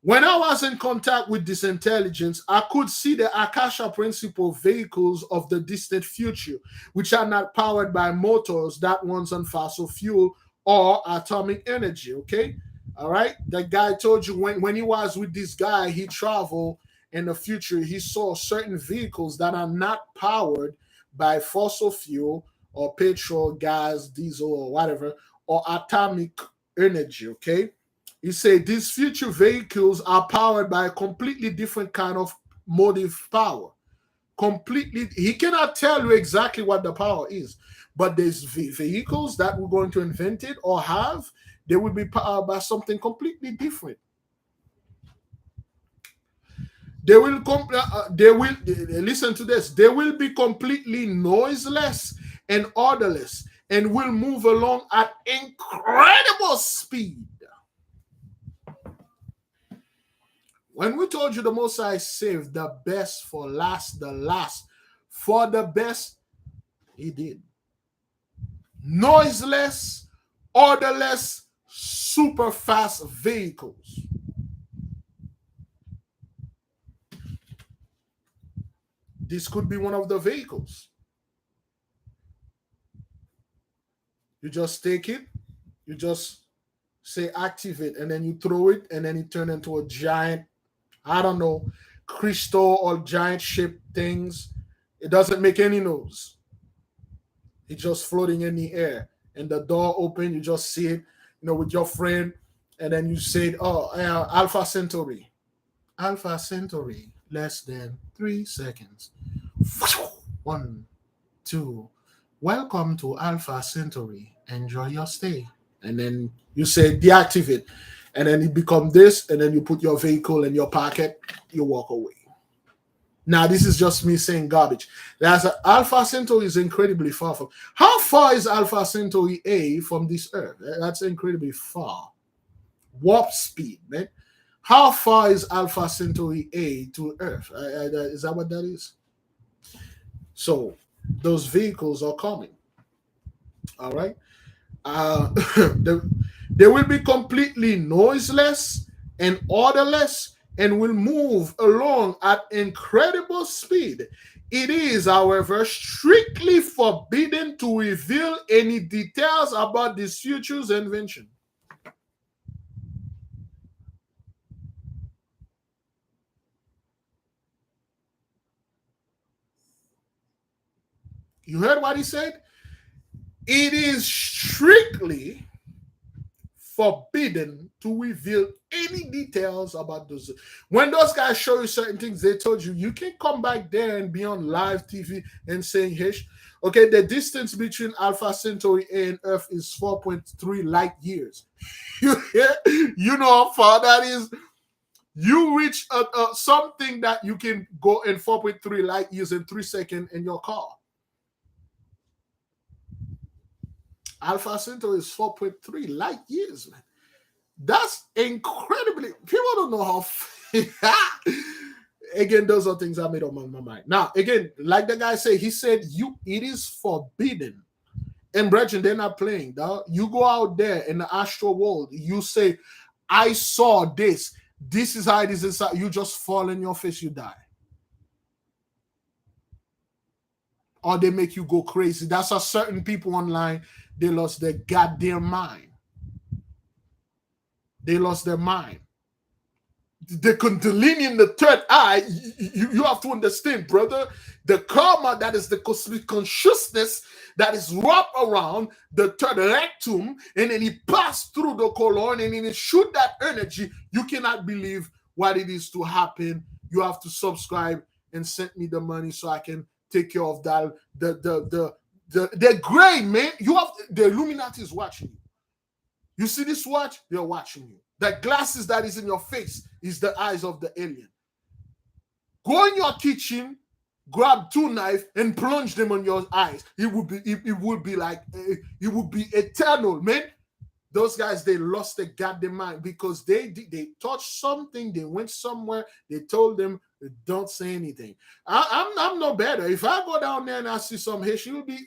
When I was in contact with this intelligence, I could see the Akasha principle vehicles of the distant future, which are not powered by motors that runs on fossil fuel or atomic energy. Okay, all right. The guy told you when he was with this guy, he traveled in the future. He saw certain vehicles that are not powered by fossil fuel or petrol, gas, diesel, or whatever, or atomic energy. Okay, he said these future vehicles are powered by a completely different kind of motive power. Completely, he cannot tell you exactly what the power is, but these vehicles that we're going to invent it or have, they will be powered by something completely different. They will listen to this. They will be completely noiseless and orderless and will move along at incredible speed. When we told you the Most High saved the best for last, the last for the best, he did. Noiseless, orderless, super fast vehicles. This could be one of the vehicles. You just take it, you just say activate, and then you throw it, and then it turns into a giant, I don't know, crystal or giant shaped things. It doesn't make any noise. It's just floating in the air. And the door open, you just see it, with your friend, and then you say, "Oh, Alpha Centauri, Alpha Centauri, less than 3 seconds. 1, 2. Welcome to Alpha Centauri. Enjoy your stay." And then you say deactivate, and then it become this, and then you put your vehicle in your pocket, you walk away. Now, this is just me saying garbage. Alpha Centauri is incredibly far from. How far is Alpha Centauri A from this Earth? That's incredibly far. Warp speed, man. How far is Alpha Centauri A to Earth? Is that what that is? So, those vehicles are coming. All right. They, they will be completely noiseless and orderless and will move along at incredible speed. It is, however, strictly forbidden to reveal any details about this future's invention. You heard what he said? It is strictly forbidden to reveal any details about those. When those guys show you certain things, they told you you can come back there and be on live TV and saying, "Hey, okay, the distance between Alpha Centauri A and Earth is 4.3 light years." You know how far that is. You reach something that you can go in 4.3 light years in 3 seconds in your car. Alpha Centauri is 4.3 light years, man. That's incredibly. People don't know how. Again, those are things I made up my mind. Now, again, like the guy said, he said, it is forbidden. And brethren, they're not playing, dog. You go out there in the astral world, you say, "I saw this. This is how it is inside." You just fall in your face, you die. Or they make you go crazy. That's how certain people online, they lost their goddamn mind. They lost their mind. The Kundalini in the third eye, you have to understand, brother, the karma, that is the cosmic consciousness that is wrapped around the third rectum, and then it passed through the colon, and then it shoot that energy. You cannot believe what it is to happen. You have to subscribe and send me the money so I can take care of that. The gray, man. You have the Illuminati is watching you. You see this watch? They're watching you. The glasses that is in your face is the eyes of the alien. Go in your kitchen, grab 2 knives and plunge them on your eyes. It would be like it would be eternal, man. Those guys, they lost their goddamn mind because they touched something. They went somewhere. They told them, "Don't say anything." I'm no better. If I go down there and I see some Haitian, you'll be.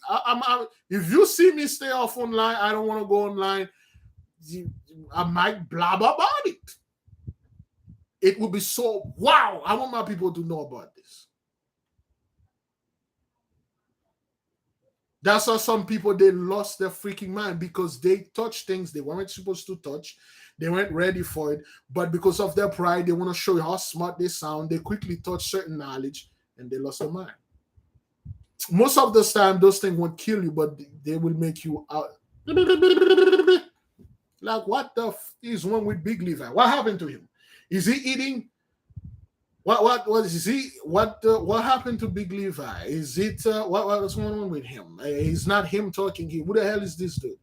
If you see me stay off online, I don't want to go online. I might blab about it. it will be so wow. I want my people to know about this. That's how some people they lost their freaking mind because they touched things they weren't supposed to touch. They weren't ready for it, but because of their pride, they want to show you how smart they sound. They quickly touch certain knowledge and they lost their mind. Most of the time, those things won't kill you, but they will make you out. Like what the is wrong with Big Levi? What happened to him? Is he eating? What is he? What happened to Big Levi? Is it what's going on with him? It's not him talking. Who the hell is this dude?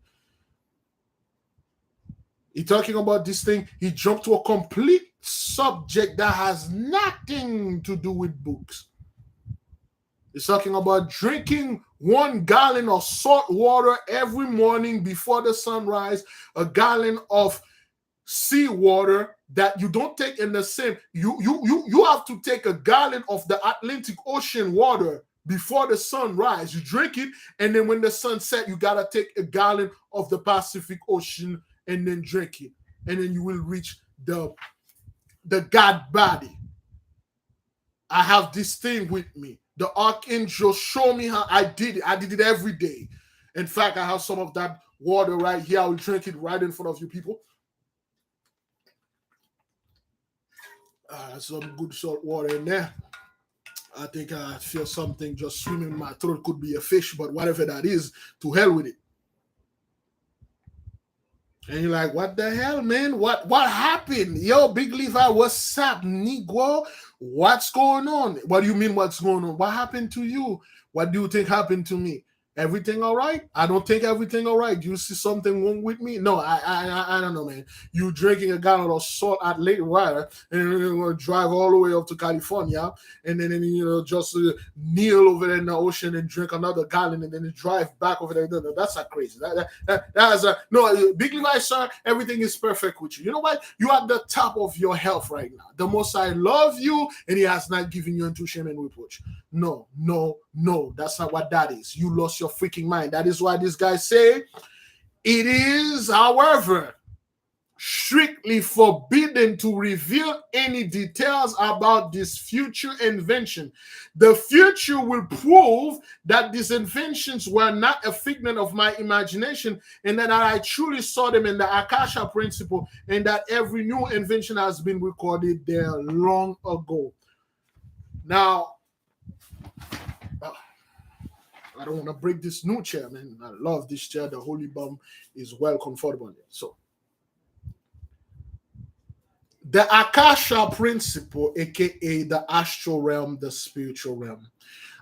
He talking about this thing. He jumped to a complete subject that has nothing to do with books. He's talking about drinking 1 gallon of salt water every morning before the sunrise, a gallon of seawater that you don't take in the same. You have to take a gallon of the Atlantic Ocean water before the sunrise. You drink it, and then when the sun set, you gotta take a gallon of the Pacific Ocean and then drink it, and then you will reach the God body. I have this thing with me. The archangel showed me how I did it. I did it every day. In fact, I have some of that water right here. I will drink it right in front of you people. Some good salt water in there. I think I feel something just swimming in my throat. Could be a fish, but whatever that is, to hell with it. And you're like, what the hell, man? What happened? Yo, Big Levi, what's up, Negro? What's going on? What do you mean what's going on? What happened to you? What do you think happened to me? Everything all right? I don't think everything all right. Do you see something wrong with me? No, I don't know, man. You drinking a gallon of salt at late water and you're going to drive all the way up to California and then just kneel over there in the ocean and drink another gallon and then drive back over there. No, that's not crazy. That's no, Big Levi, sir, everything is perfect with you. You know what? You are at the top of your health right now. The Most High love you and he has not given you into shame and reproach. No, that's not what that is. You lost your freaking mind. That is why this guy say it is, however, strictly forbidden to reveal any details about this future invention. The future will prove that these inventions were not a figment of my imagination and that I truly saw them in the Akasha principle and that every new invention has been recorded there long ago. Now, I don't want to break this new chair, man. I love this chair. The Holy Bum is well comfortable here. So, the Akasha principle, aka the astral realm, the spiritual realm.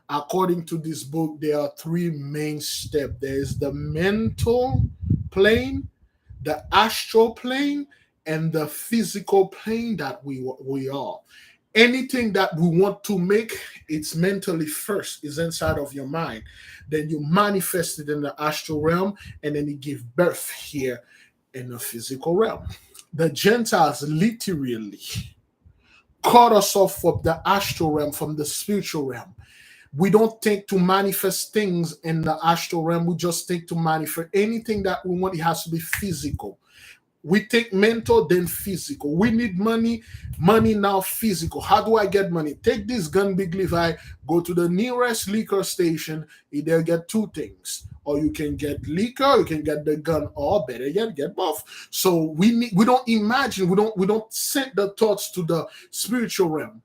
According to this book, there are 3 main steps. There is the mental plane, the astral plane, and the physical plane that we are. Anything that we want to make, it's mentally first, is inside of your mind. Then you manifest it in the astral realm, and then you give birth here in the physical realm. The Gentiles literally cut us off from the astral realm, from the spiritual realm. We don't think to manifest things in the astral realm. We just think to manifest anything that we want. It has to be physical. We take mental, then physical. We need money now physical. How do I get money? Take this gun, Big Levi, go to the nearest liquor station. Either get 2 things, or you can get liquor, you can get the gun, or better yet, get both. So we don't imagine, we don't send the thoughts to the spiritual realm.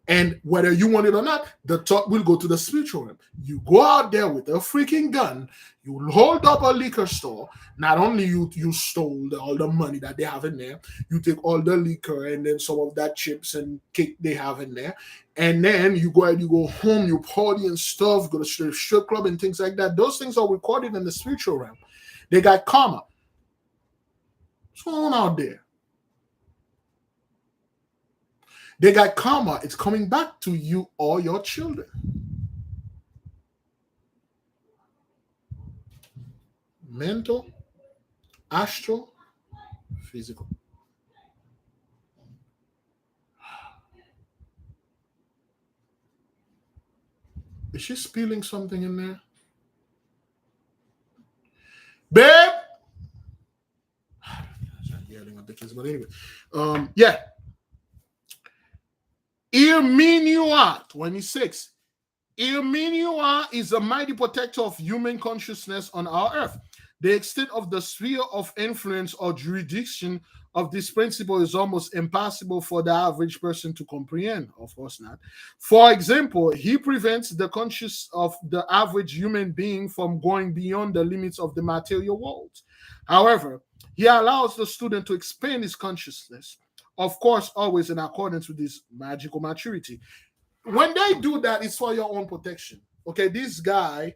And whether you want it or not, the thought will go to the spiritual realm. You go out there with a freaking gun, you hold up a liquor store. Not only you stole all the money that they have in there, you take all the liquor and then some of that chips and cake they have in there. And then you go home, you party and stuff, go to the strip club and things like that. Those things are recorded in the spiritual realm. They got karma. What's going on out there? They got karma. It's coming back to you or your children. Mental, astral, physical. Is she spilling something in there? Babe! I'm yelling at the kids, but anyway. Yeah. Irminua, 26. Irminua is a mighty protector of human consciousness on our earth. The extent of the sphere of influence or jurisdiction of this principle is almost impossible for the average person to comprehend. Of course not. For example, he prevents the conscious of the average human being from going beyond the limits of the material world. However, he allows the student to expand his consciousness, of course, always in accordance with his magical maturity. When they do that, it's for your own protection. Okay, this guy,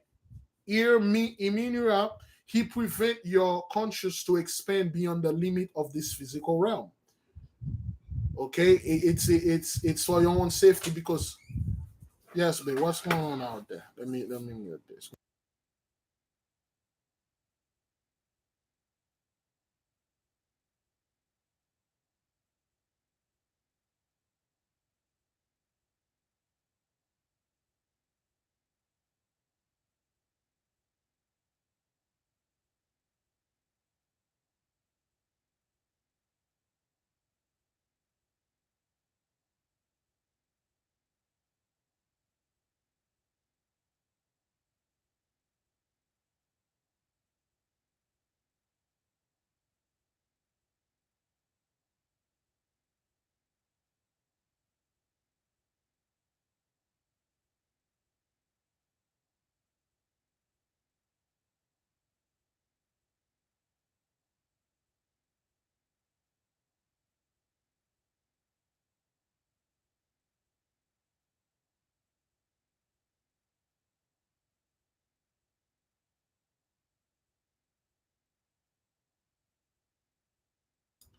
Iminura, he prevent your conscious to expand beyond the limit of this physical realm. Okay, it's for your own safety because yes, babe, what's going on out there? Let me mute this.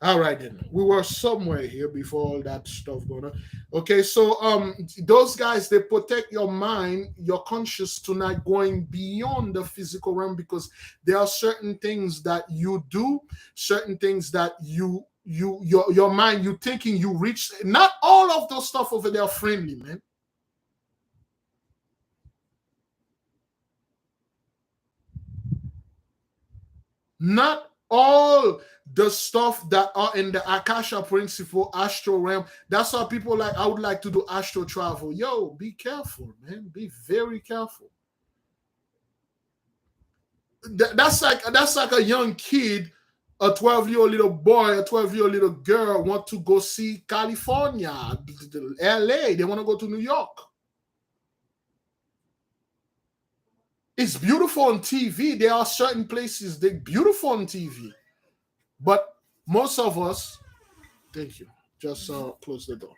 All right then. We were somewhere here before all that stuff going on. Okay, so those guys they protect your mind, your conscious to not going beyond the physical realm because there are certain things that you do, certain things that your mind you thinking you reach. Not all of those stuff over there are friendly, man. Not all the stuff that are in the Akasha principle, astral realm. That's why people like, I would like to do astral travel. Yo, be careful, man. Be very careful. That's like a young kid, a 12-year-old little boy, a 12-year-old little girl want to go see California, LA. They want to go to New York. It's beautiful on TV. There are certain places they're beautiful on TV. But most of us, thank you. Just close the door.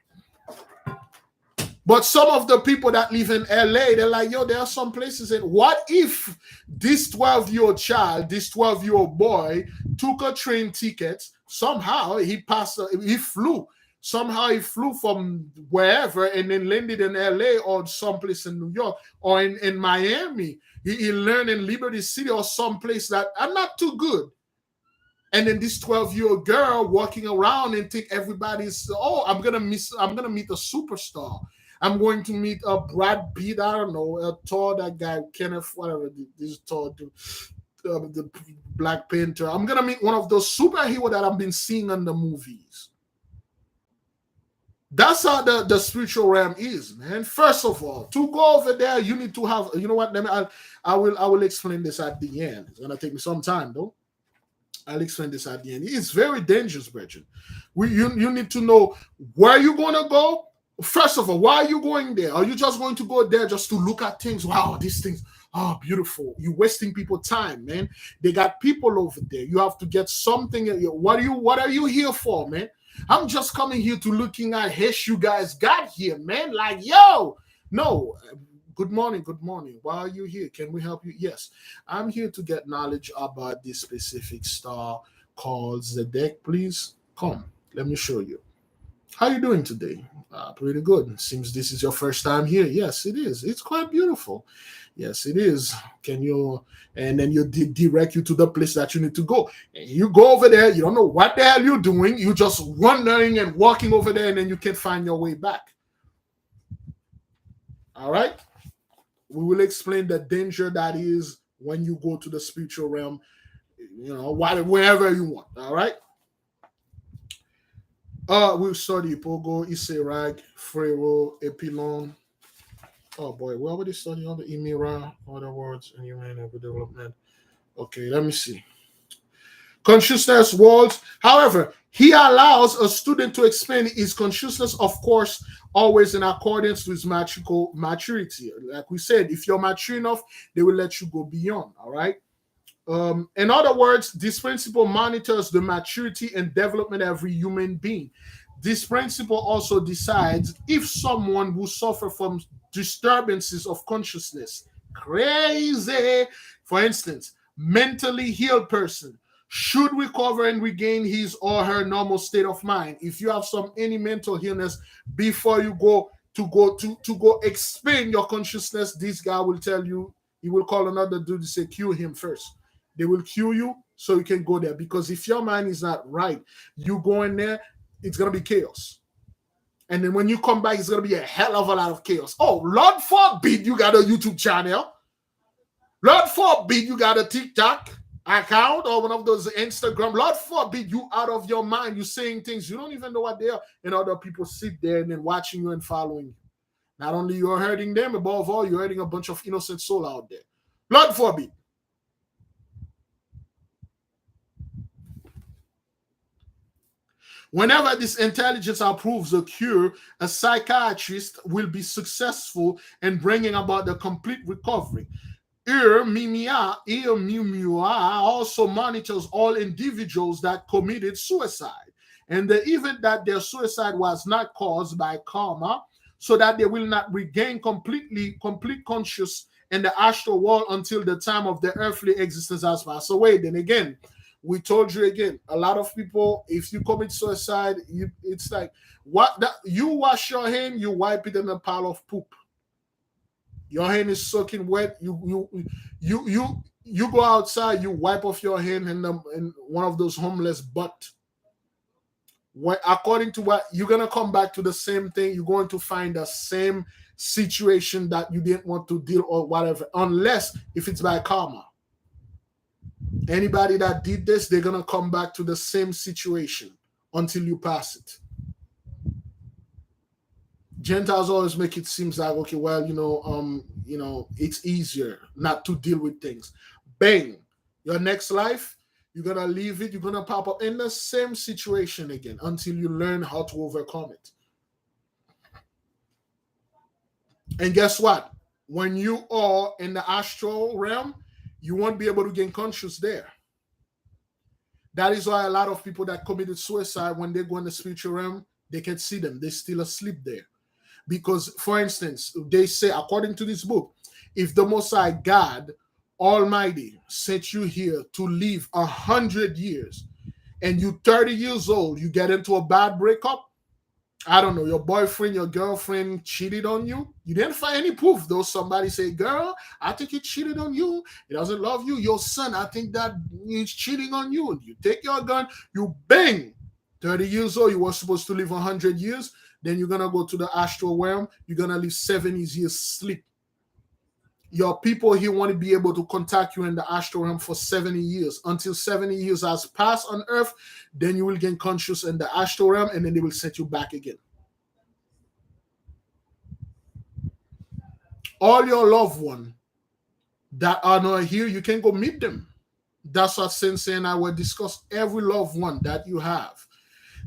But some of the people that live in LA, they're like, yo, there are some places that what if this 12-year-old child, this 12-year-old boy took a train ticket, somehow he flew. Somehow he flew from wherever and then landed in LA or someplace in New York or in Miami. He learned in Liberty City or someplace that are not too good. And then this 12-year-old girl walking around and think everybody's, oh, I'm gonna meet a superstar. I'm going to meet a Brad Pitt, I don't know, a Thor, that guy, Kenneth, whatever, this Thor, the Black Panther. I'm gonna meet one of those superheroes that I've been seeing in the movies. That's how the spiritual realm is, man. First of all, to go over there, you need to have, you know what? I will explain this at the end. It's gonna take me some time though. I'll explain this at the end. It's very dangerous, Bridget. You need to know where you're going to go. First of all, why are you going there? Are you just going to go there just to look at things? Wow, these things are beautiful. You're wasting people time, man. They got people over there. You have to get something. What are you here for, man? I'm just coming here to looking at how you guys got here, man. Like, yo, no. Good morning, good morning. Why are you here? Can we help you? Yes, I'm here to get knowledge about this specific star called Zedek. Please come. Let me show you. How you doing today? Pretty good. Seems this is your first time here. Yes, it is. It's quite beautiful. Yes, it is. Can you? And then you direct you to the place that you need to go. And you go over there. You don't know what the hell you're doing. You just wandering and walking over there, and then you can't find your way back. All right. We will explain the danger that is when you go to the spiritual realm, wherever you want. All right. We'll study Pogo, Iserag, Frero, Epilon. Oh boy, we already studied all the Emira, other words, and human development. Okay, let me see. Consciousness worlds. However, he allows a student to explain his consciousness, of course, always in accordance with magical maturity. Like we said, if you're mature enough, they will let you go beyond. All right. In other words, this principle monitors the maturity and development of every human being. This principle also decides if someone who suffers from disturbances of consciousness, crazy, for instance, mentally healed person, should recover and regain his or her normal state of mind. If you have some any mental illness, before you go expand your consciousness, this guy will tell you, he will call another dude to say cure him first. They will cue you so you can go there. Because if your mind is not right, you go in there, it's gonna be chaos. And then when you come back, it's gonna be a hell of a lot of chaos. Oh, Lord forbid you got a YouTube channel. Lord forbid you got a TikTok account or one of those Instagram. Lord forbid you out of your mind. You saying things you don't even know what they are, and other people sit there and then watching you and following you. Not only you're hurting them, above all, you're hurting a bunch of innocent soul out there. Lord forbid. Whenever this intelligence approves a cure, a psychiatrist will be successful in bringing about the complete recovery. Ir also monitors all individuals that committed suicide, and the event that their suicide was not caused by karma, so that they will not regain complete conscious in the astral world until the time of their earthly existence has passed away. Then again, we told you again, a lot of people, if you commit suicide, it's like what that you wash your hand, you wipe it in a pile of poop. Your hand is soaking wet. You go outside, you wipe off your hand in one of those homeless butt. According to what you're gonna come back to the same thing, you're going to find the same situation that you didn't want to deal or whatever, unless if it's by karma. Anybody that did this, they're gonna come back to the same situation until you pass it. Gentiles always make it seems like okay, well, it's easier not to deal with things. Bang, your next life, you're gonna leave it, you're gonna pop up in the same situation again until you learn how to overcome it. And guess what? When you are in the astral realm, you won't be able to gain conscious there. That is why a lot of people that committed suicide, when they go in the spiritual realm, they can see them. They're still asleep there. Because, for instance, they say, according to this book, if the Most High God Almighty sent you here to live 100 years, and you 30 years old, you get into a bad breakup, I don't know, your boyfriend, your girlfriend cheated on you. You didn't find any proof, though. Somebody say, girl, I think he cheated on you. He doesn't love you. Your son, I think that he's cheating on you. You take your gun, you bang. 30 years old, you were supposed to live 100 years. Then you're going to go to the astral realm. You're going to live 70 years sleep. Your people here want to be able to contact you in the astral realm for 70 years. Until 70 years has passed on earth, then you will gain conscious in the astral realm, and then they will set you back again. All your loved ones that are not here, you can go meet them. That's what Sensei and I will discuss. Every loved one that you have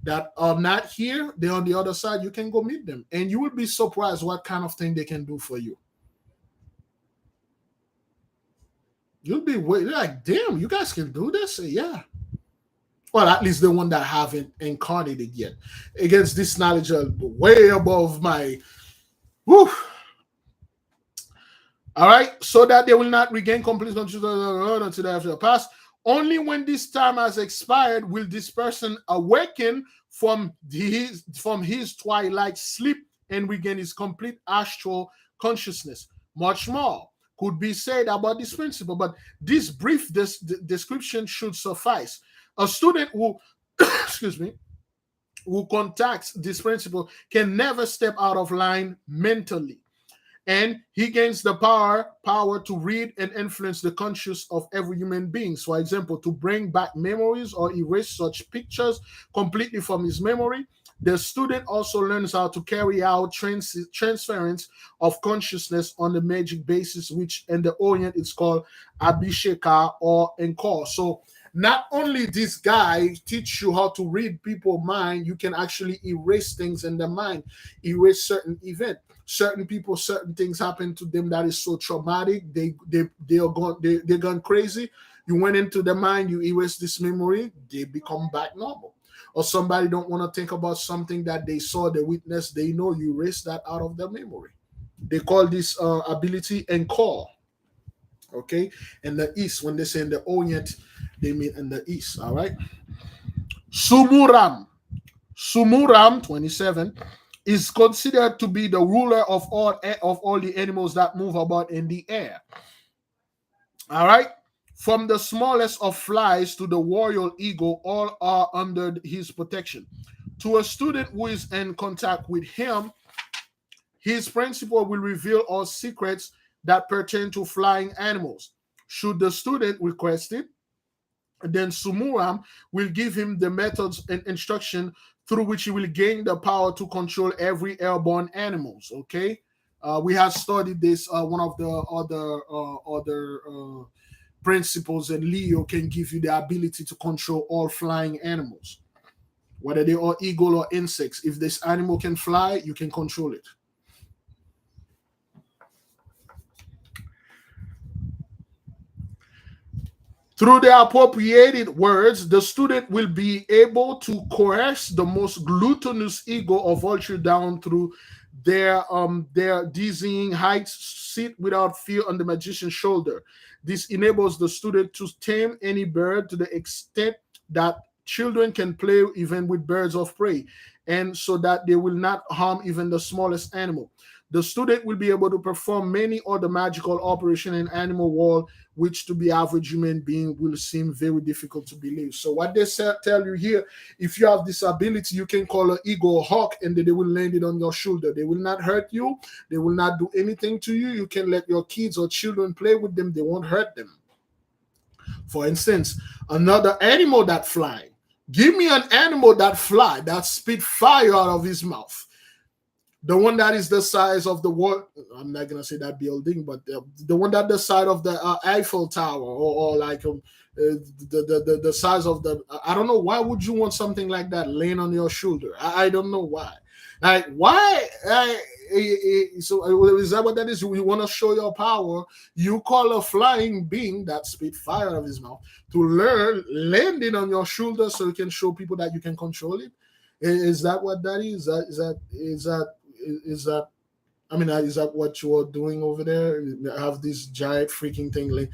that are not here, they're on the other side, you can go meet them. And you will be surprised what kind of thing they can do for you. You'll be like, damn, you guys can do this? Yeah. Well, at least the one that haven't incarnated yet. Against this knowledge, way above my. Whew. All right, so that they will not regain complete control until they have passed. Only when this time has expired will this person awaken from his twilight sleep and regain his complete astral consciousness. Much more could be said about this principle, but this brief description should suffice. A student who, excuse me, who contacts this principle can never step out of line mentally. And he gains the power to read and influence the conscious of every human being. For example, to bring back memories or erase such pictures completely from his memory. The student also learns how to carry out transference of consciousness on the magic basis, which in the Orient is called Abhisheka or Encore. So not only this guy teach you how to read people's mind, you can actually erase things in the mind, erase certain event. Certain people, certain things happen to them that is so traumatic, they're gone crazy. You went into the mind, you erase this memory, they become back normal. Or somebody don't want to think about something that they saw, they witnessed, they know, you erase that out of their memory. They call this ability encore. Okay, in the east, when they say in the Orient, they mean in the east. All right. Sumuram. Sumuram 27 is considered to be the ruler of all the animals that move about in the air. All right. From the smallest of flies to the royal eagle, all are under his protection. To a student who is in contact with him, his principle will reveal all secrets that pertain to flying animals. Should the student request it, then Sumuram will give him the methods and instruction through which he will gain the power to control every airborne animals. Okay, we have studied this. One of the other principles, and Leo can give you the ability to control all flying animals, whether they are eagle or insects. If this animal can fly, you can control it. Through the appropriated words, the student will be able to coerce the most gluttonous ego or vulture down through their dizzying heights, sit without fear on the magician's shoulder. This enables the student to tame any bird to the extent that children can play even with birds of prey, and so that they will not harm even the smallest animal. The student will be able to perform many other magical operations in animal world, which to the average human being will seem very difficult to believe. So what they tell you here, if you have this ability, you can call an eagle a hawk, and then they will land it on your shoulder. They will not hurt you. They will not do anything to you. You can let your kids or children play with them. They won't hurt them. For instance, another animal that fly. Give me an animal that fly, that spit fire out of his mouth. The one that is the size of the world, I'm not gonna say that building, but the one that the size of the Eiffel Tower, or like the size of the, I don't know, why would you want something like that laying on your shoulder? I don't know why. Like why? So is that what that is? You want to show your power? You call a flying being that spit fire out of his mouth to learn landing on your shoulder, so you can show people that you can control it. Is that what that is? Is that I mean, is that what you are doing over there? Have this giant freaking thing, like,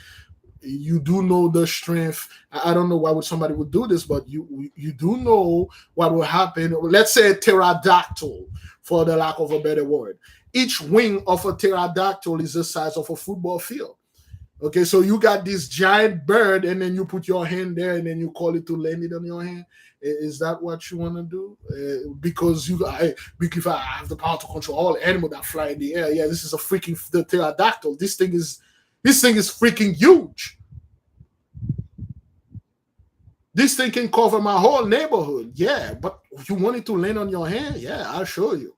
you do know the strength. I don't know why would somebody would do this, but you do know what will happen. Let's say a pterodactyl, for the lack of a better word. Each wing of a pterodactyl is the size of a football field. Okay, so you got this giant bird, and then you put your hand there, and then you call it to land it on your hand. Is that what you want to do? Because if I have the power to control all animals that fly in the air, yeah, this is a freaking the pterodactyl. This thing is freaking huge. This thing can cover my whole neighborhood. Yeah, but you want it to land on your hand? Yeah, I'll show you.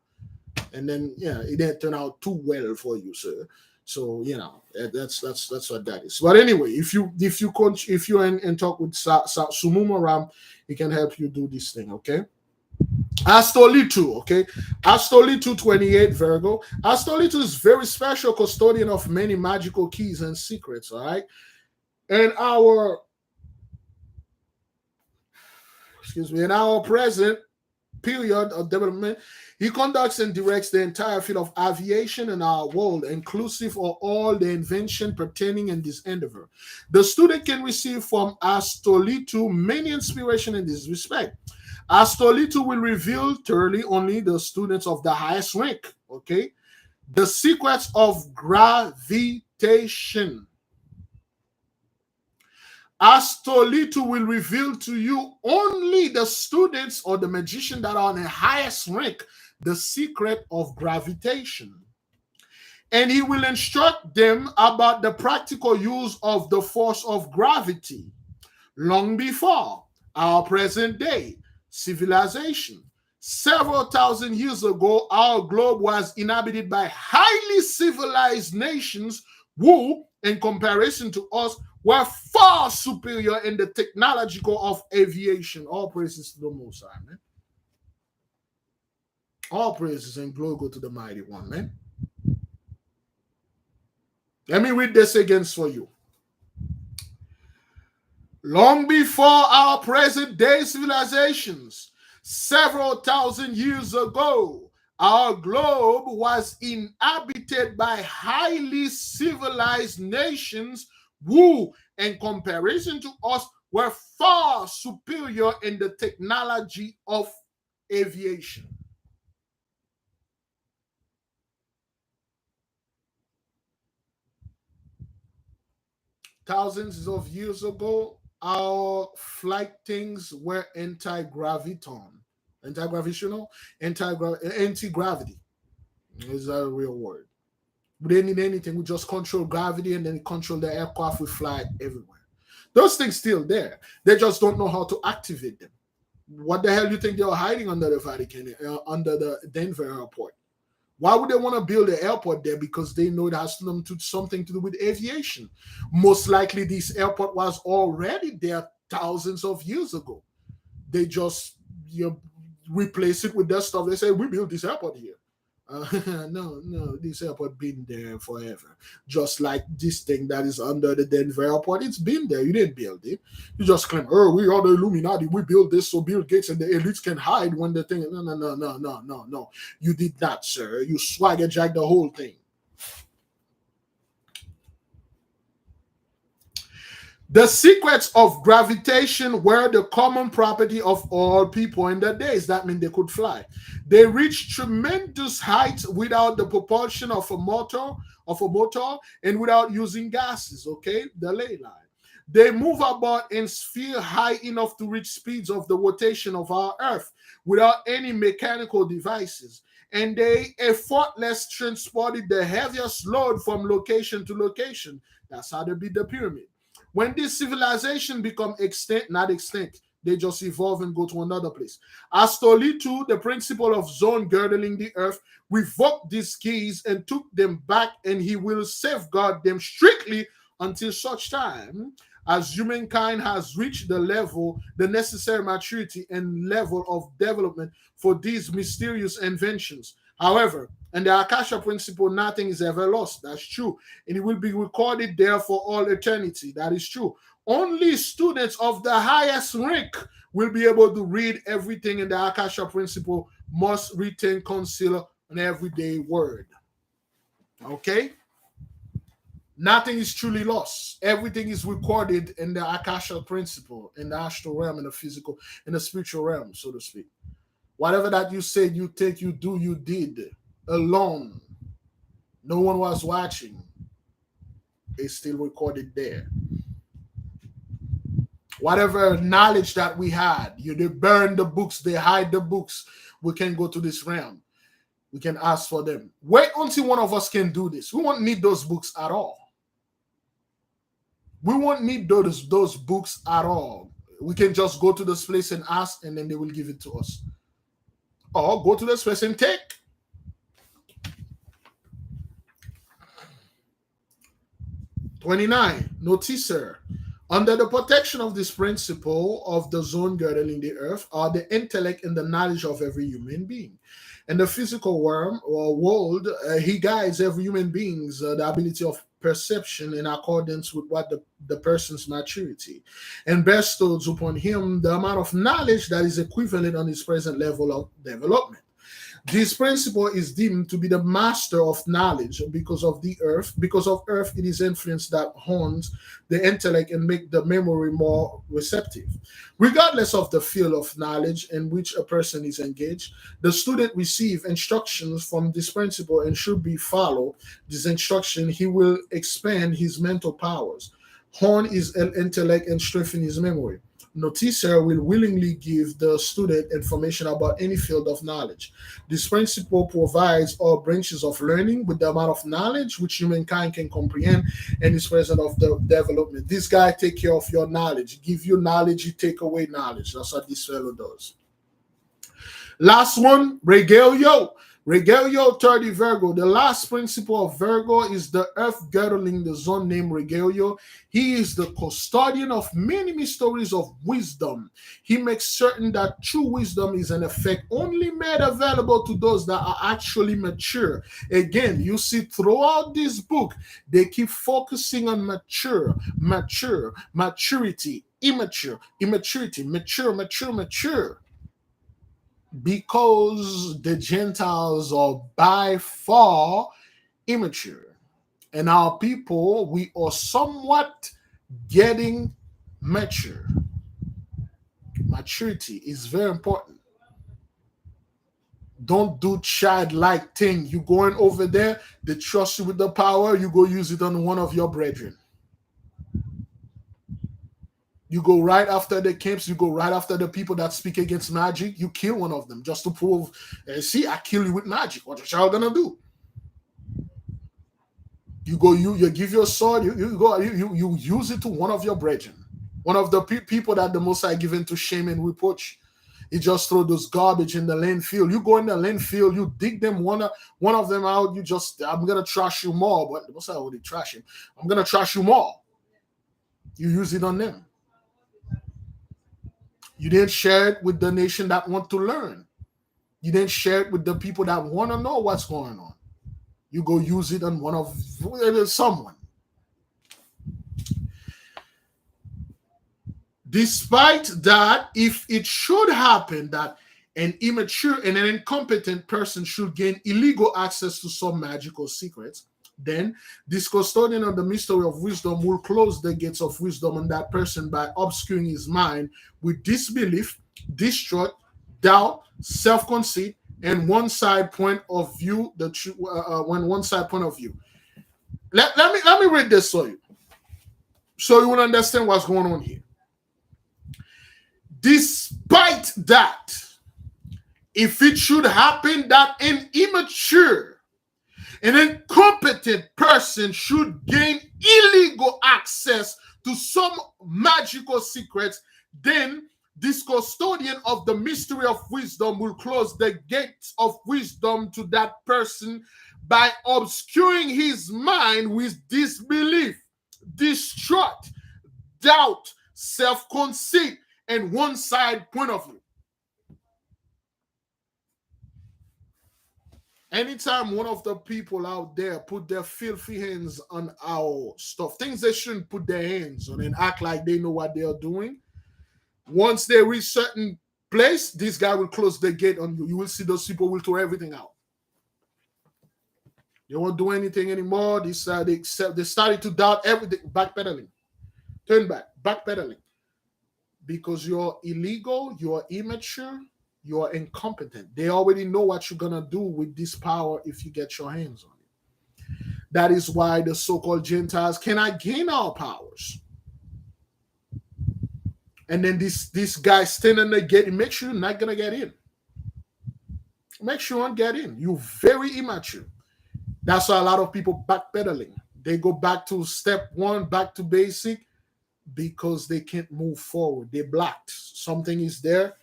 And then yeah, it didn't turn out too well for you, sir. So that's what that is. But anyway, if you're in talk with Sumumaram, he can help you do this thing. Okay. Astolitu, okay. Astolitu 28 Virgo. Astolitu is very special custodian of many magical keys and secrets. All right. And in our present period of development, he conducts and directs the entire field of aviation in our world, inclusive of all the invention pertaining in this endeavor. The student can receive from Astolitu many inspiration in this respect. Astolitu will reveal thoroughly only the students of the highest rank, okay? The secrets of gravitation. Astolitu will reveal to you only the students or the magician that are on the highest rank, the secret of gravitation. And he will instruct them about the practical use of the force of gravity long before our present day civilization. Several thousand years ago, our globe was inhabited by highly civilized nations who, in comparison to us, were far superior in the technological of aviation. All praises to the Most High, man. All praises and glory go to the Mighty One, man. Let me read this again for you. Long before our present day civilizations, several thousand years ago, our globe was inhabited by highly civilized nations who, in comparison to us, were far superior in the technology of aviation. Thousands of years ago, our flight things were anti-gravitational, anti-gravity is a real word. We didn't need anything. We just control gravity and then control the aircraft. We fly everywhere. Those things still there. They just don't know how to activate them. What the hell do you think they were hiding under the Vatican, under the Denver airport? Why would they want to build an airport there? Because they know it has something to do with aviation. Most likely, this airport was already there thousands of years ago. They just replace it with their stuff. They say, we built this airport here. No, this airport been there forever. Just like this thing that is under the Denver airport, it's been there. You didn't build it. You just claim, oh, we are the Illuminati. We built this so Bill Gates and the elites can hide when the thing. No. You did not, sir. You swagger jack the whole thing. The secrets of gravitation were the common property of all people in the days. That means they could fly. They reached tremendous heights without the propulsion of a motor, and without using gases. Okay, the ley line. They move about in sphere high enough to reach speeds of the rotation of our Earth without any mechanical devices. And they effortlessly transported the heaviest load from location to location. That's how they built the pyramid. When this civilization become not extinct, they just evolve and go to another place. Astolitu, the principle of zone girdling the earth, revoked these keys and took them back, and he will safeguard them strictly until such time as humankind has reached the necessary maturity and level of development for these mysterious inventions. However, in the Akasha principle, nothing is ever lost. That's true. And it will be recorded there for all eternity. That is true. Only students of the highest rank will be able to read everything in the Akasha principle, must retain counsel an everyday word. Okay? Nothing is truly lost. Everything is recorded in the Akasha principle, in the astral realm, in the physical, in the spiritual realm, so to speak. Whatever that you said, you think, you do, you did, alone. No one was watching. It's still recorded there. Whatever knowledge that we had, they burn the books, they hide the books. We can go to this realm. We can ask for them. Wait until one of us can do this. We won't need those books at all. We won't need those books at all. We can just go to this place and ask, and then they will give it to us. Or go to this place and take. "29. Notice, sir, under the protection of this principle of the zone girdling the earth are the intellect and the knowledge of every human being. In the physical world, he guides every human being's the ability of perception in accordance with what the person's maturity, and bestows upon him the amount of knowledge that is equivalent on his present level of development. This principle is deemed to be the master of knowledge because of the earth. Because of earth, it is influence that hones the intellect and make the memory more receptive. Regardless of the field of knowledge in which a person is engaged, the student receives instructions from this principle and should be followed. This instruction, he will expand his mental powers, hone his intellect, and strengthen his memory. Noticer will willingly give the student information about any field of knowledge. This principle provides all branches of learning with the amount of knowledge which humankind can comprehend and is present of the development. This guy take care of your knowledge. Give you knowledge, you take away knowledge. That's what this fellow does. Last one, regalio. Regalio 30 Virgo. The last principle of Virgo is the earth girdling the zone named Regalio. He is the custodian of many mysteries of wisdom. He makes certain that true wisdom is in effect only made available to those that are actually mature. Again, you see throughout this book, they keep focusing on maturity, immaturity, mature because the Gentiles are by far immature. And our people, we are somewhat getting mature. Maturity is very important. Don't do childlike thing. You going over there, they trust you with the power, you go use it on one of your brethren. You go right after the camps, you go right after the people that speak against magic, you kill one of them just to prove, see, I kill you with magic. What y'all gonna do? You go, you give your sword, you use it to one of your brethren, one of the people that the Most High given to shame and reproach. You just throw those garbage in the landfill. You go in the landfill, you dig them one of them out. You just, I'm gonna trash you more, but the Most High already trash him. I'm gonna trash you more. You use it on them. You didn't share it with the nation that want to learn. You didn't share it with the people that want to know what's going on. You go use it on one of someone. Despite that, if it should happen that an immature and an incompetent person should gain illegal access to some magical secrets, then this custodian of the mystery of wisdom will close the gates of wisdom on that person by obscuring his mind with disbelief, distrust, doubt, self-conceit, and one-side point of view. One-side point of view. Let me read this for you, so you will understand what's going on here. Despite that, if it should happen that an immature, an incompetent person should gain illegal access to some magical secrets, then this custodian of the mystery of wisdom will close the gates of wisdom to that person by obscuring his mind with disbelief, distrust, doubt, self-conceit, and one-side point of view. Anytime one of the people out there put their filthy hands on our stuff, things they shouldn't put their hands on and act like they know what they are doing, once they reach certain place, this guy will close the gate on you. You will see those people will throw everything out. They won't do anything anymore. They started to doubt everything. Backpedaling. Turn back. Backpedaling. Because you're illegal, you're immature, you're incompetent. They already know what you're going to do with this power if you get your hands on it. That is why the so-called Gentiles cannot gain our powers. And then this guy standing there getting, make sure you're not going to get in. Make sure you don't get in. You're very immature. That's why a lot of people backpedaling. They go back to step one, back to basic, because they can't move forward. They're blocked. Something is there,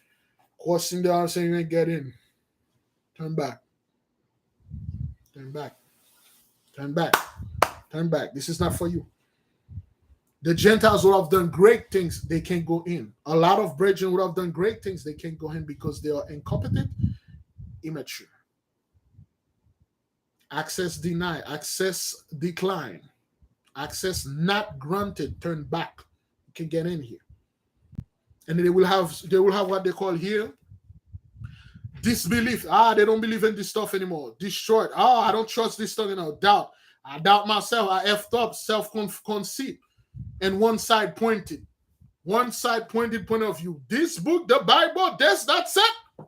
crossing the arm saying you ain't get in. Turn back. Turn back. Turn back. Turn back. This is not for you. The Gentiles would have done great things. They can't go in. A lot of brethren would have done great things. They can't go in because they are incompetent, immature. Access denied. Access declined. Access not granted. Turn back. You can get in here. And they will have what they call here disbelief. They don't believe in this stuff anymore. Destroyed. I don't trust this stuff anymore. Doubt. I doubt myself. I effed up. Self-conceit. And one-side pointed. One-side pointed point of view. This book, the Bible, that's it.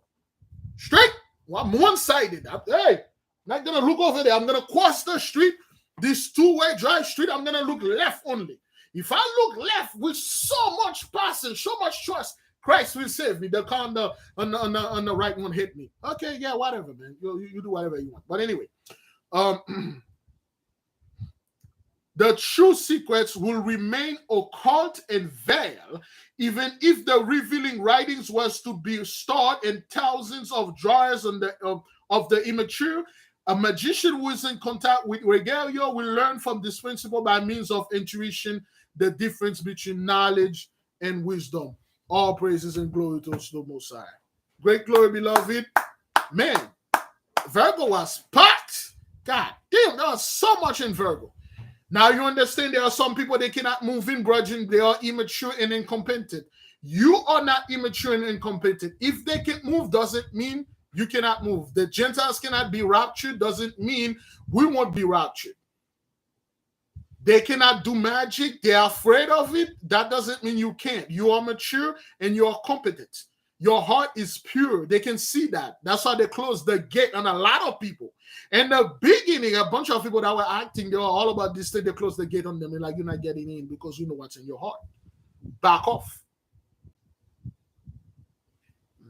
Straight. Well, I'm one-sided. Hey, not going to look over there. I'm going to cross the street. This two-way drive street, I'm going to look left only. If I look left with so much passion, so much trust, Christ will save me. The car on the right one hit me. Okay, yeah, whatever, man. You do whatever you want. But anyway, The true secrets will remain occult and veiled, even if the revealing writings was to be stored in thousands of drawers of the immature. A magician who is in contact with regalia will learn from this principle by means of intuition the difference between knowledge and wisdom. All praises and glory to the Most High. Great glory, beloved. Man, Virgo was packed. God damn, there was so much in Virgo. Now you understand there are some people they cannot move in grudging, they are immature and incompetent. You are not immature and incompetent. If they can move, doesn't mean you cannot move. The Gentiles cannot be raptured, doesn't mean we won't be raptured. They cannot do magic, they're afraid of it. That doesn't mean you can't. You are mature and you are competent. Your heart is pure. They can see that. That's why they closed the gate on a lot of people. In the beginning, a bunch of people that were acting, they were all about this thing. They closed the gate on them and like, you're not getting in because you know what's in your heart. Back off.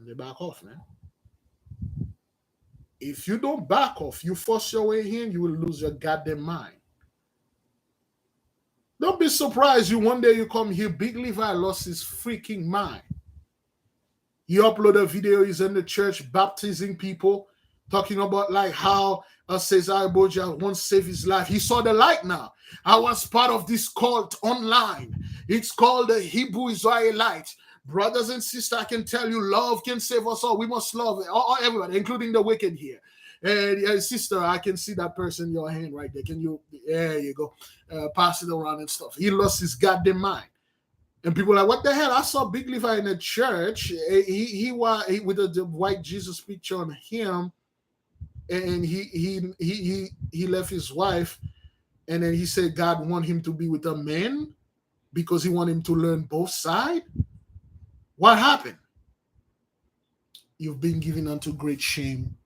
They back off, man. If you don't back off, you force your way in, you will lose your goddamn mind. Don't be surprised you one day you come here, Big Levi lost his freaking mind. He uploaded a video, he's in the church baptizing people, talking about like how Cesar Borgia once saved his life. He saw the light now. I was part of this cult online. It's called the Hebrew Israelite. Brothers and sisters, I can tell you, love can save us all. We must love everybody, including the wicked here. And sister, I can see that person in your hand right there. Can you? There you go. Pass it around and stuff. He lost his goddamn mind. And people are like, what the hell? I saw Big Levi in the church. He was with the white Jesus picture on him, and he left his wife, and then he said God want him to be with a man because he want him to learn both sides. What happened? You've been given unto great shame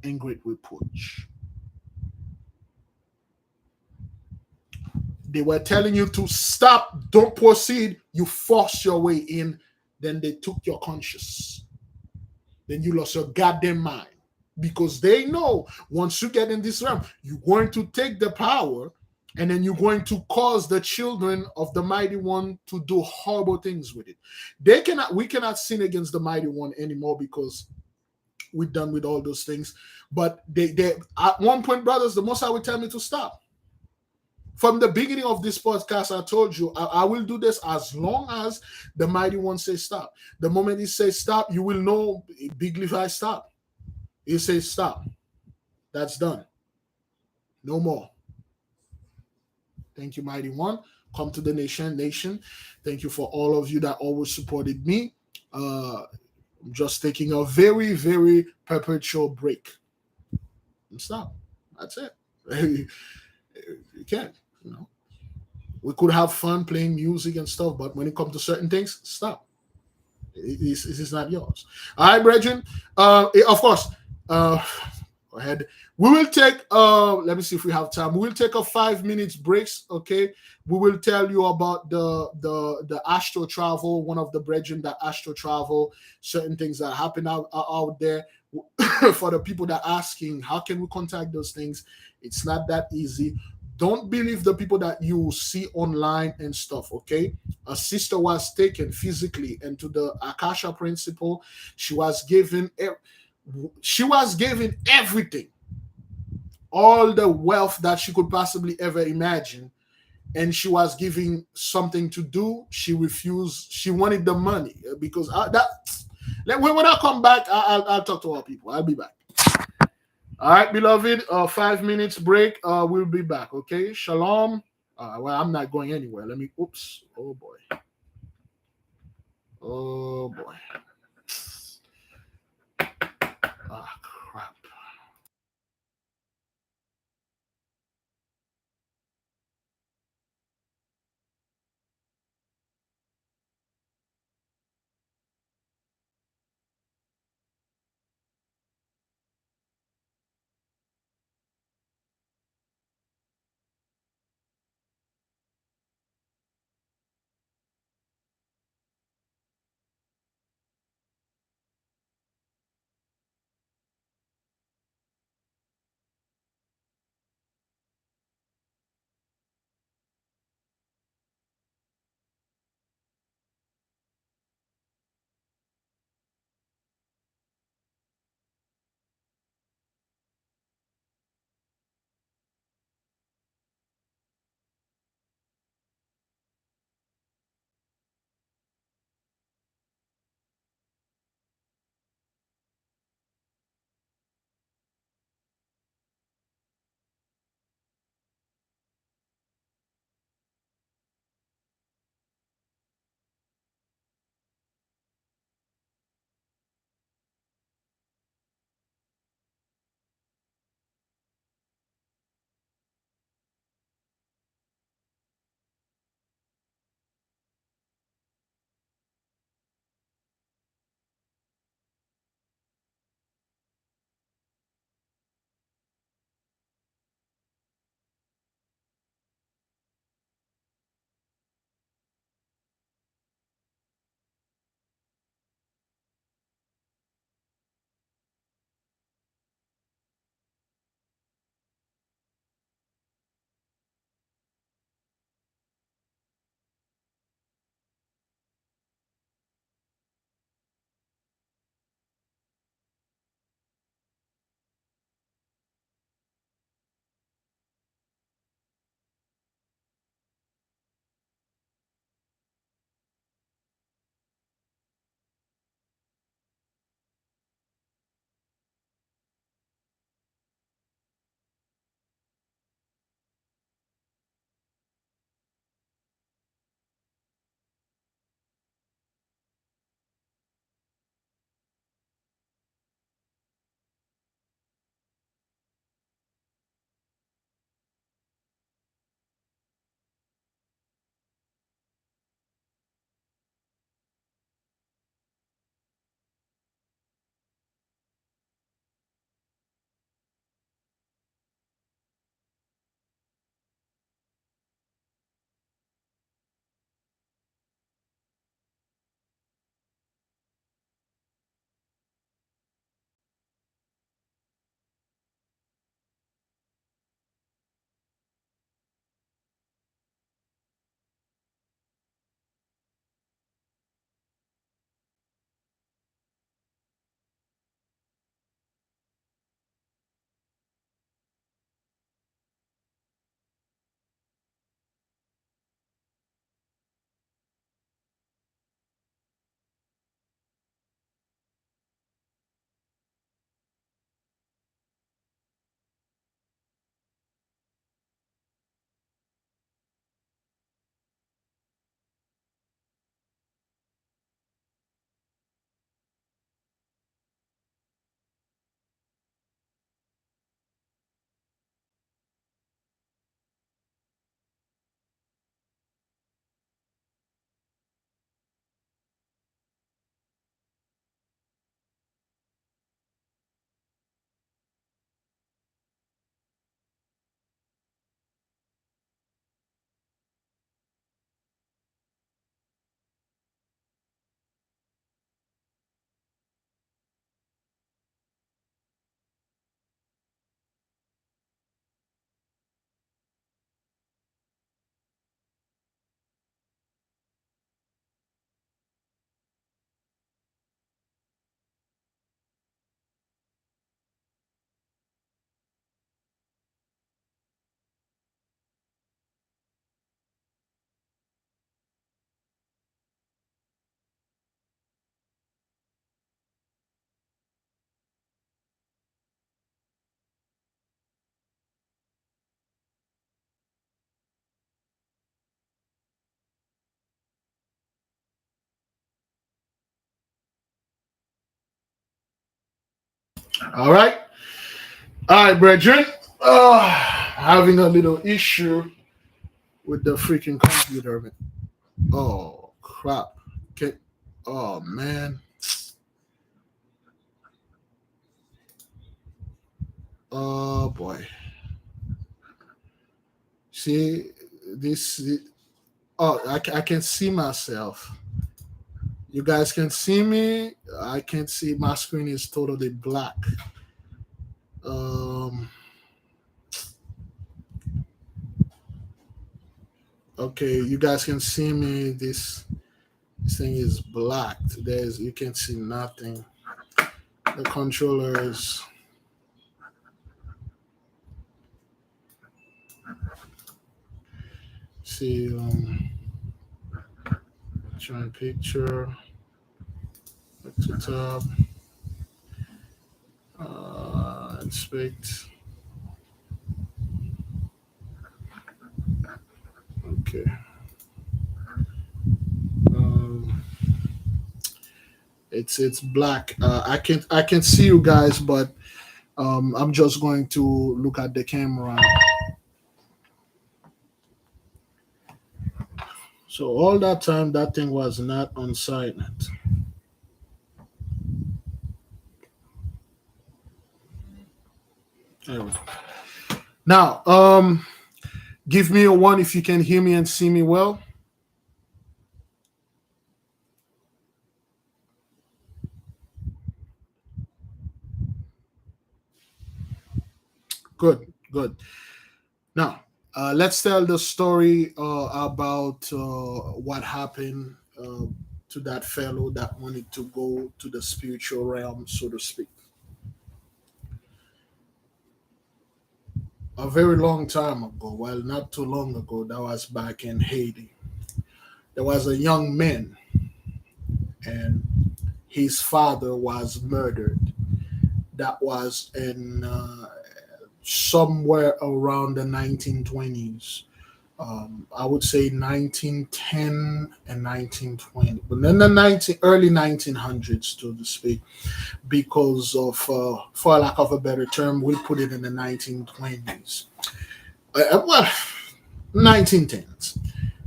and great reproach. They were telling you to stop, don't proceed. You forced your way in. Then they took your conscience. Then you lost your goddamn mind. Because they know once you get in this realm, you're going to take the power and then you're going to cause the children of the mighty one to do horrible things with it. We cannot sin against the mighty one anymore because we're done with all those things. But they at one point, brothers, the Most High would tell me to stop. From the beginning of this podcast, I told you I will do this as long as the mighty one says stop. The moment he says stop, you will know Big Levi stop. He says stop. That's done. No more. Thank you, mighty one. Come to the nation. Thank you for all of you that always supported me. I'm just taking a very, very perpetual break. And stop. That's it. You can't, you know. We could have fun playing music and stuff, but when it comes to certain things, stop. It is not yours. All right, brethren. Of course. Go ahead. We will take let me see if we have time. We will take a 5 minutes breaks. Okay. We will tell you about the astro travel, one of the brethren that astro travel, certain things that happen out there. For the people that are asking, how can we contact those things? It's not that easy. Don't believe the people that you see online and stuff. Okay. A sister was taken physically into the Akasha principle. She was given everything, all the wealth that she could possibly ever imagine, and she was giving something to do. She refused. She wanted the money because when I come back, I'll talk to our people. I'll be back. All right, beloved. 5 minutes break. We'll be back. Okay. Shalom. Well, I'm not going anywhere. Let me. Oops. Oh boy. Oh boy. Ah, crap. All right. All right, brethren. Having a little issue with the freaking computer. Man. Oh, crap. Okay. Oh, man. Oh, boy. See, this. Oh, I can see myself. You guys can see me. I can see my screen is totally black. Um, okay, you guys can see me. This thing is black. There's you can see nothing. The controllers. See, trying picture at the top. Inspect. Okay. Um, it's black. I can see you guys, but I'm just going to look at the camera. So all that time, that thing was not on silent. There we go. Now, give me a one if you can hear me and see me well. Good, good. Now, let's tell the story about what happened to that fellow that wanted to go to the spiritual realm, so to speak. A very long time ago, well, not too long ago, that was back in Haiti. There was a young man, and his father was murdered. That was in somewhere around the 1920s. I would say 1910 and 1920, but then the early 1900s, so to speak, because of, for lack of a better term, we'll put it in the 1920s. Well, 1910s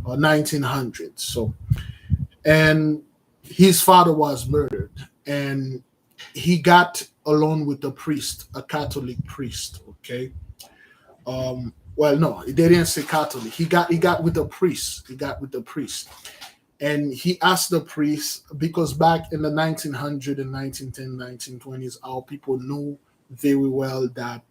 or 1900s. So, and his father was murdered, and he got along with a priest, a Catholic priest. Okay, well, no, they didn't say Catholic. He got with a priest. He got with the priest, and he asked the priest because back in the 1900 and 1910, 1920s, our people knew very well that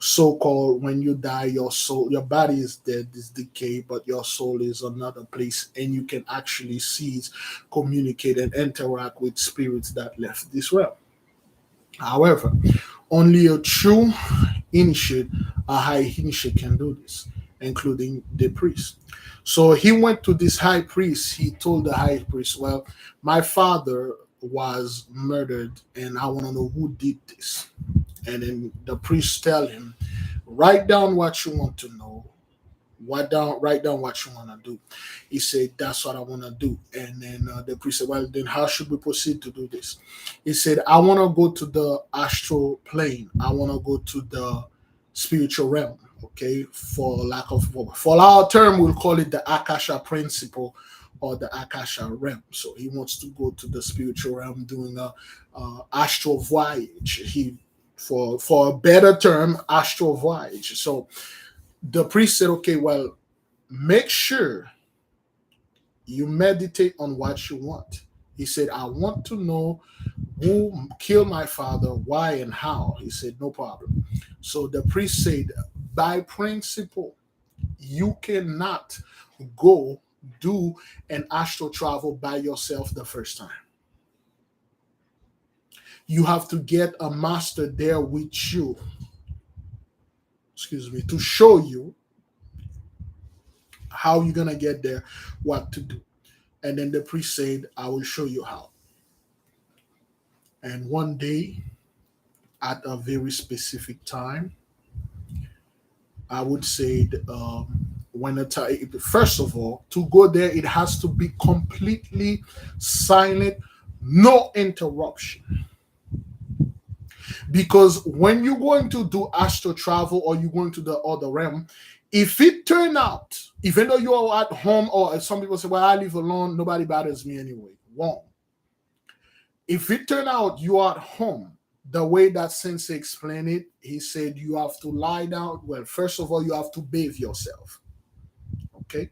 so-called when you die, your soul, your body is dead, is decayed, but your soul is another place, and you can actually see, communicate, and interact with spirits that left this realm. However, only a true initiate, a high initiate can do this, including the priest. So he went to this high priest. He told the high priest, well, my father was murdered and I want to know who did this. And then the priest tell him, write down what you want to know. Write down what you want to do. He said, that's what I want to do. And then the priest said, well, then how should we proceed to do this? He said, I want to go to the astral plane. I want to go to the spiritual realm. Okay, for our term, we'll call it the Akasha principle or the Akasha realm. So he wants to go to the spiritual realm doing a astral voyage. For a better term, astral voyage. So the priest said, okay, well, make sure you meditate on what you want. He said, I want to know who killed my father, why and how. He said, no problem. So the priest said, by principle, you cannot go do an astral travel by yourself the first time. You have to get a master there with you, excuse me, to show you how you're gonna get there, what to do. And then the priest said, I will show you how. And one day, at a very specific time, I would say when the time, first of all, to go there, it has to be completely silent, no interruption. Because when you're going to do astral travel or you're going to the other realm, if it turn out, even though you're at home, or as some people say, well, I live alone, nobody bothers me anyway. Wrong. If it turn out you are at home, the way that Sensei explained it, he said you have to lie down. Well, first of all, you have to bathe yourself. Okay.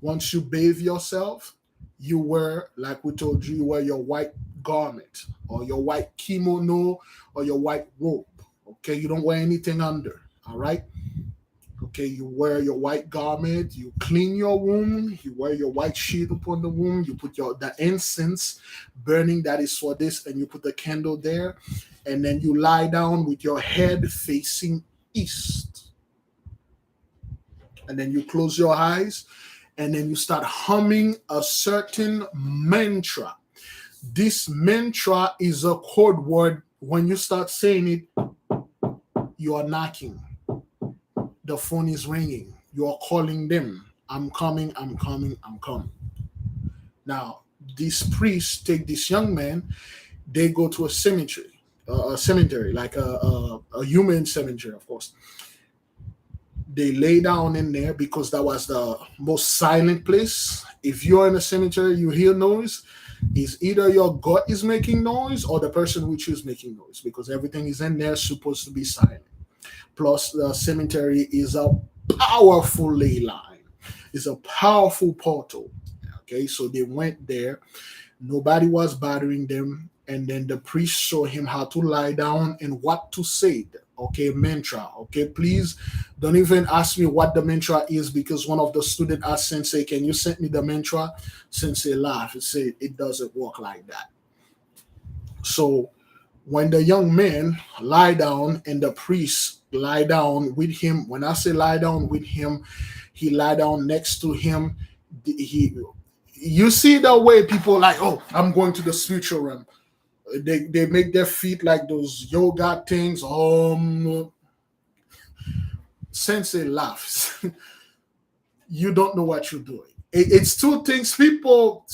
Once you bathe yourself, you wear, like we told you, you wear your white garment or your white kimono or your white robe. Okay. You don't wear anything under. All right. Okay, you wear your white garment, you clean your room, you wear your white sheet upon the room, you put your the incense burning that is for this, and you put the candle there, and then you lie down with your head facing east. And then you close your eyes, and then you start humming a certain mantra. This mantra is a code word. When you start saying it, you are knocking. The phone is ringing. You are calling them. I'm coming, I'm coming, I'm coming. Now, these priests take this young man, they go to a cemetery, like a human cemetery, of course. They lay down in there because that was the most silent place. If you're in a cemetery, you hear noise, is either your gut is making noise or the person which is making noise, because everything is in there supposed to be silent. Plus, the cemetery is a powerful ley line. It's a powerful portal. Okay, so they went there. Nobody was bothering them. And then the priest showed him how to lie down and what to say. Okay, mantra. Okay, please don't even ask me what the mantra is, because one of the students asked Sensei, can you send me the mantra? Sensei laughed and said, it doesn't work like that. So when the young man lie down and the priest lie down with him, when I say lie down with him, he lie down next to him. He, you see the way people like, oh, I'm going to the spiritual realm. They make their feet like those yoga things. Sensei laughs. You don't know what you're doing. It's two things. People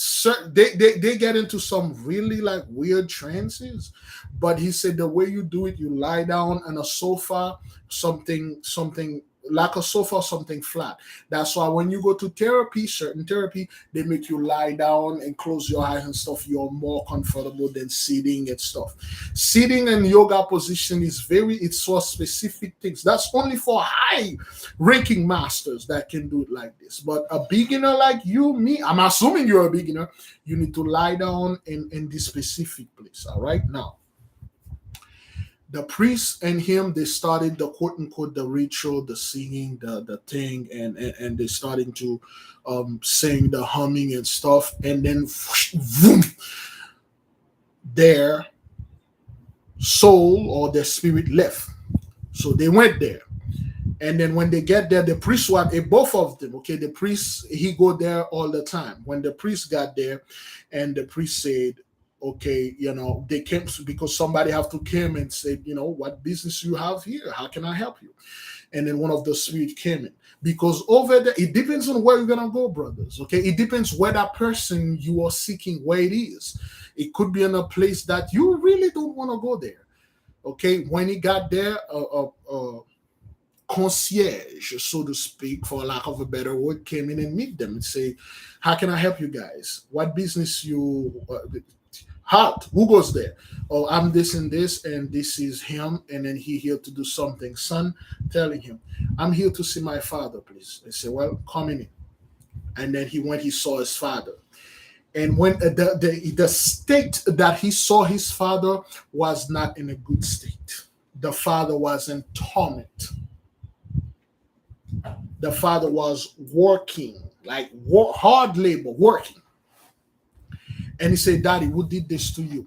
they get into some really like weird trances, but he said the way you do it, you lie down on a sofa, something like a sofa, something flat. That's why when you go to therapy, certain therapy, they make you lie down and close your eyes and stuff. You're more comfortable than sitting and stuff. Sitting in yoga position is it's for specific things. That's only for high ranking masters that can do it like this. But a beginner like you, me, I'm assuming you're a beginner, you need to lie down in this specific place. All right. Now, the priest and him, they started the quote unquote the ritual, the singing, the thing, and they starting to sing the humming and stuff, and then vroom, their soul or their spirit left. So they went there. And then when they get there, the priest both of them, okay, the priest, he go there all the time. When the priest got there and the priest said, okay, they came because somebody have to come and say, what business you have here? How can I help you? And then one of the spirit came in. Because over there, it depends on where you're gonna go, brothers. Okay, it depends where that person you are seeking, where it is. It could be in a place that you really don't want to go there. Okay, when he got there, concierge, so to speak, for lack of a better word, came in and meet them and say, how can I help you guys? What business you Halt, who goes there? Oh, I'm this and this is him, and then he here to do something. Son telling him, I'm here to see my father, please. They say, well, come in. And then he went, he saw his father. And when the state that he saw his father was not in a good state. The father was in torment. The father was working, like hard labor, working. And he said, Daddy, who did this to you?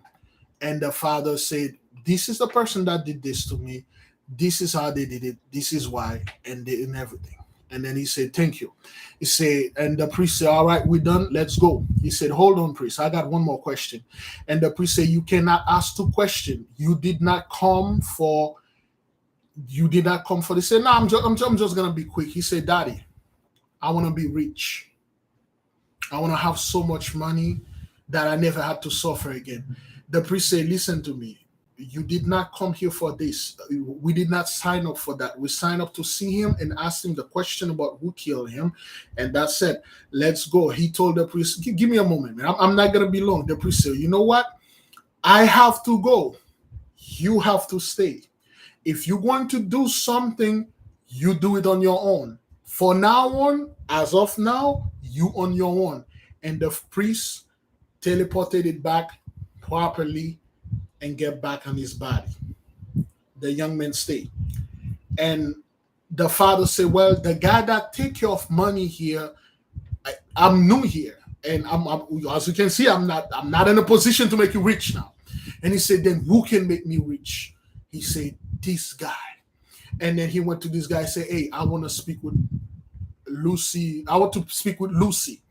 And the father said, this is the person that did this to me. This is how they did it. This is why, and everything. And then he said, thank you. He said, and the priest said, all right, we're done. Let's go. He said, hold on, priest. I got one more question. And the priest said, you cannot ask two questions. You did not come for this. He said, no, I'm just going to be quick. He said, Daddy, I want to be rich. I want to have so much money that I never had to suffer again. The priest said, listen to me. you did not come here for this. We did not sign up for that. We signed up to see him and ask him the question about who killed him. And that's it. Let's go. He told the priest, give me a moment, man. I'm not going to be long. The priest said, you know what? I have to go. You have to stay. If you're going to do something, you do it on your own. For now on, as of now, you on your own. And the priest teleported it back properly and get back on his body. The young man stayed. And the father said, well, the guy that take care of money here, I'm new here. And as you can see, I'm not in a position to make you rich now. And he said, then who can make me rich? He said, this guy. And then he went to this guy and said, hey, I want to speak with Lucy. I want to speak with Lucy.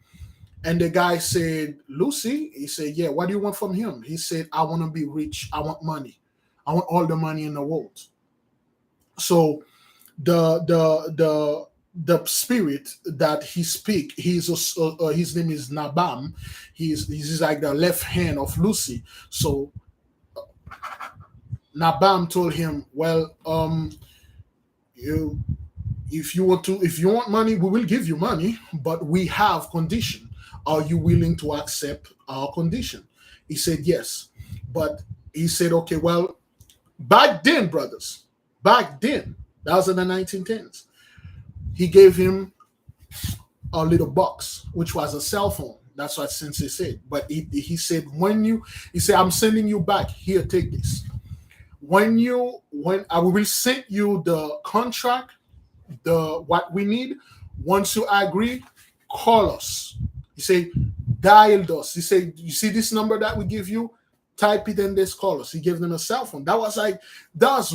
And the guy said, Lucy? He said, yeah, what do you want from him? He said, I want to be rich. I want money. I want all the money in the world. So the spirit that he speak, his name is Nabam. He's like the left hand of Lucy. So Nabam told him, well, you if you want money, we will give you money, but we have condition. Are you willing to accept our condition? He said yes. But he said, okay, well, back then, brothers, back then, that was in the 1910s, he gave him a little box, which was a cell phone. That's what Sensei said. But he said, I'm sending you back. Here, take this. When I will send you the contract, what we need. Once you agree, call us. He said, dial us. He said, you see this number that we give you? Type it in this, call us. He gave them a cell phone. That was a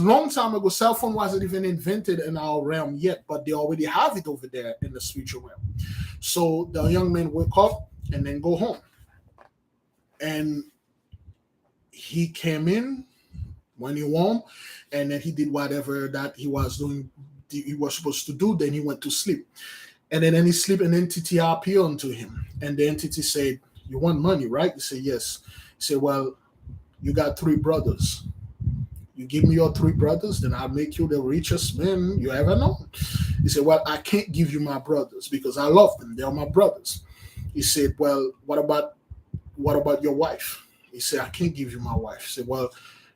long time ago. Cell phone wasn't even invented in our realm yet, but they already have it over there in the spiritual realm. So the young man wake up and then go home. And he came in when he home, and then he did whatever that he was doing, he was supposed to do. Then he went to sleep. And then in his sleep, an entity appeared unto him. And the entity said, you want money, right? He said, yes. He said, well, you got 3 brothers. You give me your 3 brothers, then I'll make you the richest man you ever known. He said, well, I can't give you my brothers because I love them. They're my brothers. He said, well, what about your wife? He said, I can't give you my wife. He said, well,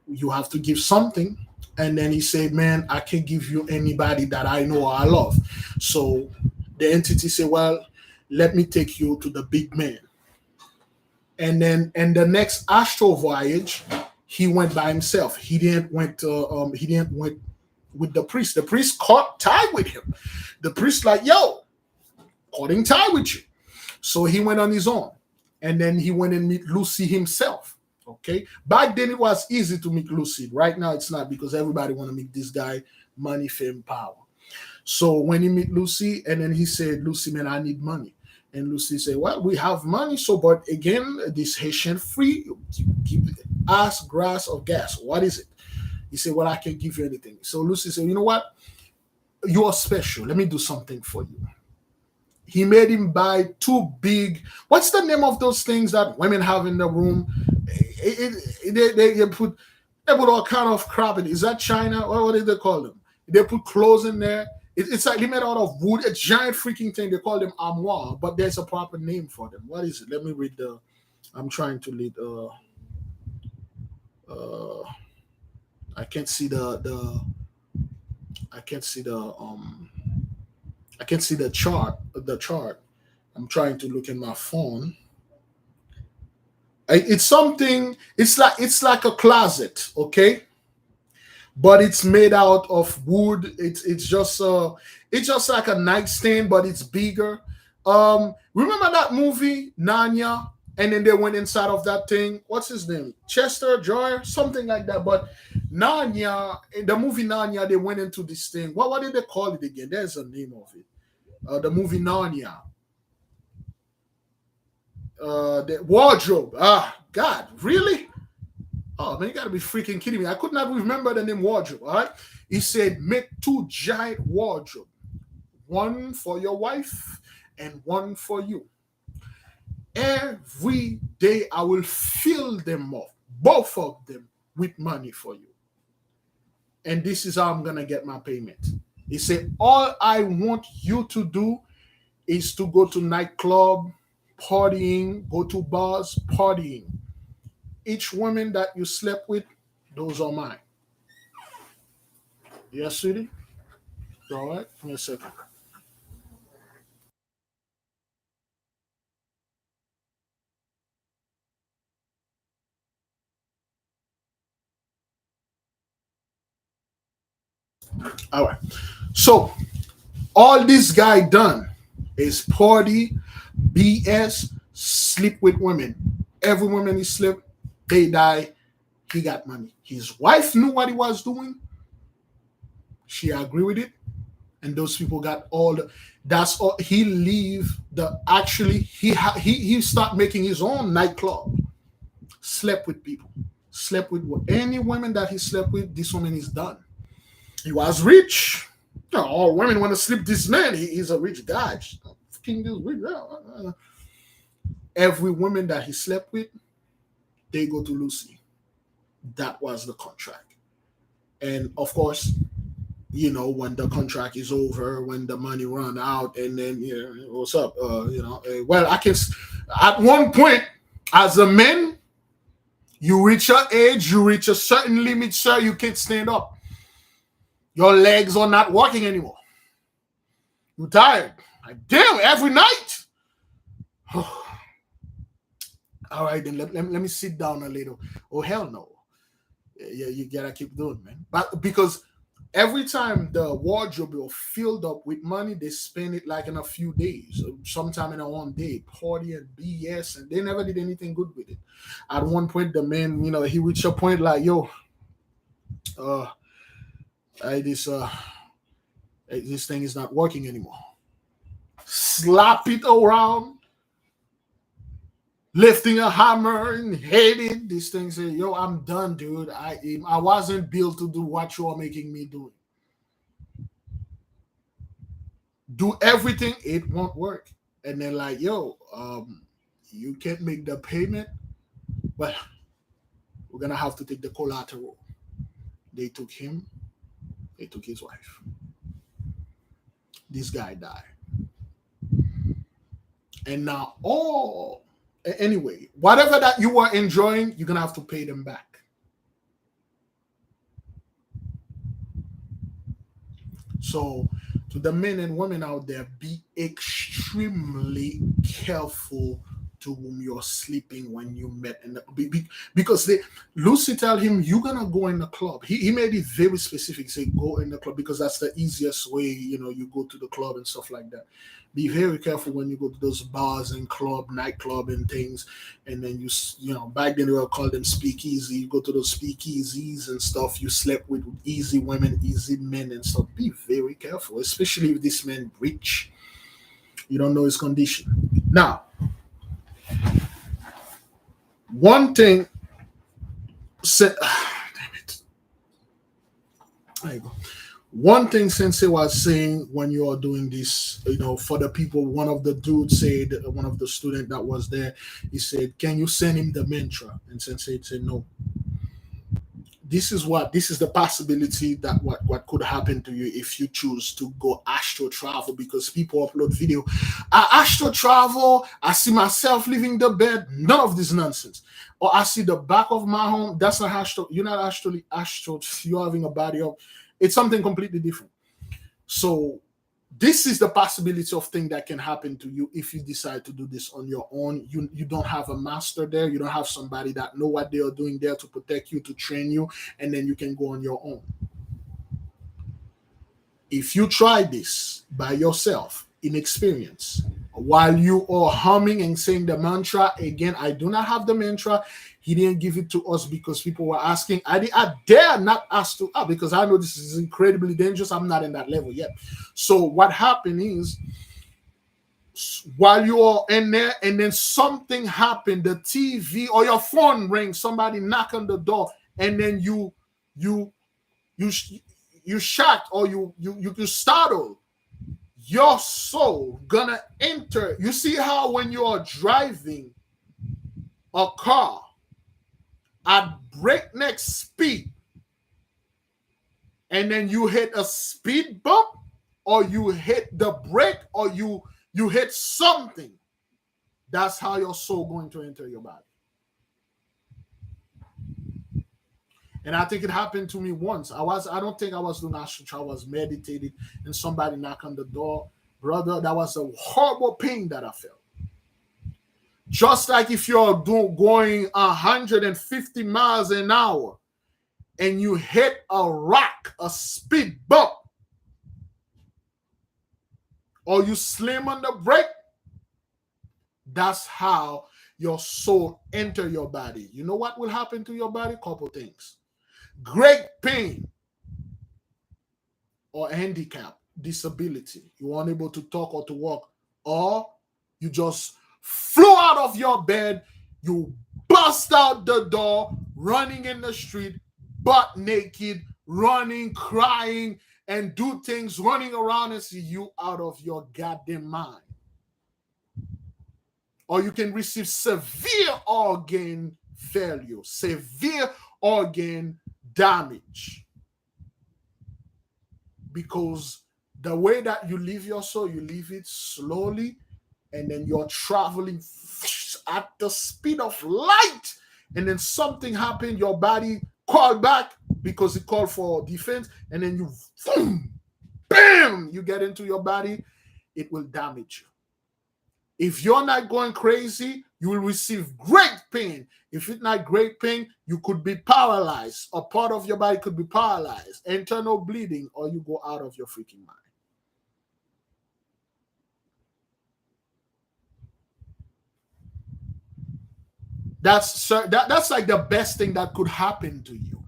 you have to give something. And then he said, man, I can't give you anybody that I know or I love. So the entity said, well, let me take you to the big man. And then in the next astral voyage, he went by himself. He didn't went with the priest. The priest caught tie with him. The priest like, yo, cutting tie with you. So he went on his own. And then he went and meet Lucy himself. Okay. Back then it was easy to meet Lucy. Right now it's not, because everybody want to meet this guy, money, fame, power. So when he meet Lucy, and then he said, Lucy, man, I need money. And Lucy said, well, we have money. So, but again, this Haitian free, ask grass or gas. What is it? He said, well, I can't give you anything. So Lucy said, you know what? You are special. Let me do something for you. He made him buy 2 big, what's the name of those things that women have in the room? They put all kind of crap in it. Is that China? What did they call them? They put clothes in there. It's like they made out of wood, a giant freaking thing. They call them armoire, but there's a proper name for them. What is it? Let me read I'm trying to read I can't see the chart. I'm trying to look in my phone. It's something, it's like a closet, okay? But it's made out of wood. It's just like a nightstand, but it's bigger. Remember that movie Narnia? And then they went inside of that thing. What's his name? Chester, Joy, something like that. But Narnia, in the movie Narnia, they went into this thing. What did they call it again? There's a name of it. The movie Narnia. The wardrobe. Ah, God, really? Oh man, you gotta be freaking kidding me. I could not remember the name wardrobe. All right. He said, make 2 giant wardrobe. One for your wife and one for you. Every day I will fill them up, both of them, with money for you. And this is how I'm gonna get my payment. He said, all I want you to do is to go to nightclub, partying, go to bars, partying. Each woman that you slept with, those are mine. Yes, sweetie? All right? Give me a second. All right. So all this guy done is party, BS, sleep with women. Every woman he slept, they die. He got money. His wife knew what he was doing. She agreed with it, and those people got all the. That's all. He leave the actually he start making his own nightclub. Slept with people. Slept with any women that he slept with. This woman is done. He was rich. You know, all women want to sleep this man. He's a rich guy. Fucking this rich. Every woman that he slept with, they go to Lucy. That was the contract. And of course, when the contract is over, when the money run out, and then what's up? Well, I can. At one point, as a man, you reach your age, you reach a certain limit, sir. You can't stand up. Your legs are not working anymore. You're tired. Like, damn, every night. All right, then let me sit down a little. Oh, hell no. Yeah, you gotta keep doing, man. But because every time the wardrobe will filled up with money, they spend it like in a few days, sometime in a one day, party and BS, and they never did anything good with it. At one point, the man, he reached a point like, yo, uh, I, this thing is not working anymore. Slap it around, lifting a hammer and hit it. This thing say, yo, I'm done, dude. I wasn't built to do what you are making me do. Do everything, it won't work. And then like, yo, you can't make the payment. Well, we're gonna have to take the collateral. They took him, they took his wife. This guy died. And now anyway, whatever that you were enjoying, you're gonna have to pay them back. So to the men and women out there, be extremely careful to whom you're sleeping when you met because Lucy tell him you're gonna go in the club. He made it very specific, say go in the club because that's the easiest way, you go to the club and stuff like that. Be very careful when you go to those bars and nightclub and things, and then back then they were called them speakeasy. You go to those speakeasies and stuff. You slept with easy women, easy men and stuff. Be very careful, especially if this man rich. You don't know his condition. Now, one thing said, damn it. There you go. One thing Sensei was saying when you are doing this, for the people, one of the dudes said, one of the student that was there, he said, can you send him the mantra? And Sensei said, no. This is the possibility that what could happen to you if you choose to go astral travel, because people upload video. I astral travel, I see myself leaving the bed, none of this nonsense. Or I see the back of my home, that's not astral. You're not actually astral, you're having a body of, it's something completely different. So this is the possibility of thing that can happen to you if you decide to do this on your own. You don't have a master there. You don't have somebody that know what they are doing there to protect you, to train you, and then you can go on your own. If you try this by yourself, in experience, while you are humming and saying the mantra, again, I do not have the mantra. He didn't give it to us because people were asking. I dare not ask to because I know this is incredibly dangerous. I'm not in that level yet. So what happened is, while you are in there and then something happened, the TV or your phone rings, somebody knock on the door, and then you shocked or you startled. Your soul gonna enter. You see how when you are driving a car, at breakneck speed, and then you hit a speed bump, or you hit the brake, or you hit something, that's how your soul going to enter your body. And I think it happened to me once. I don't think I was doing astral, I was meditating, and somebody knocked on the door. Brother, that was a horrible pain that I felt. Just like if you're going 150 miles an hour and you hit a rock, a speed bump, or you slam on the brake, that's how your soul enter your body. You know what will happen to your body? Couple things. Great pain or handicap, disability. You're unable to talk or to walk, or you just flew out of your bed, you bust out the door, running in the street, butt naked, running, crying, and do things, running around and see you out of your goddamn mind. Or you can receive severe organ failure, severe organ damage. Because the way that you live your soul, you live it slowly, and then you're traveling at the speed of light, and then something happened, your body called back because it called for defense, and then you, boom, bam, you get into your body, it will damage you. If you're not going crazy, you will receive great pain. If it's not great pain, you could be paralyzed. A part of your body could be paralyzed, internal bleeding, or you go out of your freaking mind. That's like the best thing that could happen to you.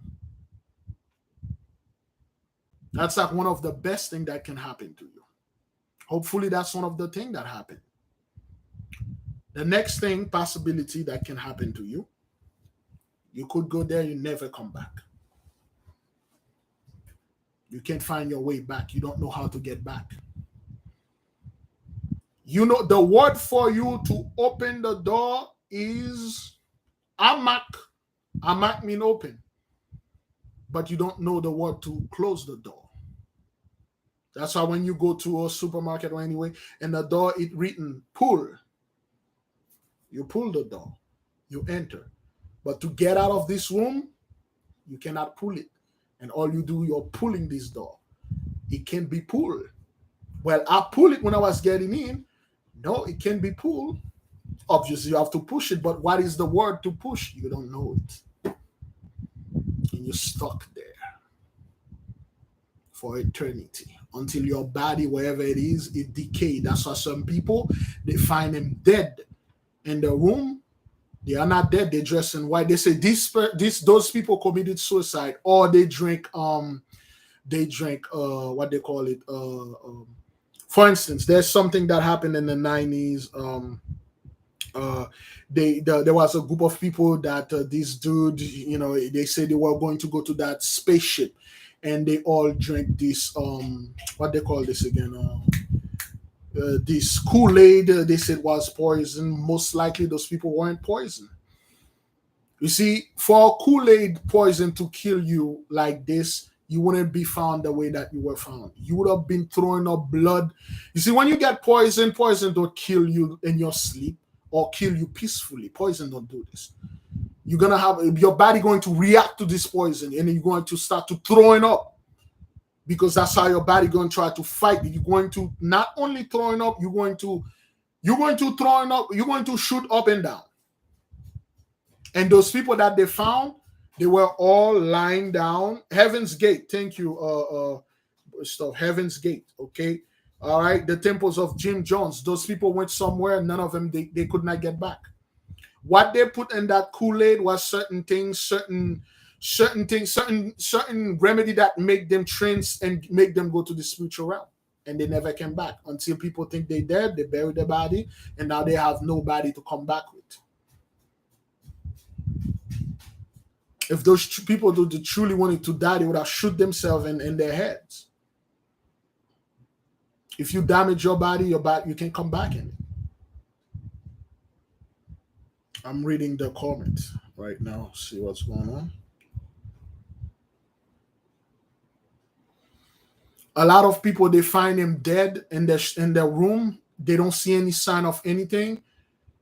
That's like one of the best things that can happen to you. Hopefully, that's one of the things that happened. The next thing, possibility that can happen to you, you could go there, you never come back. You can't find your way back. You don't know how to get back. You know, the word for you to open the door is amak. Amak means open. But you don't know the word to close the door. That's why when you go to a supermarket or anyway, and the door is written pull. You pull the door. You enter. But to get out of this room, you cannot pull it. And all you do, you're pulling this door. It can't be pulled. Well, I pulled it when I was getting in. No, it can't be pulled. Obviously, you have to push it. But what is the word to push? You don't know it. And you're stuck there for eternity until your body, wherever it is, it decays. That's why some people, they find them dead in the room. They are not dead. They dress in white. They say those people committed suicide, or they drink what they call it. For instance, there's something that happened in the 90s. There was a group of people that this dude, they said they were going to go to that spaceship, and they all drank this what they call this again, this Kool-Aid. They said was poison. Most likely those people weren't poison. You see, for Kool-Aid poison to kill you like this, you wouldn't be found the way that you were found. You would have been throwing up blood. You see, when you get poison don't kill you in your sleep or kill you peacefully. Poison don't do this. You're going to have your body going to react to this poison, and then you're going to start to throwing up, because that's how your body going to try to fight. You're going to not only throwing up, you're going to throwing up, you're going to shoot up and down. And those people that they found, they were all lying down. Heaven's Gate. Thank you, stuff. Heaven's Gate. Okay. All right. The temples of Jim Jones. Those people went somewhere. None of them, they could not get back. What they put in that Kool-Aid was certain things, certain remedy that make them trance and make them go to the spiritual realm. And they never came back until people think they're dead. They bury their body, and now they have nobody to come back with. If those people truly wanted to die, they would have shoot themselves in their heads. If you damage your body, you can come back in it. I'm reading the comments. right now, see what's going on. A lot of people, they find him dead in their room. They don't see any sign of anything.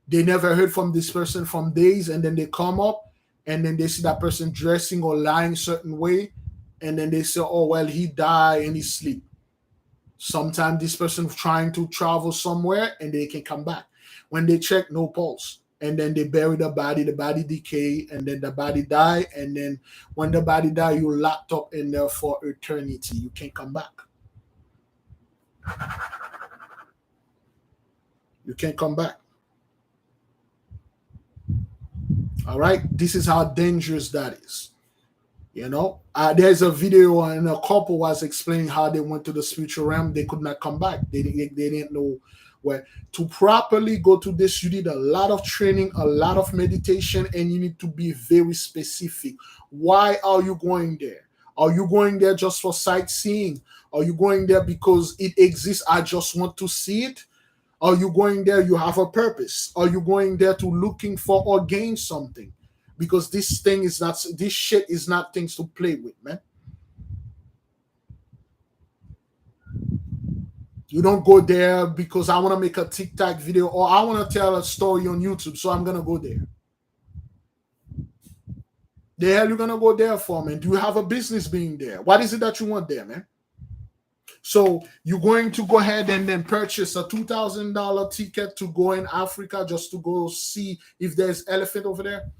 They never heard from this person from days, and then they come up, and then they see that person dressing or lying certain way, and then they say, "Oh well, he died and he sleep." Sometimes this person trying to travel somewhere and they can come back. When they check, no pulse. And then they bury the body decay, and then the body die. And then when the body die, you're locked up in there for eternity. You can't come back. You can't come back. All right. This is how dangerous that is. There's a video and a couple was explaining how they went to the spiritual realm. They could not come back. They didn't know where to properly go to this. You need a lot of training, a lot of meditation, and you need to be very specific. Why are you going there? Are you going there just for sightseeing? Are you going there because it exists? I just want to see it. Are you going there? You have a purpose. Are you going there to looking for or gain something? Because this shit is not things to play with, man. You don't go there because I want to make a TikTok video or I want to tell a story on YouTube, so I'm gonna go there. The hell you gonna go there for, man? Do you have a business being there? What is it that you want there, man? So you're going to go ahead and then purchase a $2,000 ticket to go in Africa just to go see if there's elephant over there?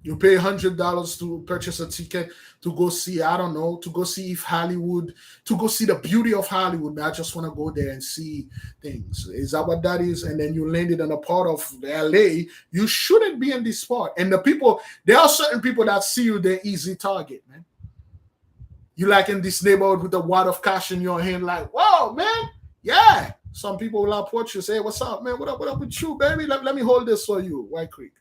You pay $100 to purchase a ticket to go see, I don't know, to go see if Hollywood, to go see the beauty of Hollywood. I just want to go there and see things. Is that what that is? And then you landed on a part of LA. You shouldn't be in this spot. And there are certain people that see you, they're easy target, man. You like in this neighborhood with a wad of cash in your hand, like, whoa, man. Yeah. Some people will approach you, say, what's up, man? What up with you, baby? Let me hold this for you, White Creek.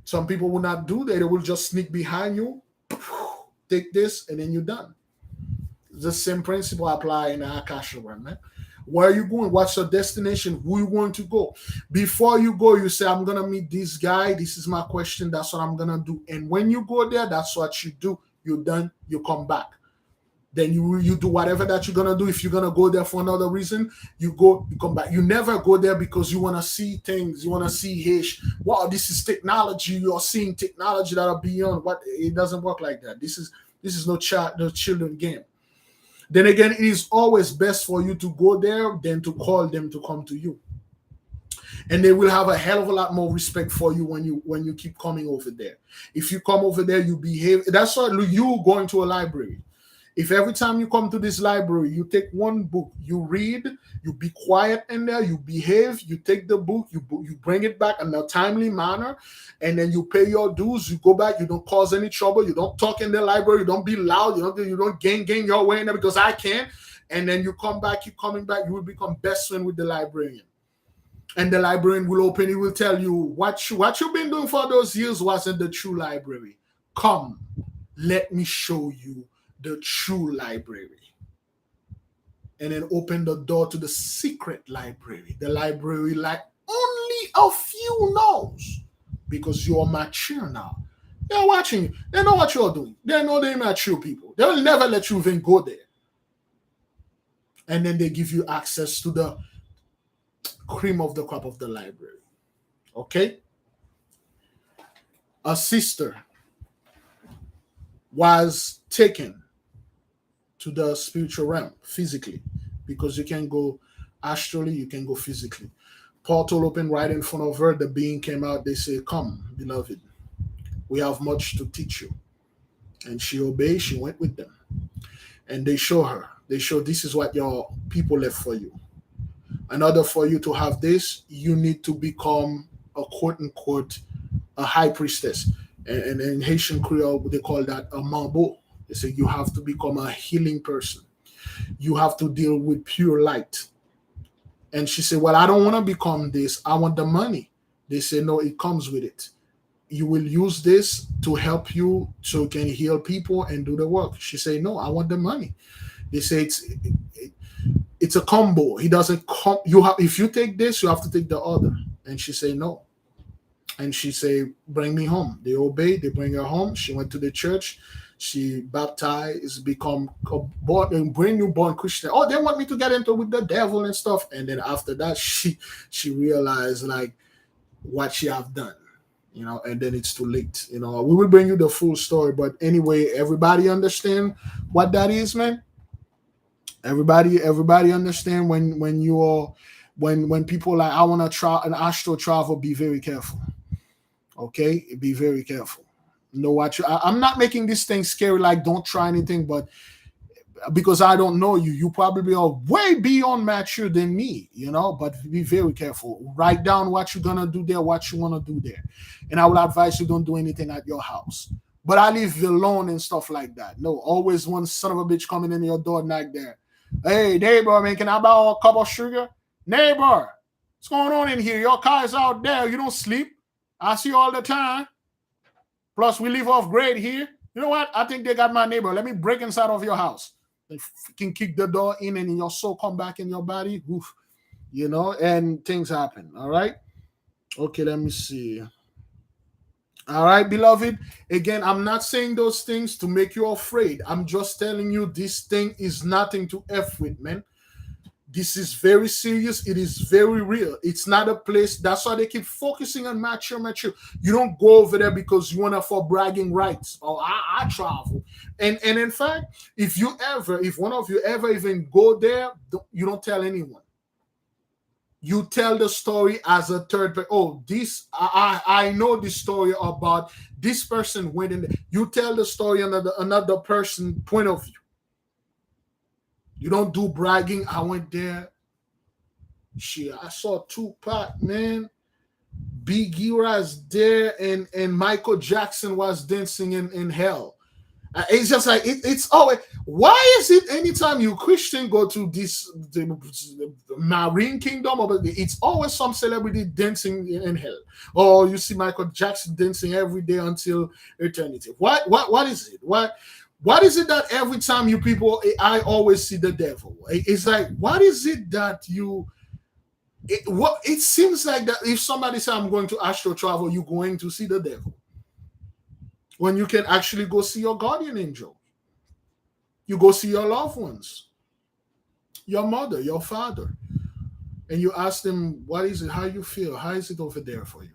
Some people will not do that. They will just sneak behind you, take this, and then you're done. The same principle apply in the Akasha realm, man. Where are you going? What's your destination? Who you going to go? Before you go, you say, I'm going to meet this guy. This is my question. That's what I'm going to do. And when you go there, that's what you do. You're done. You come back. Then you do whatever that you're going to do. If you're going to go there for another reason, you go, you come back. You never go there because you want to see things. You want to see, wow, this is technology. You're seeing technology that are beyond what. It doesn't work like that. This is no children game. Then again, it is always best for you to go there than to call them to come to you. And they will have a hell of a lot more respect for you when you keep coming over there. If you come over there, you behave. That's why you going to a library. If every time you come to this library, you take one book, you read, you be quiet in there, you behave, you take the book, you bring it back in a timely manner, and then you pay your dues, you go back, you don't cause any trouble, you don't talk in the library, you don't be loud, you don't gang your way in there because I can, and then you come back, keep coming back, you will become best friend with the librarian. And the librarian will open, he will tell you, what you've been doing for those years wasn't the true library. Come, let me show you the true library, and then open the door to the secret library, the library like only a few knows, because you're mature now. They're watching you. They know what you're doing. They know they're mature people. They will never let you even go there. And then they give you access to the cream of the crop of the library. Okay? A sister was taken to the spiritual realm physically, because you can go astrally, you can go physically. Portal opened right in front of her. The being came out. They say, come, beloved, we have much to teach you. And she obeyed. She went with them. And they show her. They show, this is what your people left for you. In order for you to have this, you need to become a quote unquote a high priestess. And in Haitian Creole, they call that a mambo. They say you have to become a healing person. You have to deal with pure light. And she said, well, I don't want to become this. I want the money. They say, no, it comes with it. You will use this to help you so you can heal people and do the work. She said, no, I want the money. They say It's a combo. He doesn't come. You have if you take this, you have to take the other. And she say no. And she say, bring me home. They obey. They bring her home. She went to the church. She baptized, become a brand new born Christian. Oh, they want me to get into with the devil and stuff. And then after that, she realized like what she have done, and then it's too late. We will bring you the full story. But anyway, everybody understand what that is, man. Everybody understand when you are when people like I want to try an astral travel, be very careful. Okay, be very careful. Know what I'm not making this thing scary. Like don't try anything, but because I don't know you, you probably are way beyond mature than me. But be very careful. Write down what you're gonna do there, what you want to do there, and I will advise you don't do anything at your house. But I leave you alone and stuff like that. No, always one son of a bitch coming in your door knock there. Hey neighbor, man, can I buy a cup of sugar? Neighbor, what's going on in here? Your car is out there. You don't sleep. I see you all the time. Plus, we live off grade here. You know what? I think they got my neighbor. Let me break inside of your house. They freaking kick the door in and your soul come back in your body. Oof. And things happen. All right? Okay, let me see. All right, beloved. Again, I'm not saying those things to make you afraid. I'm just telling you this thing is nothing to F with, man. This is very serious. It is very real. It's not a place. That's why they keep focusing on mature. You don't go over there because you want to for bragging rights. Oh, I travel. And in fact, if one of you ever even go there, you don't tell anyone. You tell the story as a third person. Oh, I know this story about this person went in there. You tell the story another person point of view. You don't do bragging. I went there. Shit, I saw Tupac, man. Biggie was there, and Michael Jackson was dancing in hell. It's just like it's always. Why is it anytime you Christian go to the Marine Kingdom, it's always some celebrity dancing in hell, or you see Michael Jackson dancing every day until eternity? What is it? What is it that every time you people, I always see the devil? It's like, what is it that it seems like that if somebody say I'm going to astral travel, you're going to see the devil. When you can actually go see your guardian angel. You go see your loved ones, your mother, your father, and you ask them, what is it? How you feel? How is it over there for you?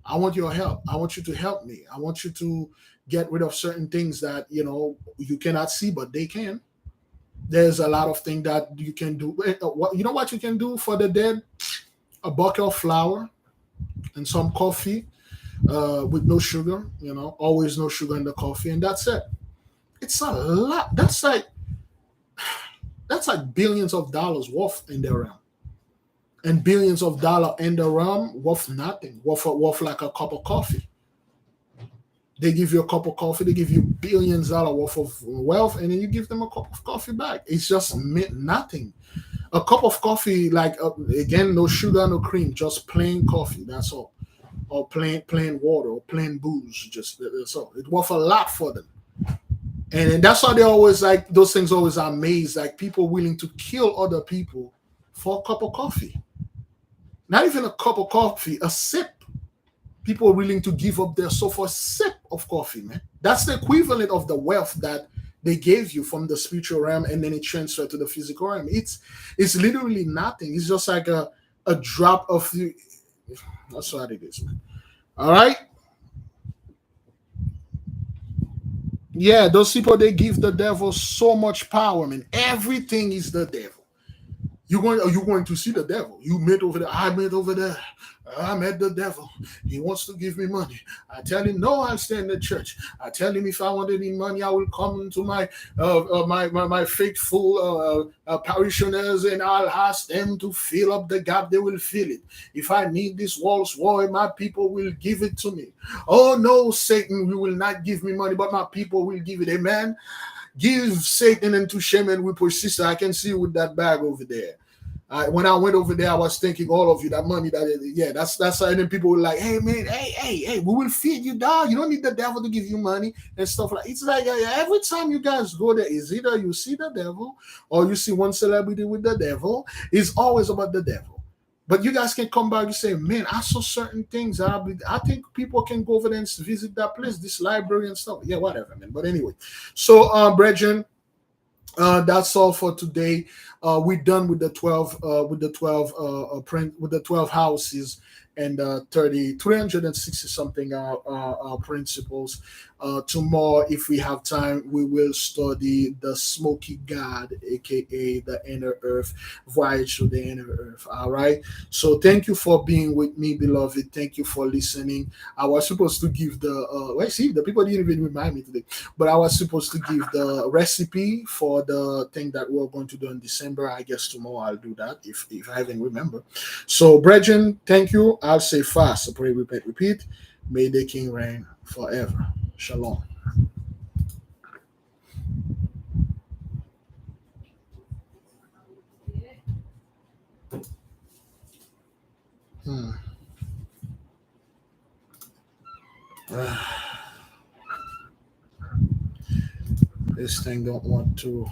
I want your help. I want you to help me. I want you to get rid of certain things that you cannot see, but they can. There's a lot of things that you can do. You know what you can do for the dead? A bucket of flour and some coffee with no sugar. Always no sugar in the coffee, and that's it. It's a lot. That's like billions of dollars worth in the realm, and billions of dollars in the realm worth nothing. Worth like a cup of coffee. They give you a cup of coffee, they give you billions of dollars worth of wealth, and then you give them a cup of coffee back. It's just nothing. A cup of coffee, like again, no sugar, no cream, just plain coffee. That's all, or plain water, or plain booze. Just that's all. It worth a lot for them, and that's why they always like those things. Always amaze, like people willing to kill other people for a cup of coffee. Not even a cup of coffee, a sip. People willing to give up their soul for a sip of coffee, man. That's the equivalent of the wealth that they gave you from the spiritual realm, and then it transferred to the physical realm. It's literally nothing. It's just like a drop of the. That's what it is, man. All right. Yeah, those people, they give the devil so much power, man. Everything is the devil. You're going to see the devil. You met over there. I met over there. I met the devil. He wants to give me money. I tell him no. I'll stay in the church. I tell him if I want any money, I will come into my my faithful parishioners, and I'll ask them to fill up the gap. They will fill it. If I need this walls wall, my people will give it to me. Oh no, Satan, you will not give me money, but my people will give it. Amen. Give Satan into shame and we persist. I can see you with that bag over there. When I went over there, I was thinking, all of you, that money, yeah, that's. And then people were like, "Hey man, hey, we will feed you, dog. You don't need the devil to give you money and stuff like." It's like every time you guys go there, is either you see the devil or you see one celebrity with the devil. It's always about the devil. But you guys can come back and say, "Man, I saw certain things. I think people can go over there and visit that place, this library and stuff." Yeah, whatever, man. But anyway, so brethren, that's all for today. We're done with the 12 print with the 12 houses and 360 something principles. Tomorrow, if we have time, we will study the smoky god, aka the inner earth, voyage to the inner earth. All right. So thank you for being with me, beloved. Thank you for listening. I was supposed to give the well, see, the people didn't even remind me today, but I was supposed to give the recipe for the thing that we're going to do in December. I guess tomorrow I'll do that if I haven't remember. So, brethren, thank you. I'll say fast. Pray, repeat, repeat. May the King reign forever. Shalom. Hmm. This thing don't want to.